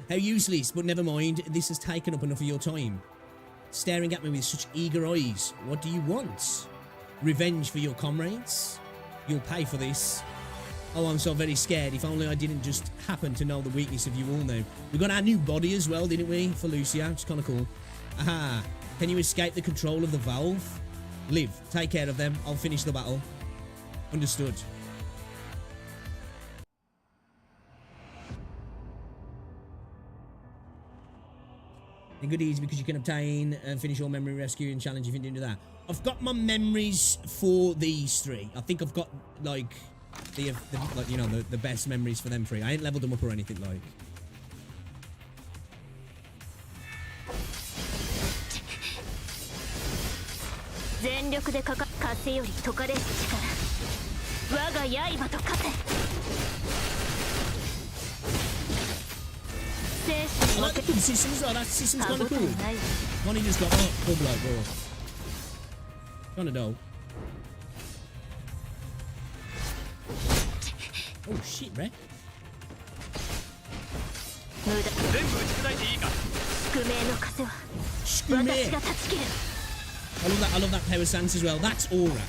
How useless, but never mind. This has taken up enough of your time. Staring at me with such eager eyes. What do you want? Revenge for your comrades? You'll pay for this. Oh, I'm so very scared. If only I didn't just happen to know the weakness of you all now. We got our new body as well, didn't we? For Lucia, which is kind of cool. Aha. Can you escape the control of the valve? Liv, take care of them. I'll finish the battle. Understood. And good easy because you can obtain and finish your memory rescue and challenge if you didn't do that. I've got my memories for these three. I think I've got like the like, you know, the best memories for them three. I ain't leveled them up or anything like. I like the good systems though, that system's kinda cool. One he just got bug like, bro. Kinda dope. Oh shit, Red. I love that power stance as well. That's aura.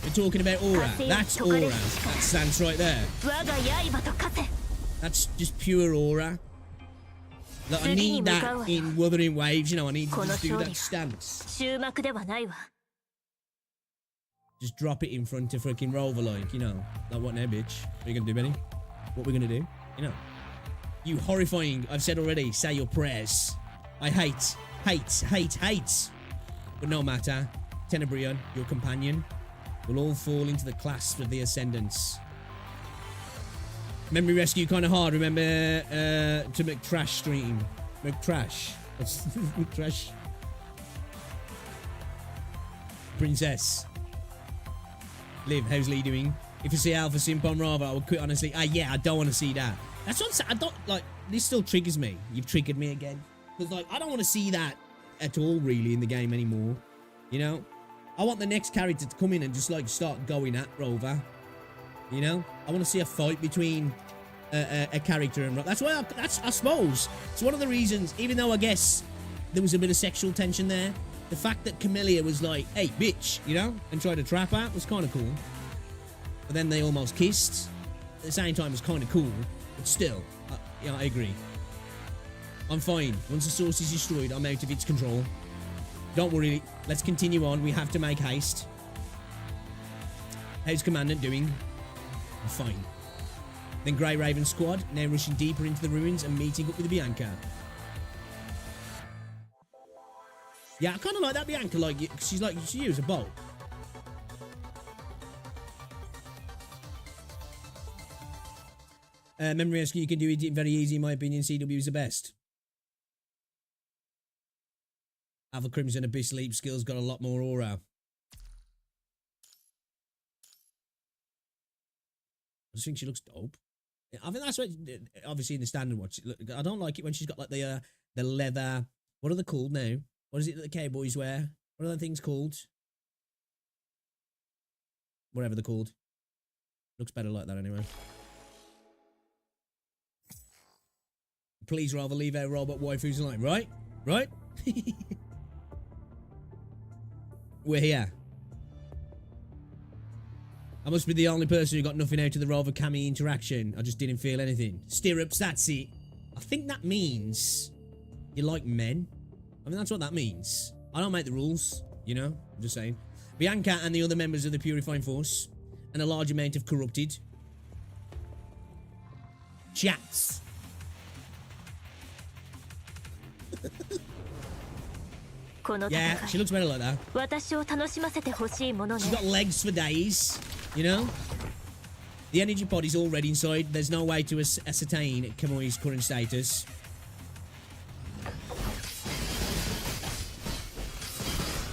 We're talking about aura. That's aura. That stance right there. That's just pure aura. Like, I need that in Wuthering Waves, you know, I need to just do that stance. Just drop it in front of freaking Rover, like, you know. Like, what now, bitch? What are you gonna do, Benny? What we gonna do? You know. You horrifying, I've said already, say your prayers. I hate. But no matter, Tenebrion, your companion, will all fall into the clasp of the Ascendants. Memory rescue kind of hard, remember to McTrash stream. McTrash. What's McTrash? Princess. Liv, how's Lee doing? If you see Alpha Simp on Rava, I would quit honestly. Yeah, I don't want to see that. That's what I'm saying. I don't, like, this still triggers me. You've triggered me again. Because, like, I don't want to see that at all, really, in the game anymore. You know? I want the next character to come in and just, like, start going at Rover. You know? I want to see a fight between a character and... That's why I suppose, it's one of the reasons, even though I guess there was a bit of sexual tension there, the fact that Camellia was like, hey, bitch, you know, and tried to trap her was kind of cool. But then they almost kissed. At the same time, it was kind of cool. But still, yeah, I agree. I'm fine. Once the source is destroyed, I'm out of its control. Don't worry. Let's continue on. We have to make haste. How's Commandant doing? I'm fine. Then Grey Raven squad, now rushing deeper into the ruins and meeting up with the Bianca. Yeah, I kind of like that Bianca, like, she uses a bow. Memory Rescue, you can do it very easy, in my opinion. CW is the best. Alpha Crimson Abyss Leap skills got a lot more aura. I just think she looks dope. I think that's what, obviously in the standard watch. Look, I don't like it when she's got like the leather. What are they called now? What is it that the cowboys wear? What are the things called? Whatever they're called. Looks better like that anyway. Please rather leave our robot waifus alone, right? Right? We're here. I must be the only person who got nothing out of the Rover Cammy interaction. I just didn't feel anything. Stirrups, that's it. I think that means you like men. I mean, that's what that means. I don't make the rules, you know? I'm just saying. Bianca and the other members of the Purifying Force, and a large amount of corrupted chats. Yeah, she looks better like that. She's got legs for days, you know? The energy pod is already inside. There's no way to ascertain Kamui's current status.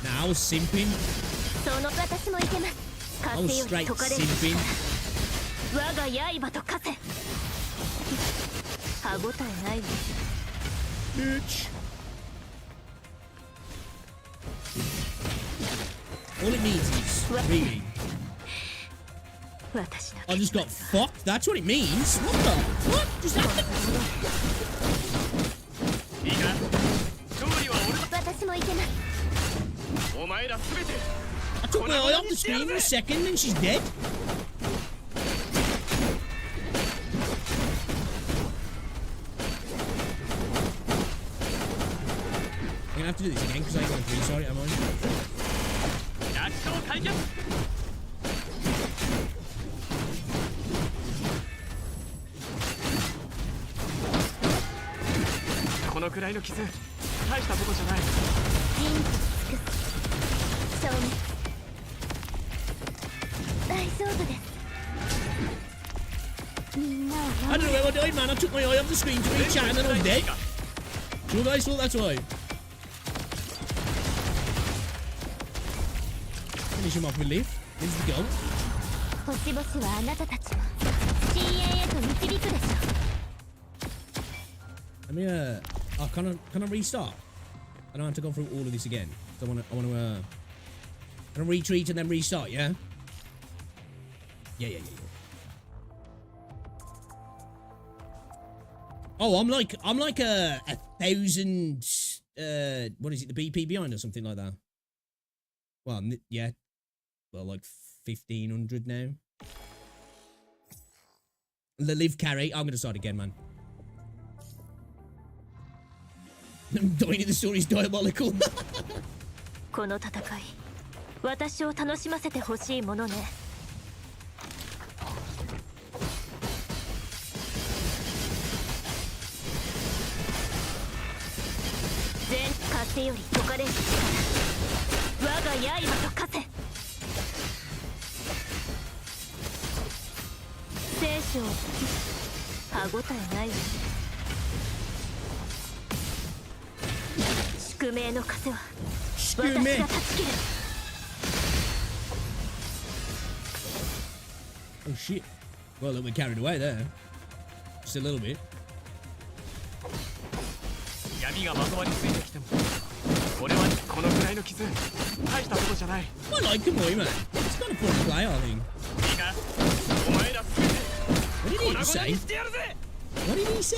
Now, I was simping. I was straight simping. Bitch. All it means is, really, I just got fucked. That's what it means. What the? What just happened? I took my eye off the screen for a second and she's dead. I'm gonna have to do this again because I ain't going to restart it, am I? I don't know where I died, man. I took my eye off the screen to reach out and then I was dead. You guys thought that's why. Finish him off with Leaf. Here's the goal. Let me oh, can I restart? I don't have to go through all of this again. So I wanna retreat and then restart, yeah? Yeah. Oh, I'm like a 1,000 what is it, the BP behind or something like that? Well, yeah. Well, like 1,500 now. The live carry. I'm gonna start again, man. Dying in the story is diabolical. この戦い、私を楽しませてほしいものね。全風より解かれる力、我が刃と化せ。聖書を歯ごたえないわ。宿命の風は私が断ち切る。Oh shit. Well, look, we're carried away there. Just a little bit. 闇がまとわりついてきても、俺はこのくらいの傷、大したことじゃない。I like Kamui, man. It's kind of fun to play, I think. いいか、お前ら全て What did he say? What did he say?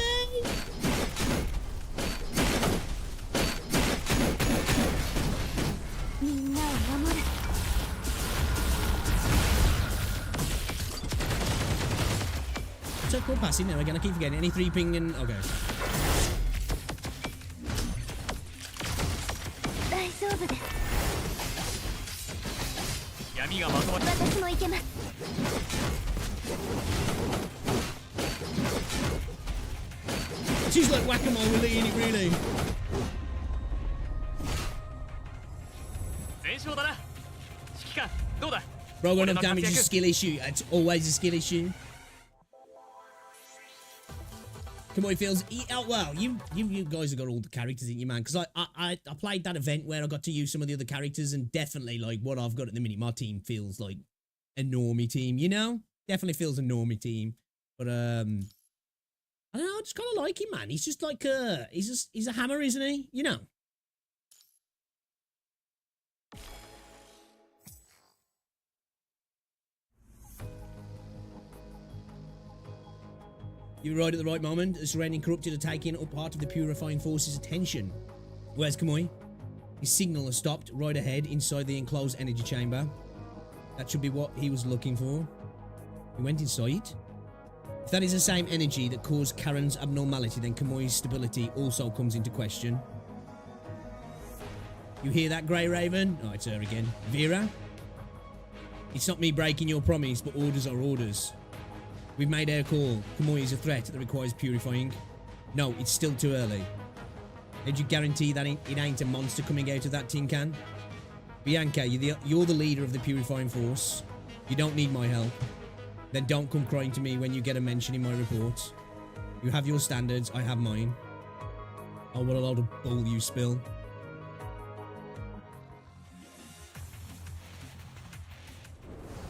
So cool passing now again. I keep forgetting. Any 3 ping and okay. She's like whack-a-mole with Lee in it, really. Bro, got enough damage is a skill issue. It's always a skill issue. Kamui feels... Oh, well, you guys have got all the characters in you, man. Because I played that event where I got to use some of the other characters, and definitely, like, what I've got at the minute, my team feels like a normie team, you know? Definitely feels a normie team. But, I don't know, I just kind of like him, man. He's just like, he's a hammer, isn't he? You know? You arrived at the right moment. The surrounding corrupted are taking up part of the purifying force's attention. Where's Kamui? His signal has stopped right ahead inside the enclosed energy chamber. That should be what he was looking for. He went inside. If that is the same energy that caused Karen's abnormality, then Kamui's stability also comes into question. You hear that, Grey Raven? Oh, it's her again. Vera? It's not me breaking your promise, but orders are orders. We've made our call. Kamui is a threat that requires purifying. No, it's still too early. Did you guarantee that it ain't a monster coming out of that tin can? Bianca, you're the leader of the purifying force. You don't need my help. Then don't come crying to me when you get a mention in my report. You have your standards, I have mine. Oh, what a load of bull you spill.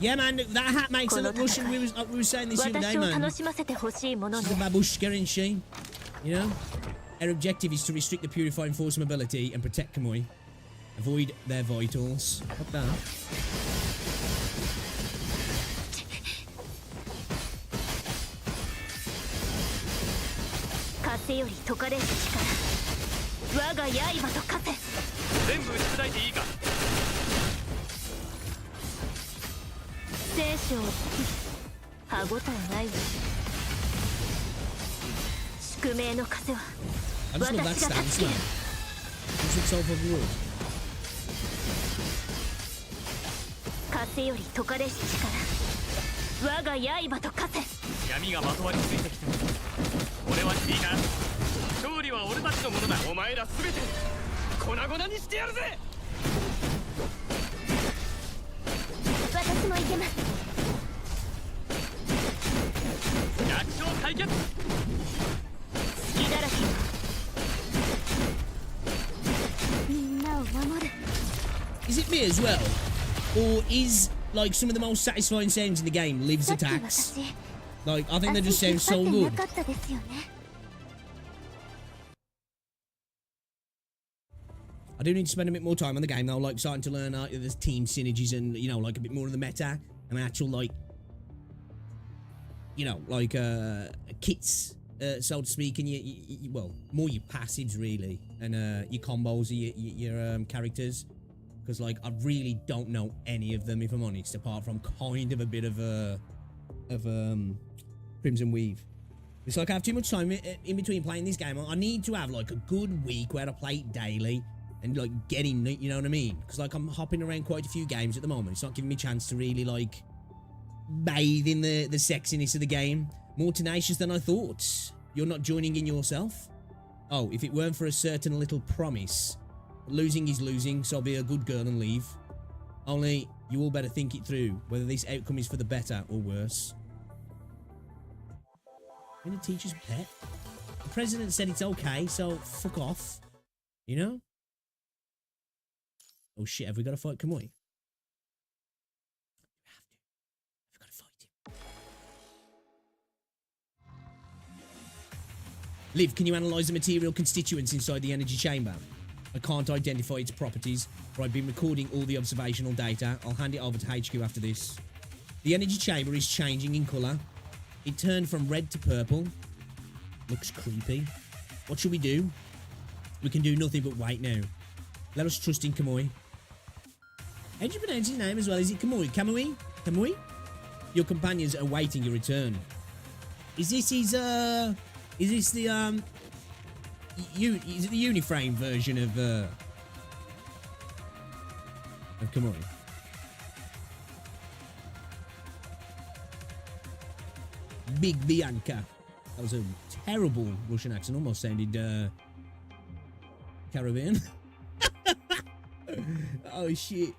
Yeah, man, that hat makes her look Russian. We were saying this the other day, man. She's a babushka, isn't she? You know? Her objective is to restrict the purifying force mobility and protect Kamui. Avoid their vitals. What that? I just love that stance, man. This looks so fucking good. Is it me as well? Or is, like, some of the most satisfying sounds in the game Liv's attacks? Like, I think they just sound so good. I do need to spend a bit more time on the game, though, like, starting to learn there's team synergies and, you know, like, a bit more of the meta and actual, like, you know, like, kits, so to speak, and well, more your passives, really, and your combos of your characters. Because, like, I really don't know any of them, if I'm honest, apart from kind of a bit of Crimson Weave. It's like I have too much time in between playing this game. I need to have, like, a good week where I play it daily and, like, get in, you know what I mean? Because, like, I'm hopping around quite a few games at the moment. It's not giving me a chance to really, like, bathe in the sexiness of the game. More tenacious than I thought. You're not joining in yourself? Oh, if it weren't for a certain little promise... Losing is losing, so be a good girl and leave. Only, you all better think it through, whether this outcome is for the better or worse. I'm a teacher's pet? The president said it's okay, so fuck off. You know? Oh shit, have we got to fight Kamui? We've got to fight him. Liv, can you analyse the material constituents inside the energy chamber? I can't identify its properties, but I've been recording all the observational data. I'll hand it over to HQ after this. The energy chamber is changing in colour. It turned from red to purple. Looks creepy. What should we do? We can do nothing but wait now. Let us trust in Kamui. How do you pronounce his name as well? Is it Kamui? Kamui? Kamui? Your companions are awaiting your return. Is this his, is this the, is it the Uniframe version of Kamui? Big Bianca. That was a terrible Russian accent. Almost sounded Caribbean. Oh shit.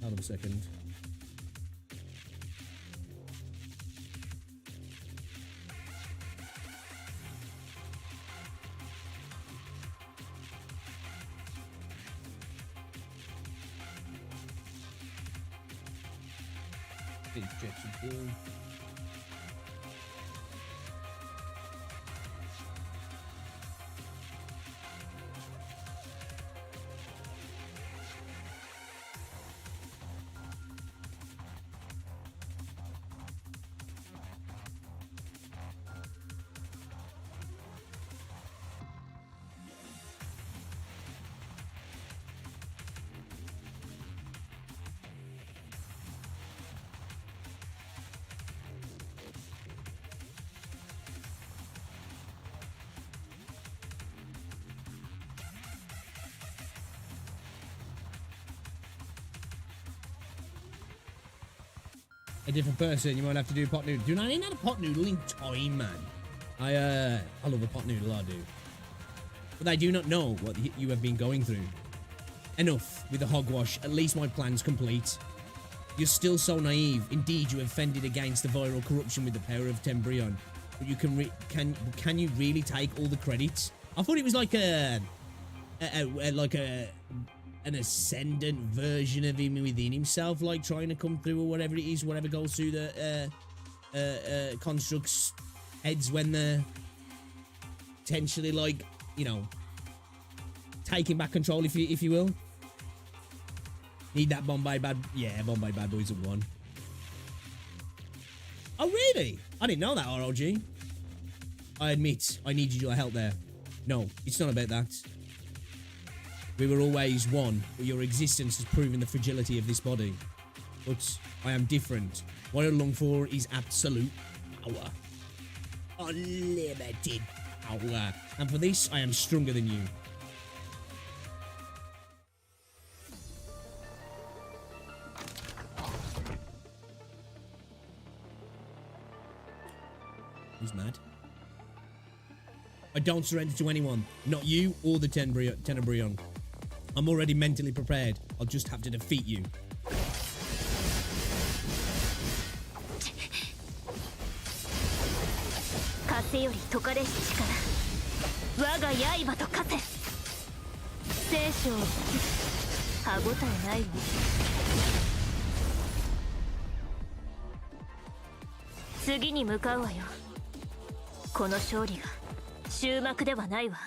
Hold on a second. Injection. A different person, you might have to do pot noodle. Dude, I ain't had a pot noodle in time, man. I love a pot noodle, I do. But I do not know what you have been going through. Enough with the hogwash. At least my plan's complete. You're still so naive. Indeed, you have fended against the viral corruption with the power of Tembrion. But you can you really take all the credit? I thought it was like an ascendant version of him within himself, like trying to come through or whatever it is, whatever goes through the constructs' heads when they're potentially, like, you know, taking back control, if you will. Need that Bombay Bad... Yeah, Bombay Bad Boys have won. Oh, really? I didn't know that, ROG. I admit, I needed your help there. No, it's not about that. We were always one, but your existence has proven the fragility of this body. But I am different. What I long for is absolute power. Unlimited power. And for this, I am stronger than you. He's mad. I don't surrender to anyone. Not you or the Tenebrion. I'm already mentally prepared. I'll just have to defeat you.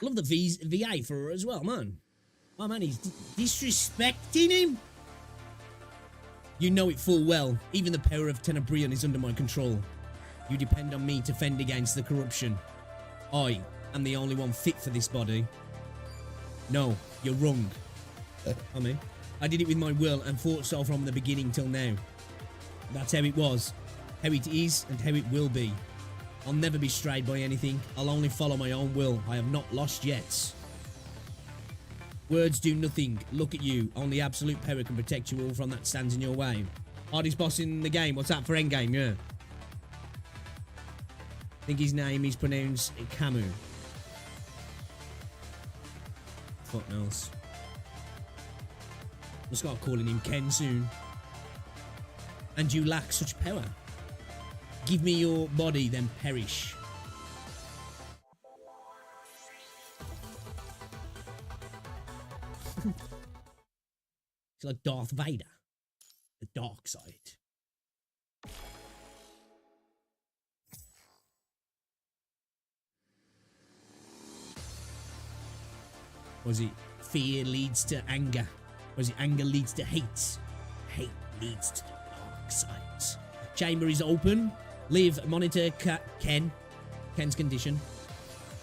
Love the VA for her as well, man. Oh man, he's disrespecting him. You know it full well. Even the power of Tenebrion is under my control. You depend on me to fend against the corruption. I am the only one fit for this body. No, you're wrong. I mean, I did it with my will and fought so from the beginning till now. That's how it was, how it is, and how it will be. I'll never be strayed by anything. I'll only follow my own will. I have not lost yet. Words do nothing. Look at you. Only absolute power can protect you all from that stands in your way. Hardest boss in the game. What's that for endgame? Yeah. I think his name is pronounced Camus. Fuck knows. We'll start calling him Ken soon. And you lack such power. Give me your body, then perish. It's like Darth Vader. The dark side. Was it fear leads to anger? Was it anger leads to hate? Hate leads to the dark side. Chamber is open. Live, monitor Ken's condition.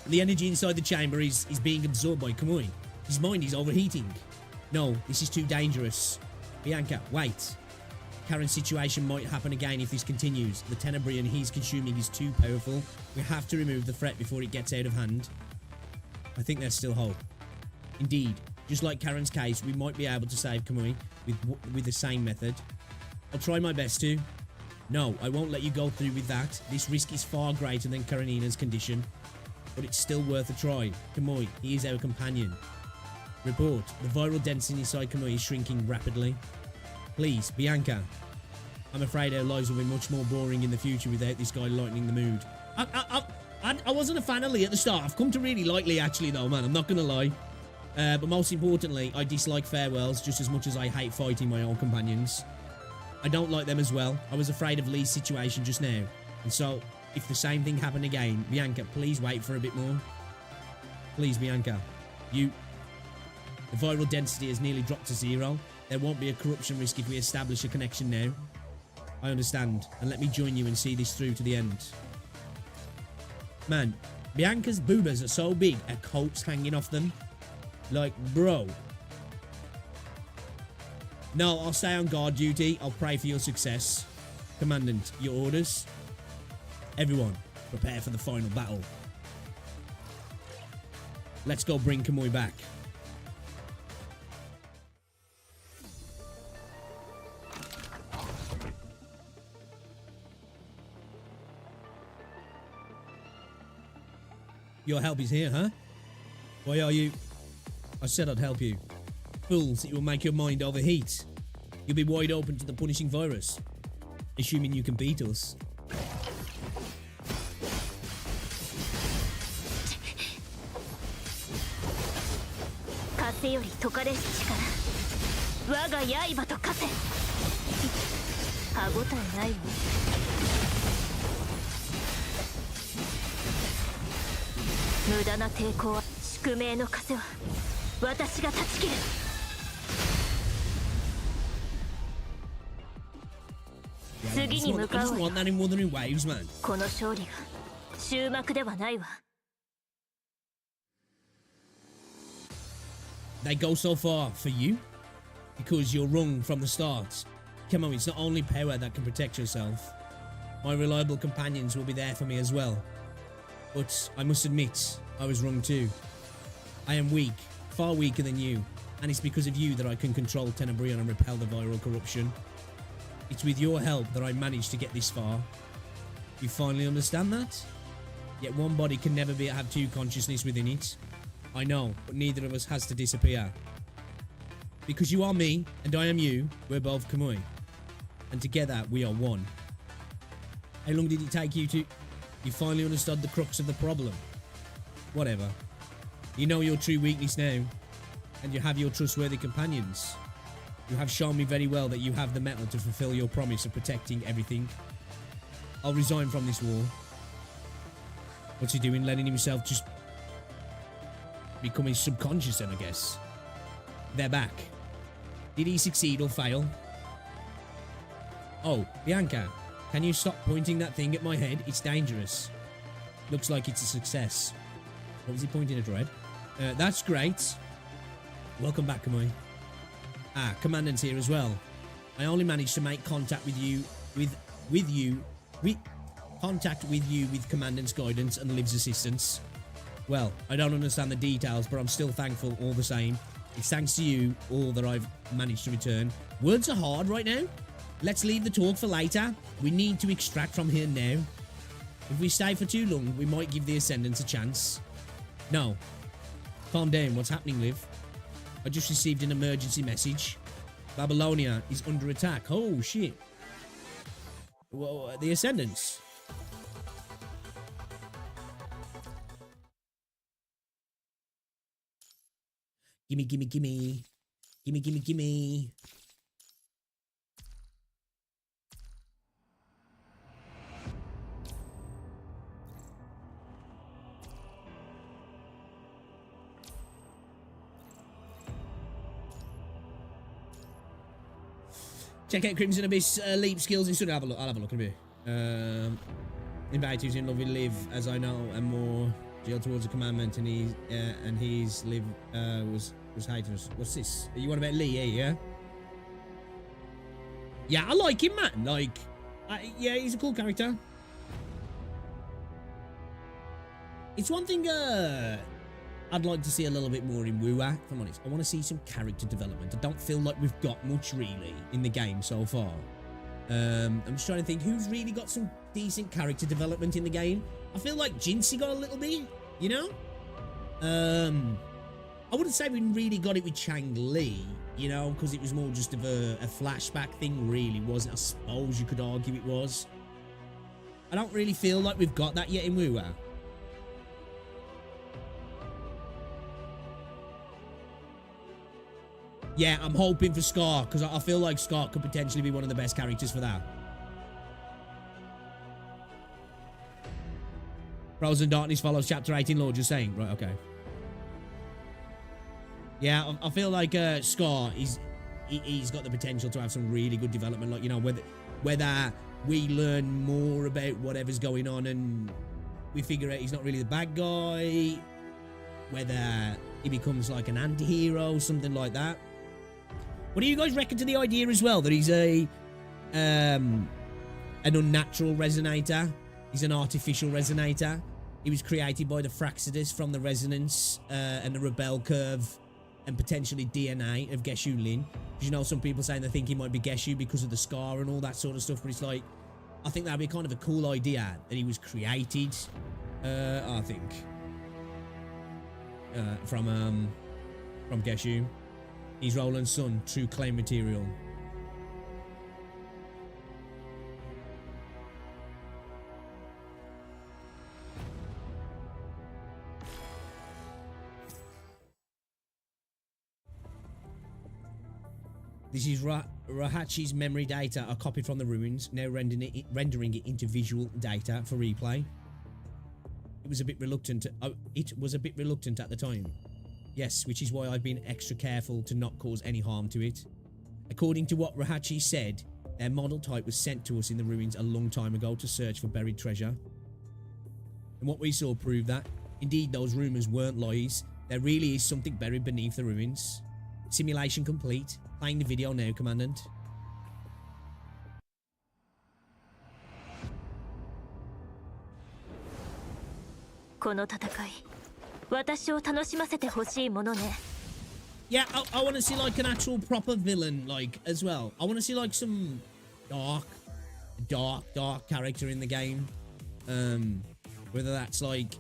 The energy inside the chamber is being absorbed by Kamui. His mind is overheating. No, this is too dangerous. Bianca, wait. Karen's situation might happen again if this continues. The Tenebrion he's consuming is too powerful. We have to remove the threat before it gets out of hand. I think there's still hope. Indeed, just like Karen's case, we might be able to save Kamui with the same method. I'll try my best to. No, I won't let you go through with that. This risk is far greater than Karenina's condition. But it's still worth a try. Kamui, he is our companion. Report. The viral density inside Kamui is shrinking rapidly. Please, Bianca. I'm afraid our lives will be much more boring in the future without this guy lightening the mood. I wasn't a fan of Lee at the start. I've come to really like Lee actually though, man. I'm not going to lie. But most importantly, I dislike farewells just as much as I hate fighting my old companions. I don't like them as well. I was afraid of Lee's situation just now. And so, if the same thing happened again, Bianca, please wait for a bit more. Please, Bianca. The viral density has nearly dropped to 0. There won't be a corruption risk if we establish a connection now. I understand, and let me join you and see this through to the end. Man, Bianca's boobas are so big, a coat's hanging off them. Like, bro. No, I'll stay on guard duty. I'll pray for your success. Commandant, your orders? Everyone, prepare for the final battle. Let's go bring Kamui back. Your help is here, huh? Why are you... I said I'd help you. Fools, it will make your mind overheat. You'll be wide open to the punishing virus. Assuming you can beat us. I just want that in Wuthering Waves, man. They go so far for you because you're wrong from the start. Come on, it's not only power that can protect yourself. My reliable companions will be there for me as well. But I must admit, I was wrong too. I am weak, far weaker than you, and it's because of you that I can control Tenebrion and repel the viral corruption. It's with your help that I managed to get this far. You finally understand that? Yet one body can never have two consciousness within it. I know, but neither of us has to disappear. Because you are me, and I am you, we're both Kamui. And together, we are one. How long did it take you to... You finally understood the crux of the problem. Whatever. You know your true weakness now, and you have your trustworthy companions. You have shown me very well that you have the mettle to fulfill your promise of protecting everything. I'll resign from this war. What's he doing? Letting himself just... becoming subconscious then, I guess. They're back. Did he succeed or fail? Oh, Bianca, can you stop pointing that thing at my head? It's dangerous. Looks like it's a success. What was he pointing at, Red? That's great. Welcome back, Kamui. Ah, Commandant's here as well. I only managed to make contact with you with Commandant's guidance and Liv's assistance. Well, I don't understand the details, but I'm still thankful all the same. It's thanks to you all that I've managed to return. Words are hard right now. Let's leave the talk for later. We need to extract from here now. If we stay for too long, we might give the Ascendants a chance. No. Calm down. What's happening, Liv? I just received an emergency message. Babylonia is under attack. Oh, shit. Well, the Ascendants. Gimme, gimme, gimme. Gimme, gimme, gimme. Check out Crimson Abyss leap skills. I'll have a look. I'll have a look in a bit. Invite who's in love with Liv, as I know, and more jail towards a commandment, and he's Liv was hating us. What's this? You want about Lee? Yeah. Yeah, I like him, man. Like, yeah, he's a cool character. It's one thing I'd like to see a little bit more in Wua, if I'm honest. I want to see some character development. I don't feel like we've got much, really, in the game so far. I'm just trying to think who's really got some decent character development in the game. I feel like Jinsey got a little bit, you know? I wouldn't say we really got it with Chang Li, you know, because it was more just of a flashback thing, really, wasn't it? I suppose you could argue it was. I don't really feel like we've got that yet in Wuwa. Yeah, I'm hoping for Scar, because I feel like Scar could potentially be one of the best characters for that. Frozen Darkness follows Chapter 18 lore, just saying. Right, okay. Yeah, I feel like Scar, he's got the potential to have some really good development. Like, you know, whether we learn more about whatever's going on and we figure out he's not really the bad guy, whether he becomes like an anti-hero, something like that. What do you guys reckon to the idea as well, that he's an unnatural resonator? He's an artificial resonator. He was created by the Fraxidus from the resonance and the rebel curve and potentially DNA of Geshu Lin. Because, you know, some people saying they think he might be Geshu because of the scar and all that sort of stuff. But it's like, I think that'd be kind of a cool idea that he was created, I think, from Geshu. He's Roland's son, true claim material. This is Rahachi's memory data are copied from the ruins, now rendering it into visual data for replay. It was a bit reluctant at the time. Yes, which is why I've been extra careful to not cause any harm to it. According to what Rahachi said, their model type was sent to us in the ruins a long time ago to search for buried treasure. And what we saw proved that. Indeed, those rumours weren't lies. There really is something buried beneath the ruins. Simulation complete. Playing the video now, Commandant. Yeah, I want to see like an actual proper villain, like, as well. I want to see like some dark character in the game. Whether that's like,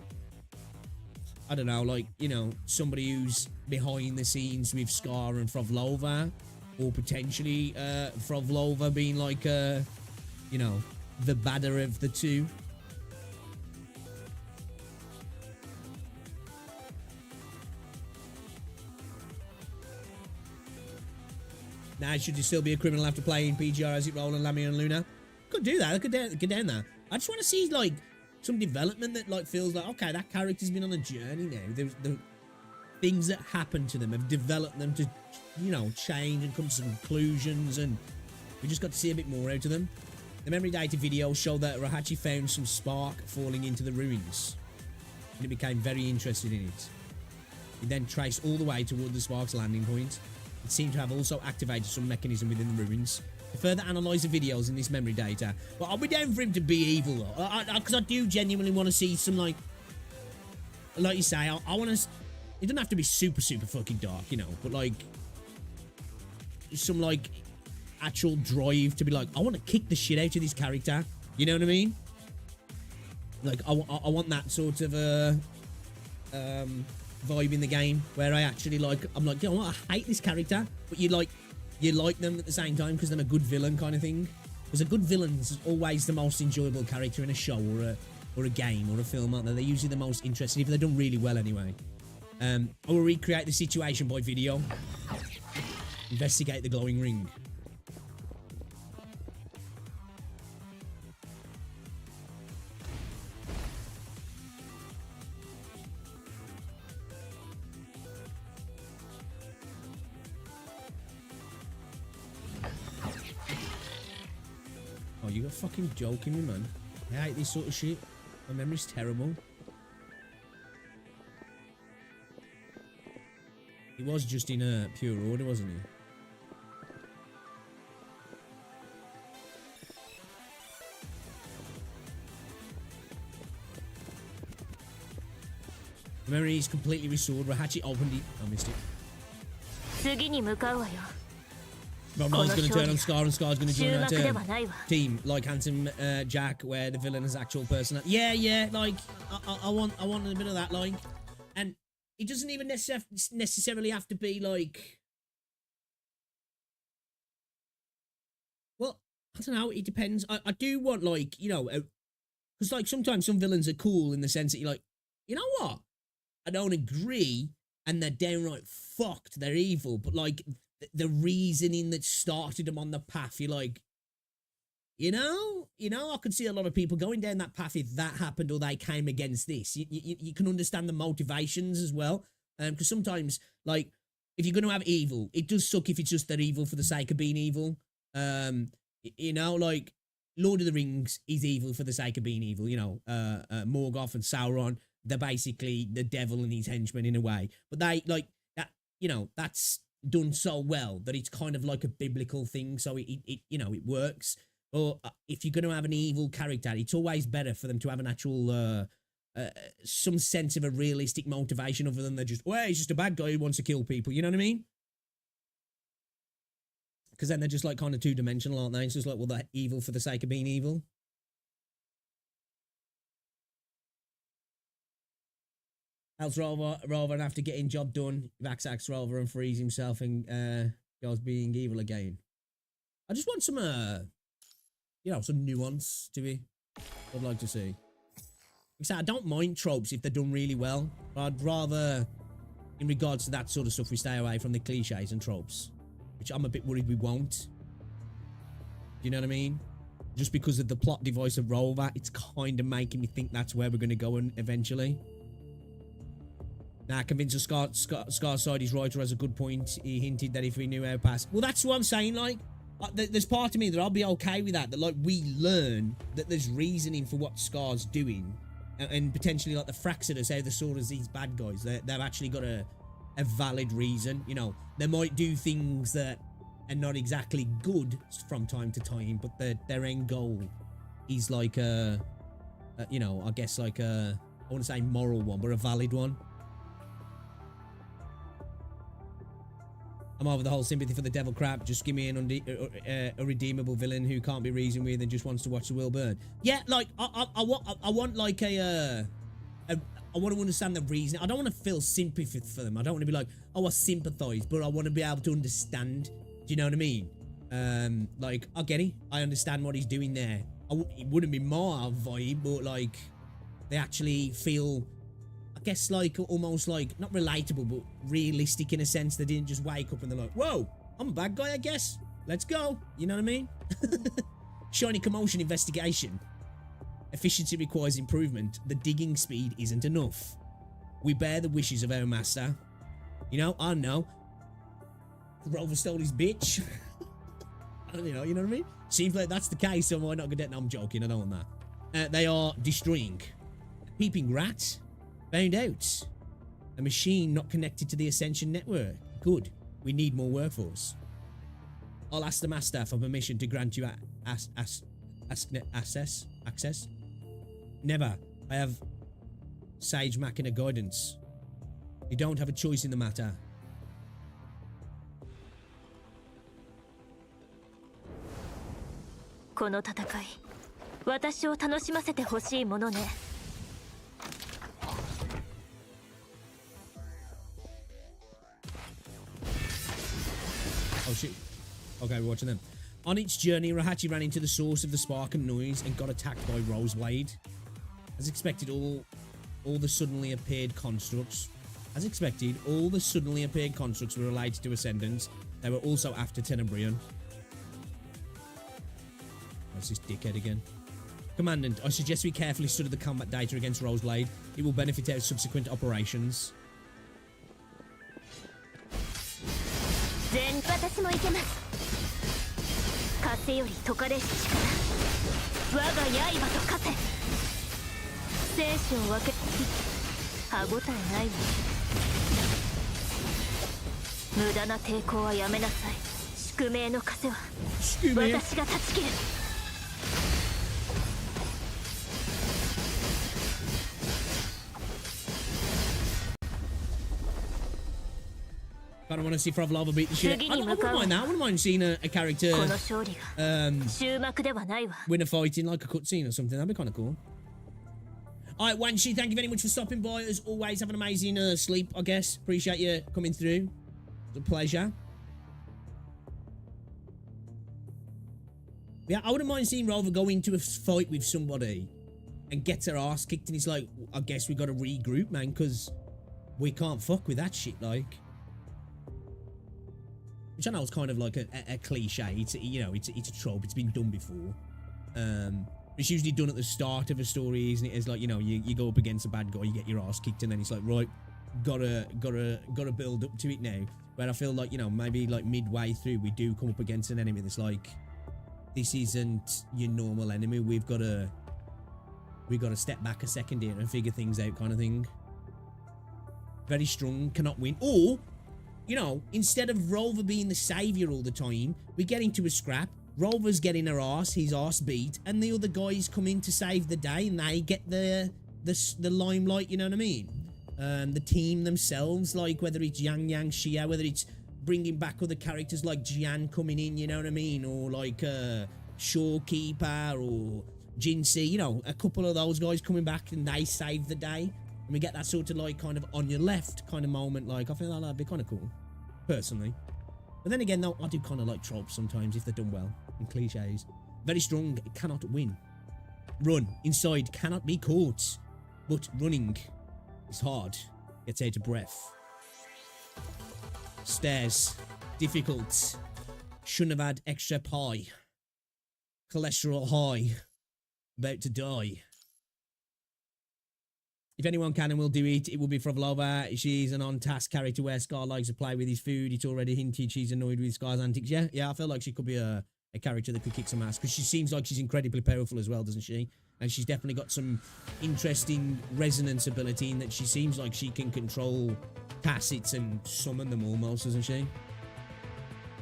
I don't know, like, you know, somebody who's behind the scenes with Scar and Frovlova, or potentially Frovlova being like, you know, the badder of the two. Now, should you still be a criminal after playing PGR as it Roland, Lamia and Luna? Could do that. I could get down there. I just want to see like some development that like feels like, okay, that character's been on a journey now. The things that happen to them have developed them to, you know, change and come to some conclusions, and we just got to see a bit more out of them. The memory data video showed that Rahachi found some spark falling into the ruins, and he became very interested in it. He then traced all the way toward the spark's landing point. It seemed to have also activated some mechanism within the ruins. To further analyse the videos in this memory data, well, I'll be down for him to be evil though, because I do genuinely want to see some like you say, I want to. It doesn't have to be super fucking dark, you know, but like some like actual drive to be like, I want to kick the shit out of this character. You know what I mean? Like I want that sort of vibe in the game where I actually like, I'm like, you know what, I hate this character, but you like them at the same time because they're a good villain kind of thing. Because a good villain's always the most enjoyable character in a show or a game or a film, aren't they? They're usually the most interesting if they're done really well anyway. I will recreate the situation by video. Investigate the glowing ring. Oh, you got fucking joking me, man. I hate this sort of shit. My memory's terrible. He was just in a pure order, wasn't he? The memory is completely restored. Rahachi opened it. I missed it. Romney's going to turn on Scar, and Scar's going to join our team, like Handsome Jack, where the villain is actual person. Yeah, like I want a bit of that, like, and it doesn't even necessarily have to be like, well, I don't know, it depends. I do want, like, you know, because like sometimes some villains are cool in the sense that you're like, you know what, I don't agree, and they're downright fucked, they're evil, but like the reasoning that started them on the path, you're like, you know, I could see a lot of people going down that path if that happened or they came against this. You can understand the motivations as well, because sometimes, like, if you're going to have evil, it does suck if it's just they're evil for the sake of being evil. You know, like Lord of the Rings is evil for the sake of being evil. You know, Morgoth and Sauron, they're basically the devil and his henchmen in a way, but they like that. You know, that's done so well that it's kind of like a biblical thing, so it you know, it works. Or if you're going to have an evil character, it's always better for them to have an actual, some sense of a realistic motivation other than they're just, well, he's just a bad guy who wants to kill people. You know what I mean? Because then they're just like kind of two-dimensional, aren't they? It's just like, well, they're evil for the sake of being evil. Else rather than have to get in job done, Vax acts rather and frees himself and goes being evil again. I just want some, you know, some nuance to me. I'd like to see. Like I don't mind tropes if they're done really well, but I'd rather, in regards to that sort of stuff, we stay away from the cliches and tropes, which I'm a bit worried we won't. You know what I mean? Just because of the plot device of Rover, it's kind of making me think that's where we're going to go eventually. Now, convinced Scarside's writer has a good point. He hinted that if we knew how past... Well, that's what I'm saying, like, there's part of me that I'll be okay with that like we learn that there's reasoning for what Scar's doing, and potentially like the Fraxidus, how they saw as these bad guys, they've actually got a valid reason. You know, they might do things that are not exactly good from time to time, but their end goal is like you know, I guess like I want to say moral one, but a valid one. I'm over the whole sympathy for the devil crap. Just give me a redeemable villain who can't be reasoned with and just wants to watch the world burn. Yeah, like I want like I want to understand the reason. I don't want to feel sympathy for them. I don't want to be like, oh, I sympathize, but I want to be able to understand. Do you know what I mean? Like, I get it. I understand what he's doing there. It wouldn't be my vibe, but like they actually feel, I guess, like almost like not relatable, but realistic in a sense. They didn't just wake up and they're like, whoa, I'm a bad guy, I guess. Let's go. You know what I mean? Shiny commotion investigation. Efficiency requires improvement. The digging speed isn't enough. We bear the wishes of our master. You know, I know. Rover stole his bitch. I don't know, you know what I mean? Seems like that's the case, so why not get that? No, I'm joking, I don't want that. They are destroying. Peeping rat. Found out. A machine not connected to the Ascension network. Good. We need more workforce. I'll ask the master for permission to grant you access. Never. I have Sage Machina guidance. You don't have a choice in the matter. Oh shit. Okay, we're watching them. On its journey, Rahachi ran into the source of the spark and noise and got attacked by Roseblade. As expected, all the suddenly appeared constructs. As expected, all the suddenly appeared constructs were related to Ascendants. They were also after Tenebrion. That's this dickhead again. Commandant, I suggest we carefully study the combat data against Roseblade. It will benefit our subsequent operations. I don't want to see Frov Lava beat the shit. I wouldn't mind that. I wouldn't mind seeing a character win a fight in like a cutscene or something. That'd be kind of cool. All right, Wanshi, thank you very much for stopping by. As always, have an amazing sleep, I guess. Appreciate you coming through. It's a pleasure. Yeah, I wouldn't mind seeing Rover go into a fight with somebody and get her ass kicked, and he's like, I guess we got to regroup, man, because we can't fuck with that shit, like. Which I know is kind of like a cliche. It's, you know, it's a trope. It's been done before. It's usually done at the start of a story, isn't it? It's like, you know, you go up against a bad guy, you get your ass kicked, and then it's like, right, gotta build up to it now. But I feel like, you know, maybe like midway through, we do come up against an enemy that's like, this isn't your normal enemy. We've got to step back a second here and figure things out, kind of thing. Very strong, cannot win. Or, you know, instead of Rover being the savior all the time, we get into a scrap. Rover's getting his ass beat, and the other guys come in to save the day, and they get the limelight. You know what I mean? The team themselves, like whether it's Yang Xia, whether it's bringing back other characters like Jian coming in, you know what I mean, or like Shorekeeper or Jinsei, you know, a couple of those guys coming back and they save the day, and we get that sort of like kind of on your left kind of moment. Like, I feel like that'd be kind of cool, personally. But then again, though, I do kind of like tropes sometimes if they're done well, and cliches. Very strong, cannot win. Run inside, cannot be caught, but running is hard, gets out of breath. Stairs, difficult, shouldn't have had extra pie. Cholesterol high, about to die. If anyone can and will do it, it will be Frovlova. She's an on-task character where Scar likes to play with his food. It's already hinted she's annoyed with Scar's antics. Yeah, I feel like she could be a character that could kick some ass, because she seems like she's incredibly powerful as well, doesn't she? And she's definitely got some interesting resonance ability in that she seems like she can control Tassets and summon them almost, doesn't she?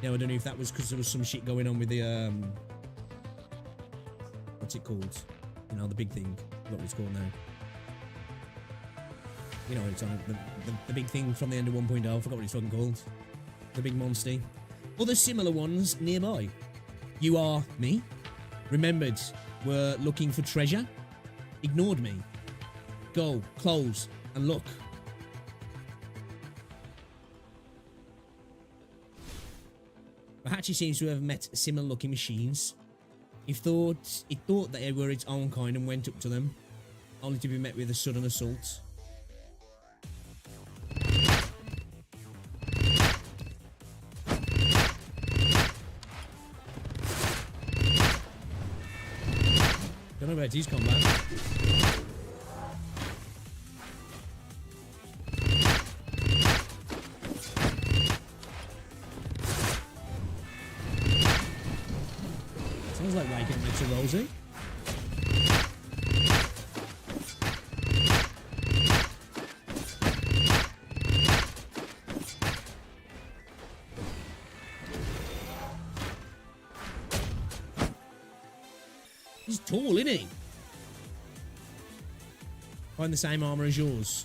Now, I don't know if that was because there was some shit going on with the, what's it called? You know, the big thing. What it's called now. You know, it's on the big thing from the end of 1.0. I forgot what it's fucking called. The big monster. Other similar ones nearby. You are me. Remembered. Were looking for treasure. Ignored me. Go, close, and look. Hachi seems to have met similar looking machines. It thought that they were its own kind and went up to them, only to be met with a sudden assault. Don't know about his combat. Sounds like Raken makes a Rosie. He's tall, isn't he? Find the same armor as yours.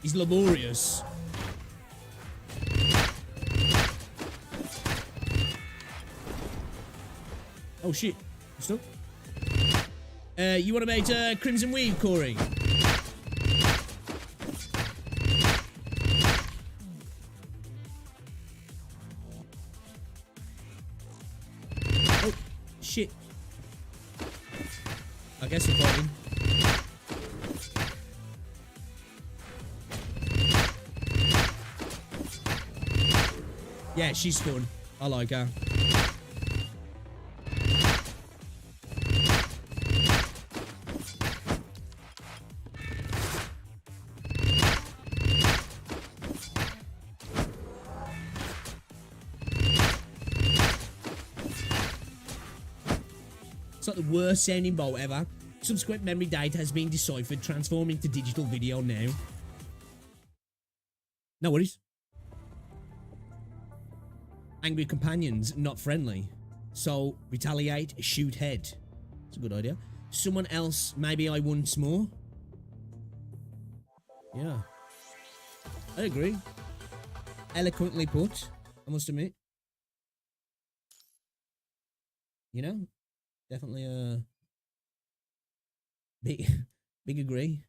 He's laborious. Oh shit. You stuck? You want to make Crimson Weave, Corey? Oh, shit. I guess I'm fighting. Yeah, she's fun. I like her. It's like the worst sounding bolt ever. Subsequent memory data has been deciphered, transforming to digital video now. No worries. Angry companions, not friendly. So, retaliate, shoot head. That's a good idea. Someone else, maybe I once more. Yeah. I agree. eloquently put, I must admit. You know, definitely a big, big agree.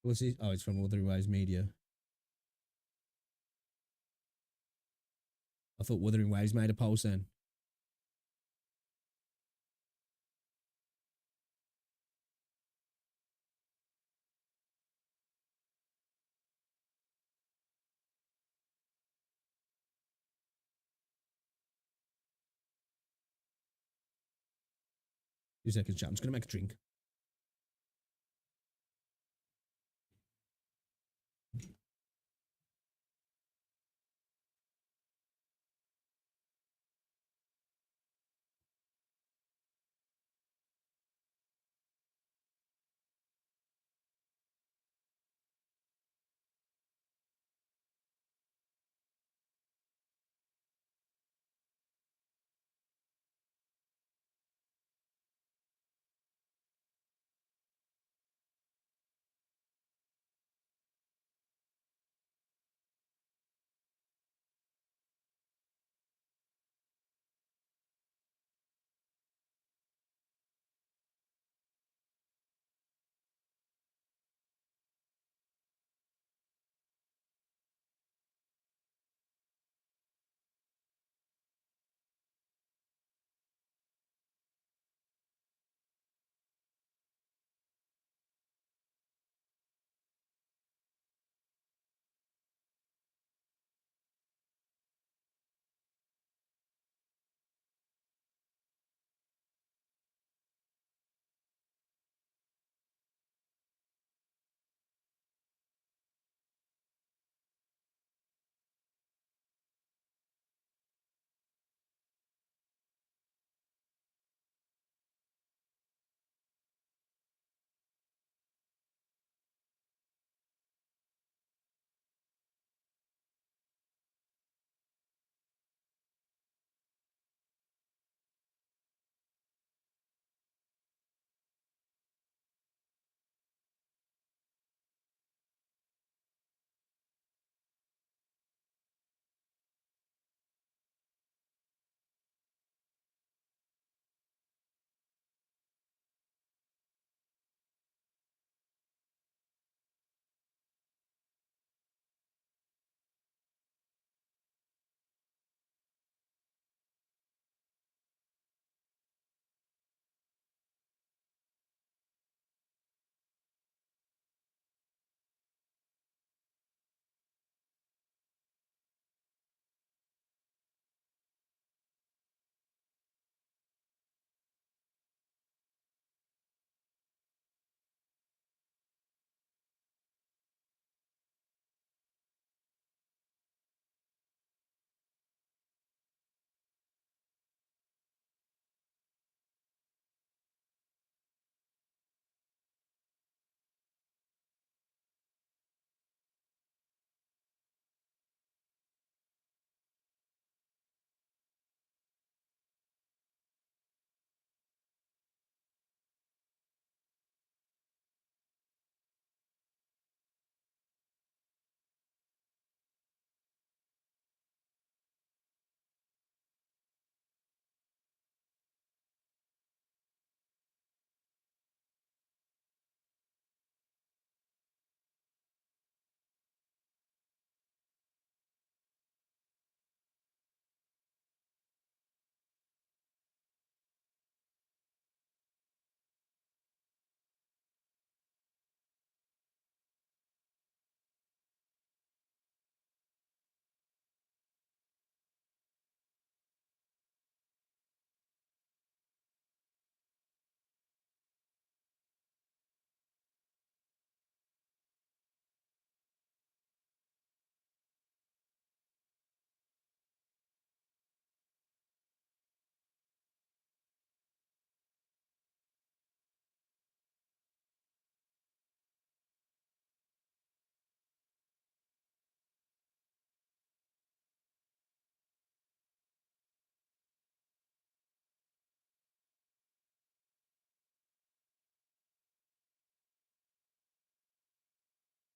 What's it? Oh, it's from Wuthering Waves Media. I thought Wuthering Waves made a post then. Two seconds, chat. I'm just going to make a drink.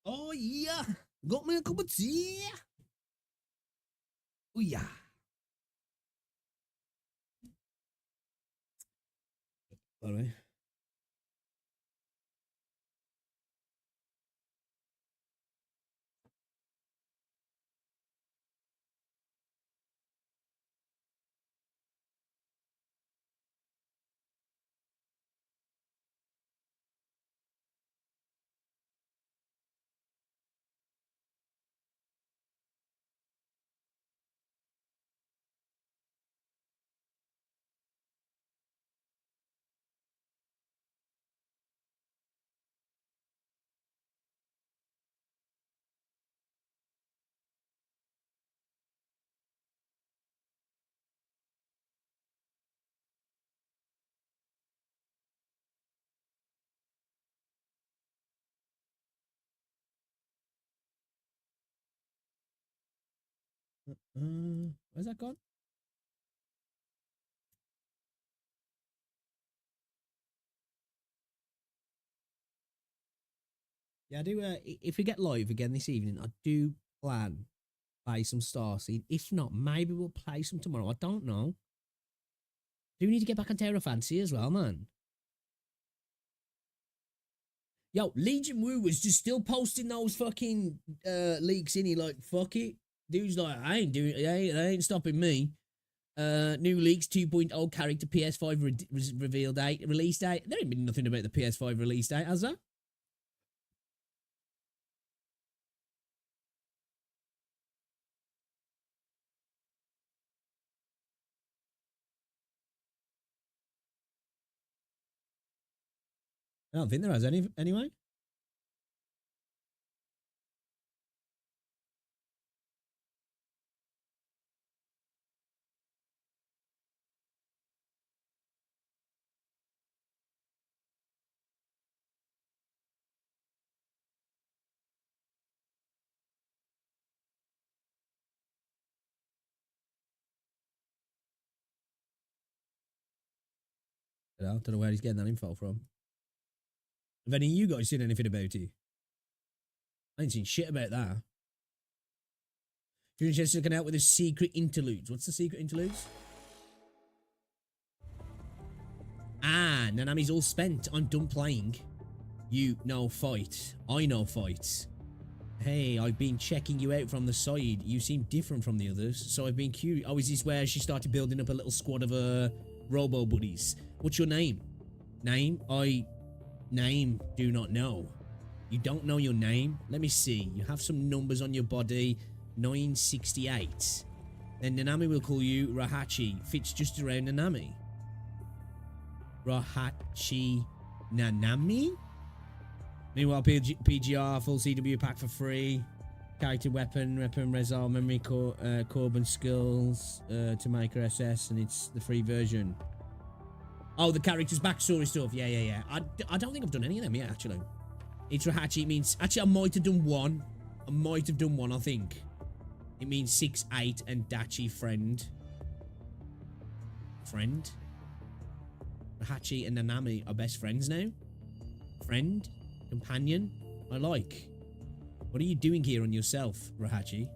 Oh yeah, got me a cup of tea. Oh yeah. All right. Where's that gone? Yeah, I do. If we get live again this evening, I do plan play some Starseed. If not, maybe we'll play some tomorrow. I don't know. Do we need to get back on Terra Fancy as well, man? Yo, Legion Wu was just still posting those fucking leaks in. He like, fuck it. Dude's like, I ain't doing it. It ain't stopping me. New leaks 2.0 character PS5 reveal date, release date. There ain't been nothing about the PS5 release date, has there? I don't think there has any anyway. I don't know where he's getting that info from. Have any of you guys seen anything about it? I ain't seen shit about that. If you're interested in looking out with the secret interludes. What's the secret interludes? Ah, Nanami's all spent. I'm done playing. You know fight. I know fight. Hey, I've been checking you out from the side. You seem different from the others, so I've been curious. Oh, is this where she started building up a little squad of robo buddies? What's your name? Name? Name, do not know. You don't know your name? Let me see. You have some numbers on your body. 968. Then Nanami will call you Rahachi. Fits just around Nanami. Rahachi Nanami? Meanwhile, PGR, full CW pack for free. Character weapon Rezal, memory Corbin skills to make her SS, and it's the free version. Oh, the character's backstory stuff. Yeah. I don't think I've done any of them yet, actually. It's Rahachi. It means... Actually, I might have done one. I think. It means 6'8" and Dachi friend. Friend? Rahachi and Nanami are best friends now? Friend? Companion? I like. What are you doing here on yourself, Rahachi?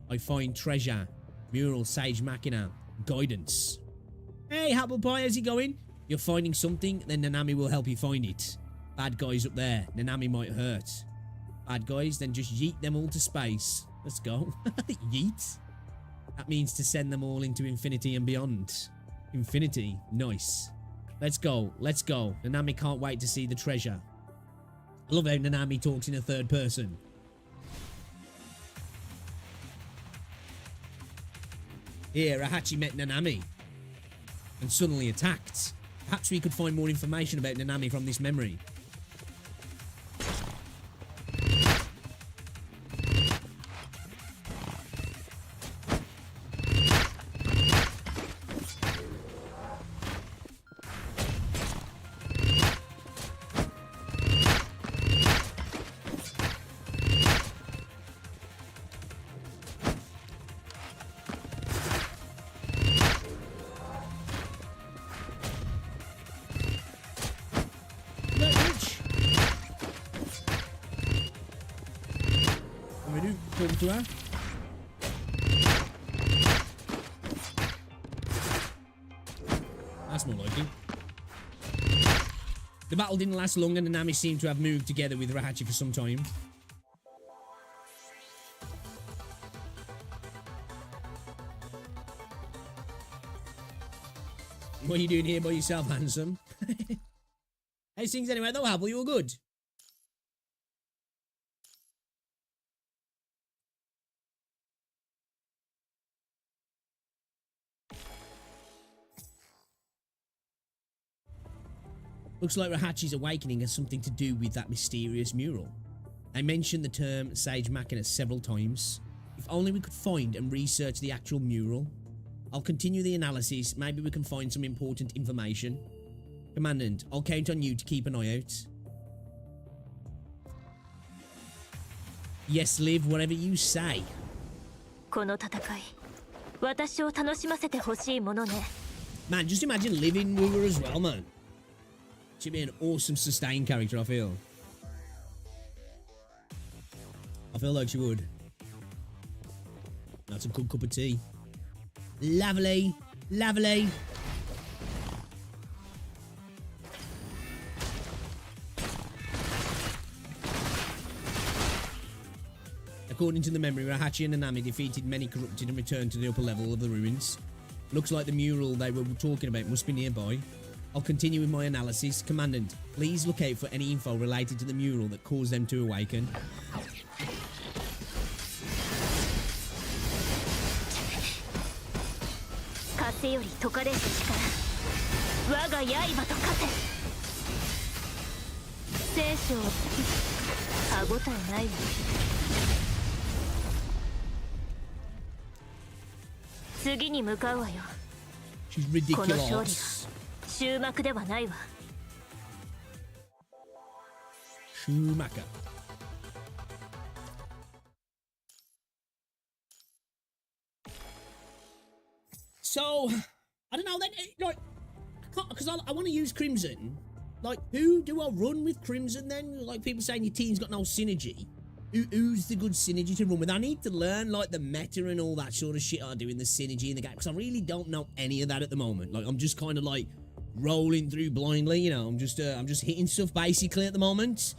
I find treasure. Mural, Sage Machina. Guidance. Hey, Apple Pie, how's it going? You're finding something, then Nanami will help you find it. Bad guys up there. Nanami might hurt. Bad guys, then just yeet them all to space. Let's go. Yeet? That means to send them all into infinity and beyond. Infinity? Nice. Let's go. Let's go. Nanami can't wait to see the treasure. I love how Nanami talks in a third person. Here, Rahachi met Nanami and suddenly attacked. Perhaps we could find more information about Nanami from this memory. we do? Talk to her. That's more like it. The battle didn't last long and the Nami seemed to have moved together with Rahachi for some time. What are you doing here by yourself, handsome? How's things anyway though, Apple? You all good? Looks like Rahachi's awakening has something to do with that mysterious mural. I mentioned the term Sage Machina several times. If only we could find and research the actual mural. I'll continue the analysis, maybe we can find some important information. Commandant, I'll count on you to keep an eye out. Yes, Liv, whatever you say. この戦い、私を楽しませてほしいものね。Man, just imagine living with her as well, man. She'd be an awesome sustain character, I feel. I feel like she would. That's a good cup of tea. Lovely. Lovely. According to the memory, Rahachi and Nanami defeated many corrupted and returned to the upper level of the ruins. Looks like the mural they were talking about must be nearby. I'll continue with my analysis. Commandant, please look out for any info related to the mural that caused them to awaken. She's ridiculous. 終幕ではないわ。Schumacher. So, I don't know. Then, like, because I want to use Crimson. Like, who do I run with Crimson then? Like, people saying your team's got no synergy. Who's the good synergy to run with? I need to learn, like, the meta and all that sort of shit I do in the synergy in the game. Because I really don't know any of that at the moment. Like, I'm just kind of, like, rolling through blindly, you know. I'm just hitting stuff basically at the moment.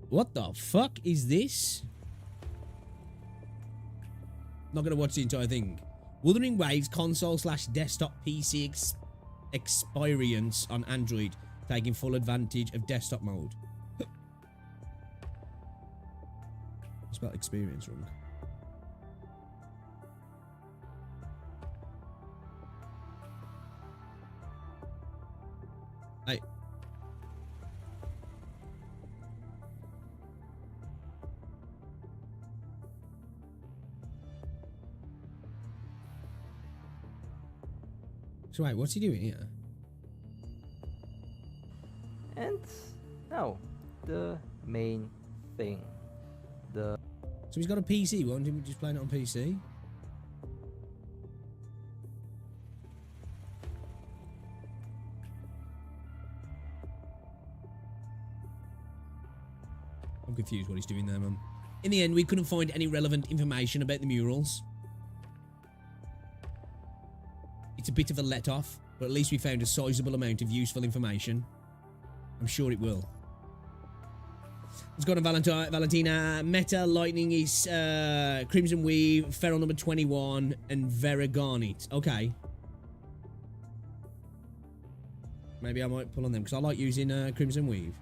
What the fuck is this? Not gonna watch the entire thing. Wuthering Waves console/desktop PC experience on Android, taking full advantage of desktop mode. I spelled experience wrong. Hey. So wait, what's he doing here? And now, the main thing. So he's got a PC, why don't he just play it on PC? I'm confused what he's doing there, man. In the end, we couldn't find any relevant information about the murals. It's a bit of a let-off, but at least we found a sizable amount of useful information. I'm sure it will. Let's go to Valentina. Meta Lightning is Crimson Weave, Feral number 21, and Vera Garnet. Okay. Maybe I might pull on them, because I like using Crimson Weave.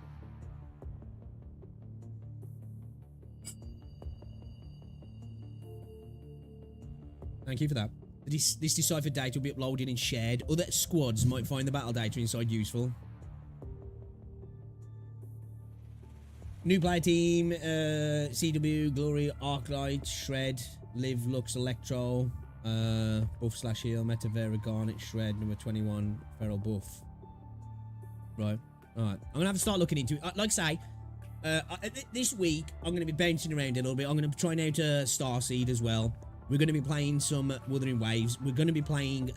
Thank you for that. This deciphered data will be uploaded and shared. Other squads might find the battle data inside useful. New player team, CW, Glory, Arclight, Shred, Liv, Lux, Electro, Buff/Heal, Meta, Vera, Garnet, Shred, number 21, Feral Buff. Right, alright. I'm gonna have to start looking into it. Like I say, this week, I'm gonna be bouncing around a little bit. I'm gonna be trying out Starseed as well. We're going to be playing some Wuthering Waves. We're going to be playing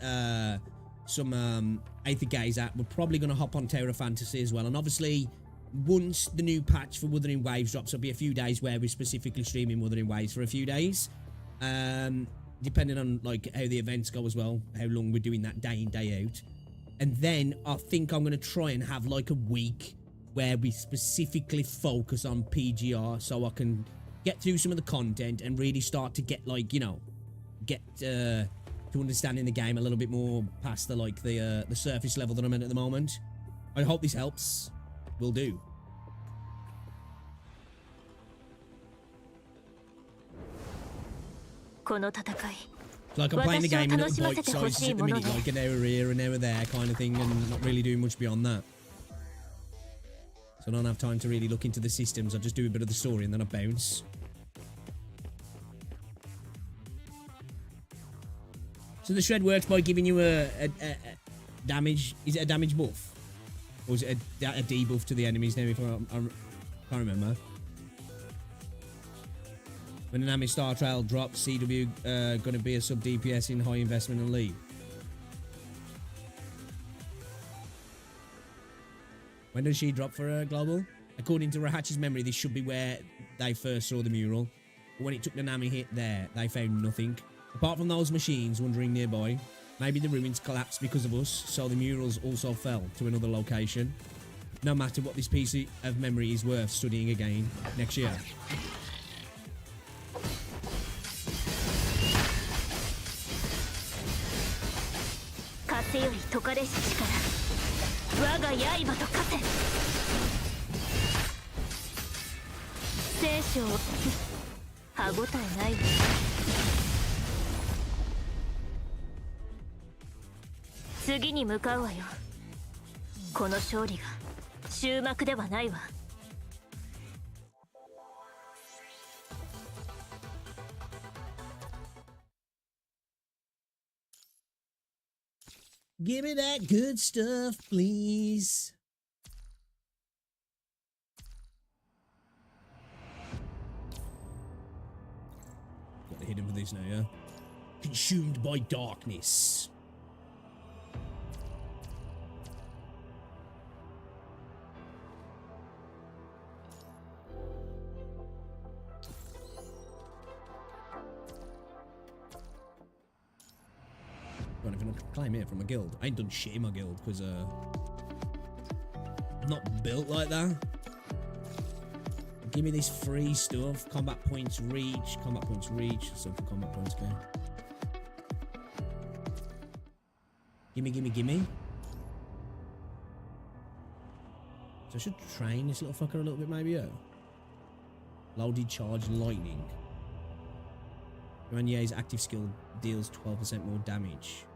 some Aether Gazer. We're probably going to hop on Terra Fantasy as well. And obviously, once the new patch for Wuthering Waves drops, there'll be a few days where we're specifically streaming Wuthering Waves for a few days. Depending on like how the events go as well, how long we're doing that day in, day out. And then I think I'm going to try and have like a week where we specifically focus on PGR so I can get through some of the content and really start to get like, you know, get to understanding the game a little bit more past the like the surface level that I'm at the moment. I hope this helps. Will do. Like I'm playing the game in little bite sizes at the minute, like an hour here, an hour there kind of thing, and not really doing much beyond that. So I don't have time to really look into the systems. I just do a bit of the story and then I bounce. So the shred works by giving you a damage. Is it a damage buff? Or is it a debuff to the enemies now? If I can't remember. When an enemy star trail drops, CW gonna be a sub DPS in high investment and lead. When does she drop for global? According to Rahatchi's memory, this should be where they first saw the mural. But when it took the Nami hit there, they found nothing. Apart from those machines wandering nearby, maybe the ruins collapsed because of us, so the murals also fell to another location. No matter what this piece of memory is worth studying again next year. Give me that good stuff, please. Got to hit him for this now, yeah? Consumed by darkness. Don't even climb here from a guild. I ain't done shit in my guild because I'm not built like that. Give me this free stuff. Combat points reach. Combat points reach. So for combat points, okay. Gimme, gimme, gimme. So I should train this little fucker a little bit, maybe, yeah. Loaded charge lightning. Ranier's active skill deals 12% more damage.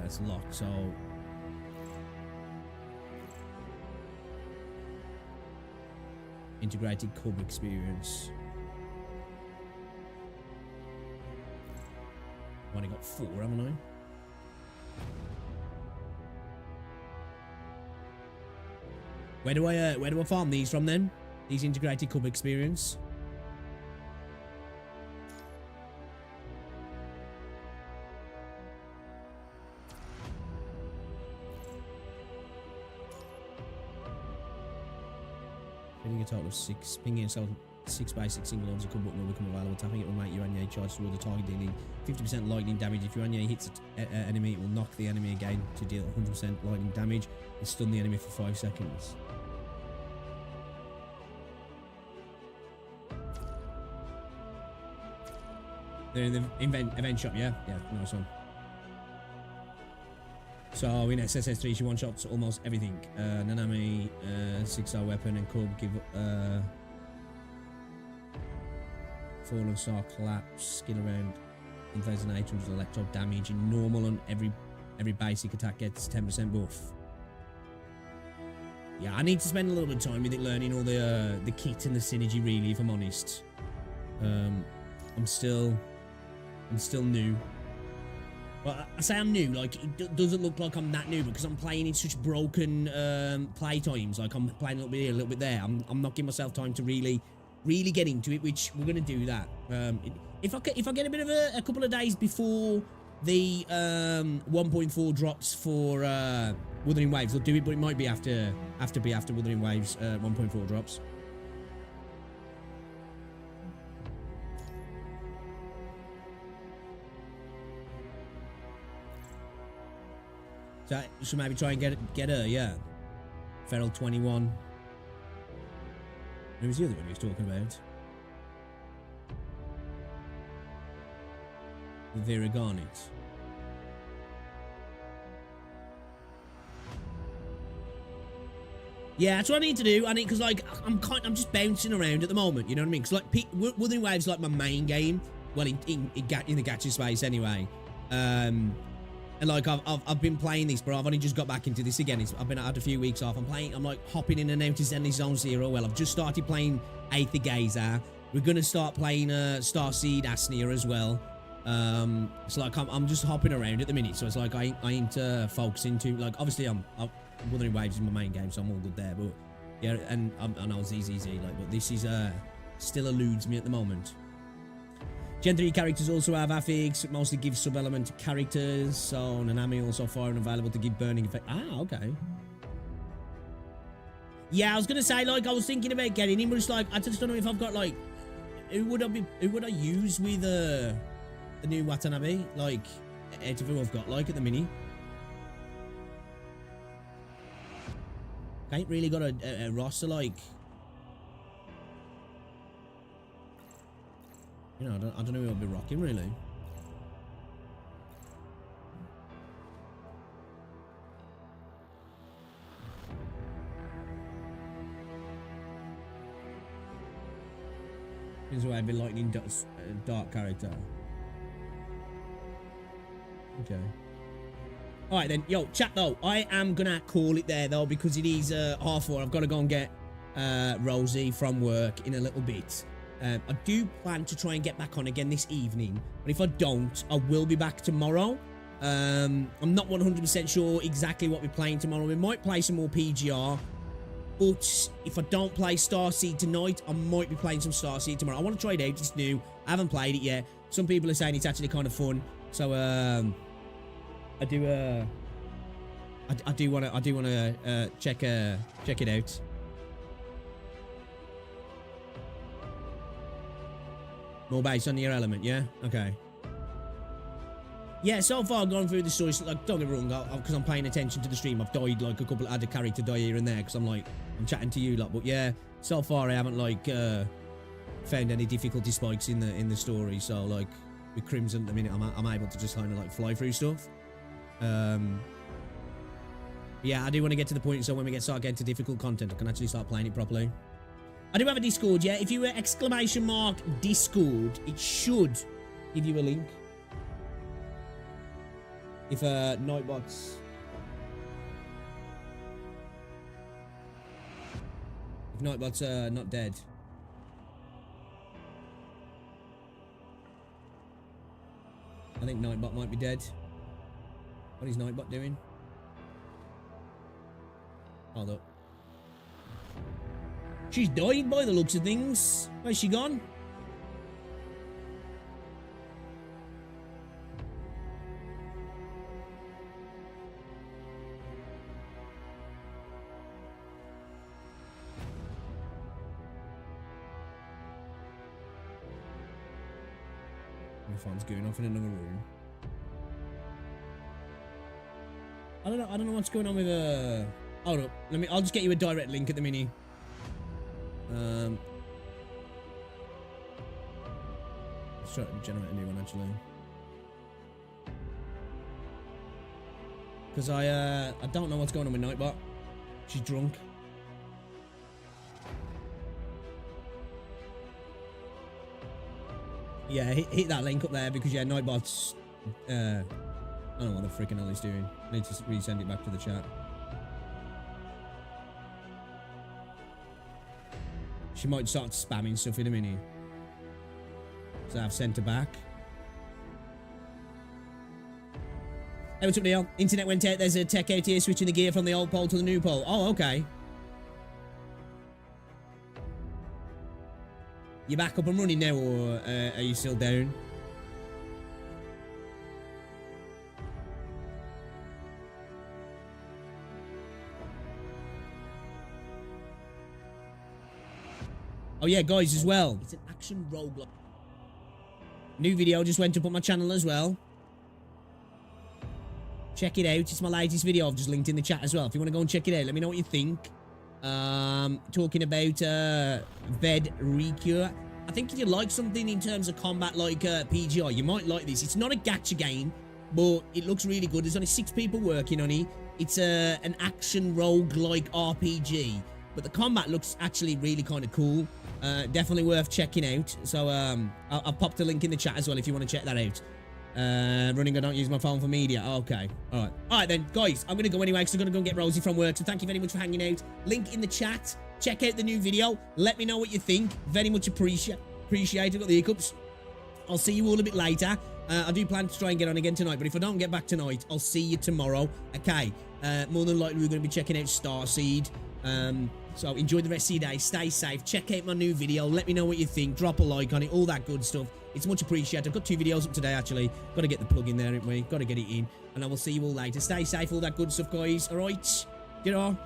That's a lot, so... Integrated Cub experience. I've only got 4, haven't I? Where do I farm these from then? These integrated Cub experience. Getting a total of 6. Pinging yourself 6 basic single orders of Cub button will become available. Tapping it will make your Anya charge toward the target, dealing 50% lightning damage. If your Anya hits an enemy, it will knock the enemy again to deal 100% lightning damage and stun the enemy for 5 seconds. They're in the event shop, yeah? Yeah, nice one. So in SSS3, she one-shots almost everything. Nanami, 6-star weapon, and Cub give Fallen Star collapse, skill around 1,800 electro damage in normal, and every basic attack gets 10% buff. Yeah, I need to spend a little bit of time with it, learning all the kit and the synergy, really, if I'm honest. I'm still new. Well, I say I'm new, like, it doesn't look like I'm that new because I'm playing in such broken play times. Like, I'm playing a little bit here, a little bit there. I'm not giving myself time to really get into it, which we're going to do that. If I get a bit of a couple of days before the 1.4 drops for Wuthering Waves. They'll do it, but it might be after Wuthering Waves 1.4 drops. So maybe try and get her, yeah. Feral 21. Who was the other one he was talking about? Vera Garnet. Yeah, that's what I need to do. I need, because like I'm just bouncing around at the moment. You know what I mean? Because like Wuthering Waves is like my main game. Well, in the gacha space anyway. And like I've been playing this, but I've only just got back into this again. I've been had a few weeks off. I'm like hopping in and out of Zenless Zone Zero. Well, I've just started playing Aether Gazer. We're gonna start playing Starseed Asnia as well. It's like I'm just hopping around at the minute, so it's like I ain't focusing too. Like obviously Wuthering Waves is my main game, so I'm all good there. But yeah, and I know ZZZ like, but this is still eludes me at the moment. Gen 3 characters also have affix. It mostly gives sub-element to characters. So Nanami also fire and available to give burning effect. Ah, okay. Yeah, I was gonna say, like, I was thinking about getting him, but it's like I just don't know if I've got like who would I use with the new Watanabe? Like out of who I've got like at the minute. I ain't really got a roster like. You know, I don't know who I'll be rocking, really. This is why I've been lightning dark character. Okay. Alright then, yo, chat though. I am gonna call it there though, because it is 4:30. I've got to go and get Rosie from work in a little bit. I do plan to try and get back on again this evening, but if I don't, I will be back tomorrow. I'm not 100% sure exactly what we're playing tomorrow. We might play some more PGR, but if I don't play Starseed tonight, I might be playing some Starseed tomorrow. I want to try it out. It's new. I haven't played it yet. Some people are saying it's actually kind of fun, so I do want to check it out. More based on your element, yeah? Okay. Yeah, so far I've gone through the story, like, don't get me wrong, because I'm paying attention to the stream, I've died, like, I had a character die here and there, because I'm chatting to you lot, but yeah, so far I haven't, like, found any difficulty spikes in the story, so, like, with Crimson at the minute, I'm able to just kind of, like, fly through stuff. Yeah, I do want to get to the point, so when we start getting to difficult content, I can actually start playing it properly. I do have a Discord, yeah? If you were ! Discord, it should give you a link. If Nightbot's... If Nightbot's not dead. I think Nightbot might be dead. What is Nightbot doing? Hold up. She's died by the looks of things. Where's she gone? My phone's going off in another room. I don't know what's going on with hold up. I'll just get you a direct link at the mini. Let's try to generate a new one actually. Because I don't know what's going on with Nightbot. She's drunk. Yeah, hit that link up there because yeah, Nightbot's I don't know what the freaking hell he's doing. I need to resend it back to the chat. She might start spamming stuff in a minute. So I've sent her back. Hey, what's up, Neil? Internet went out. There's a tech out here switching the gear from the old pole to the new pole. Oh, okay. You back up and running now, or are you still down? Oh yeah, guys, as well. It's an action roguelike. New video just went up on my channel as well. Check it out. It's my latest video. I've just linked in the chat as well. If you want to go and check it out, let me know what you think. Talking about Ved Recure. I think if you like something in terms of combat like PGI, you might like this. It's not a gacha game, but it looks really good. There's only 6 people working on it. It's an action roguelike RPG, but the combat looks actually really kind of cool. Definitely worth checking out. So I'll pop the link in the chat as well if you want to check that out. Running, I don't use my phone for media. Okay. All right then, guys. I'm going to go anyway because I'm going to go and get Rosie from work. So thank you very much for hanging out. Link in the chat. Check out the new video. Let me know what you think. Very much appreciate it. Got the hiccups. I'll see you all a bit later. I do plan to try and get on again tonight, but if I don't get back tonight, I'll see you tomorrow. Okay. More than likely, we're going to be checking out Starseed. So enjoy the rest of your day. Stay safe. Check out my new video. Let me know what you think. Drop a like on it. All that good stuff. It's much appreciated. I've got 2 videos up today, actually. Got to get the plug in there, haven't we? Got to get it in. And I will see you all later. Stay safe. All that good stuff, guys. All right? Get on.